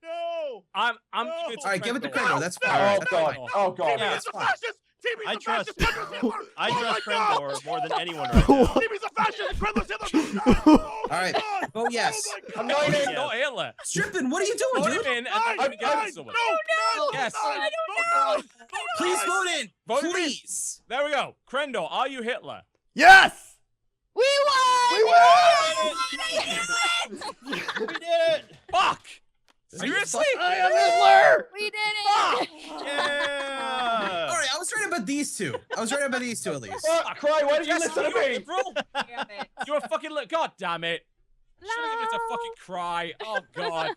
No. I'm No. giving it to All right, give it to Crendor. Crendor. That's fine. Oh That's god. fine. Oh god. TB's a fascist. TB's I a trust- fascist. Crendor's Hitler. I Oh trust my God. Crendor more than anyone right now. TB's a fascist. Crendor's Hitler. Oh my All right, God. vote yes. Oh my I'm God. not It's in. not Hitler. Strippin, what are you doing, Vote dude? him in, and then Nine, we get nine, someone. no, Yes. I don't know. Please vote in. Vote him in. Please. There we go. Crendor, are you Hitler? Yes! We won! We did it! Fuck! Seriously? I am Hitler! We did it! Yeah! All right, I was right about these two. I was right about these two at least. Fuck, Cry, why did you Jesse, listen to you're a me? liberal? Damn it. You're a fucking God damn it. Should have given it to fucking Cry. Oh god.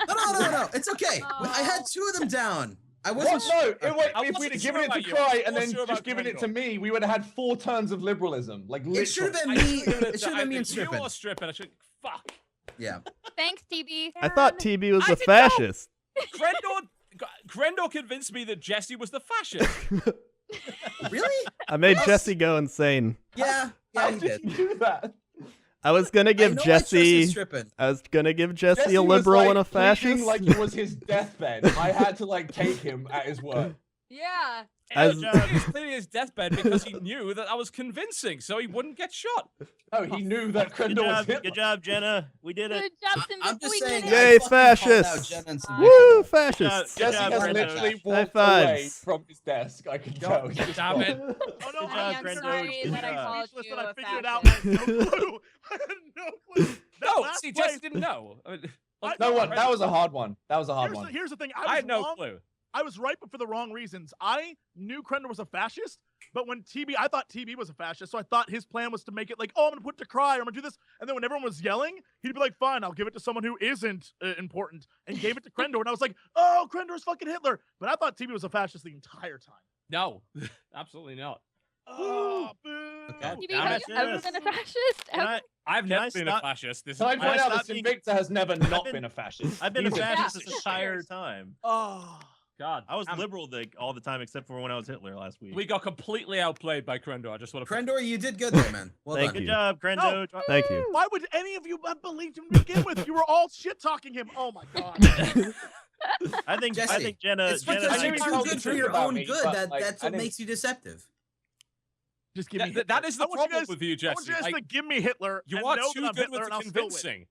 No. It's okay. I had 2 of them down. I What? wasn't No, sure. it, wait, I if wasn't we'd have sure given it about to you. Cry I and was then sure about just given it Crendor. to me, we would have had 4 turns of liberalism. Like It should have literally. been me. I should've given It should have been me and to either you Strippin. or Strippin. I should. Fuck. Yeah. Thanks, TB. I thought TB was I a didn't know. fascist. Crendor convinced me that Jesse was the fascist. Really? I made Jesse go insane. Yeah. How Yeah, he did did. you do that? I was gonna give I know Jesse. I trusted Strippin. I was gonna give Jesse Jesse a was, liberal like, and a pleading fascist. like it was his deathbed. I had to like take him at his word. Yeah. As- He was cleaning his deathbed because he knew that I was convincing, so he wouldn't get shot. Oh, he knew that Good Crendor was job, Hitler. good job, Jenna. We did it. Good job, I'm Sinvicta. just We saying. did I it. Yay, fucking called out fascists! Genna and Woo, Sinvicta. fascists! Good Jesse job, has Crendo. literally High walked away fives. from his desk. I can God tell. He's just damn it. gone. Oh no, Good I job, am Crendo. sorry Good that I job. called speechless you that I a figured it out. I had no clue. I had no clue. That No, last see, play- Jesse didn't know. I mean, No one. That was a hard one. That was a hard here's, one. the, here's the thing. I had no wrong. clue. I was right, but for the wrong reasons. I knew Crendor was a fascist, but when I thought TB was a fascist, so I thought his plan was to make it like, oh, I'm gonna put it to Cry, I'm gonna do this, and then when everyone was yelling, he'd be like, fine, I'll give it to someone who isn't important, and gave it to Crendor, and I was like, oh, Crendor's fucking Hitler, but I thought TB was a fascist the entire time. No, absolutely not. Oh, boo. God TB, damn have it, you ever sis. been a fascist? Can Ever? I, I've Can never I been a stop- fascist. This Can I is point my out that stop being- Sinvicta has never not been- been a fascist? I've been a He's fascist fascist. this entire time. Oh. God. I was damn. liberal all the time except for when I was Hitler last week. We got completely outplayed by Crendor. I just want to. Crendor, you did good there, man. Well Thank done. you. Good job, Crendo. Thank you. Why would any of you have believed him to begin with? You were all shit talking him. Oh my god. I think Jesse, Jenna. It's Jenna because I you're knew he too told the good for truth your about own me, good. but, like, That's I what didn't- makes you deceptive. Just give me That Hitler. is I the want you problem guys- with you, I want Jesse. you guys to give me Hitler. You and are know too that I'm good Hitler with and the I'll still win. convincing.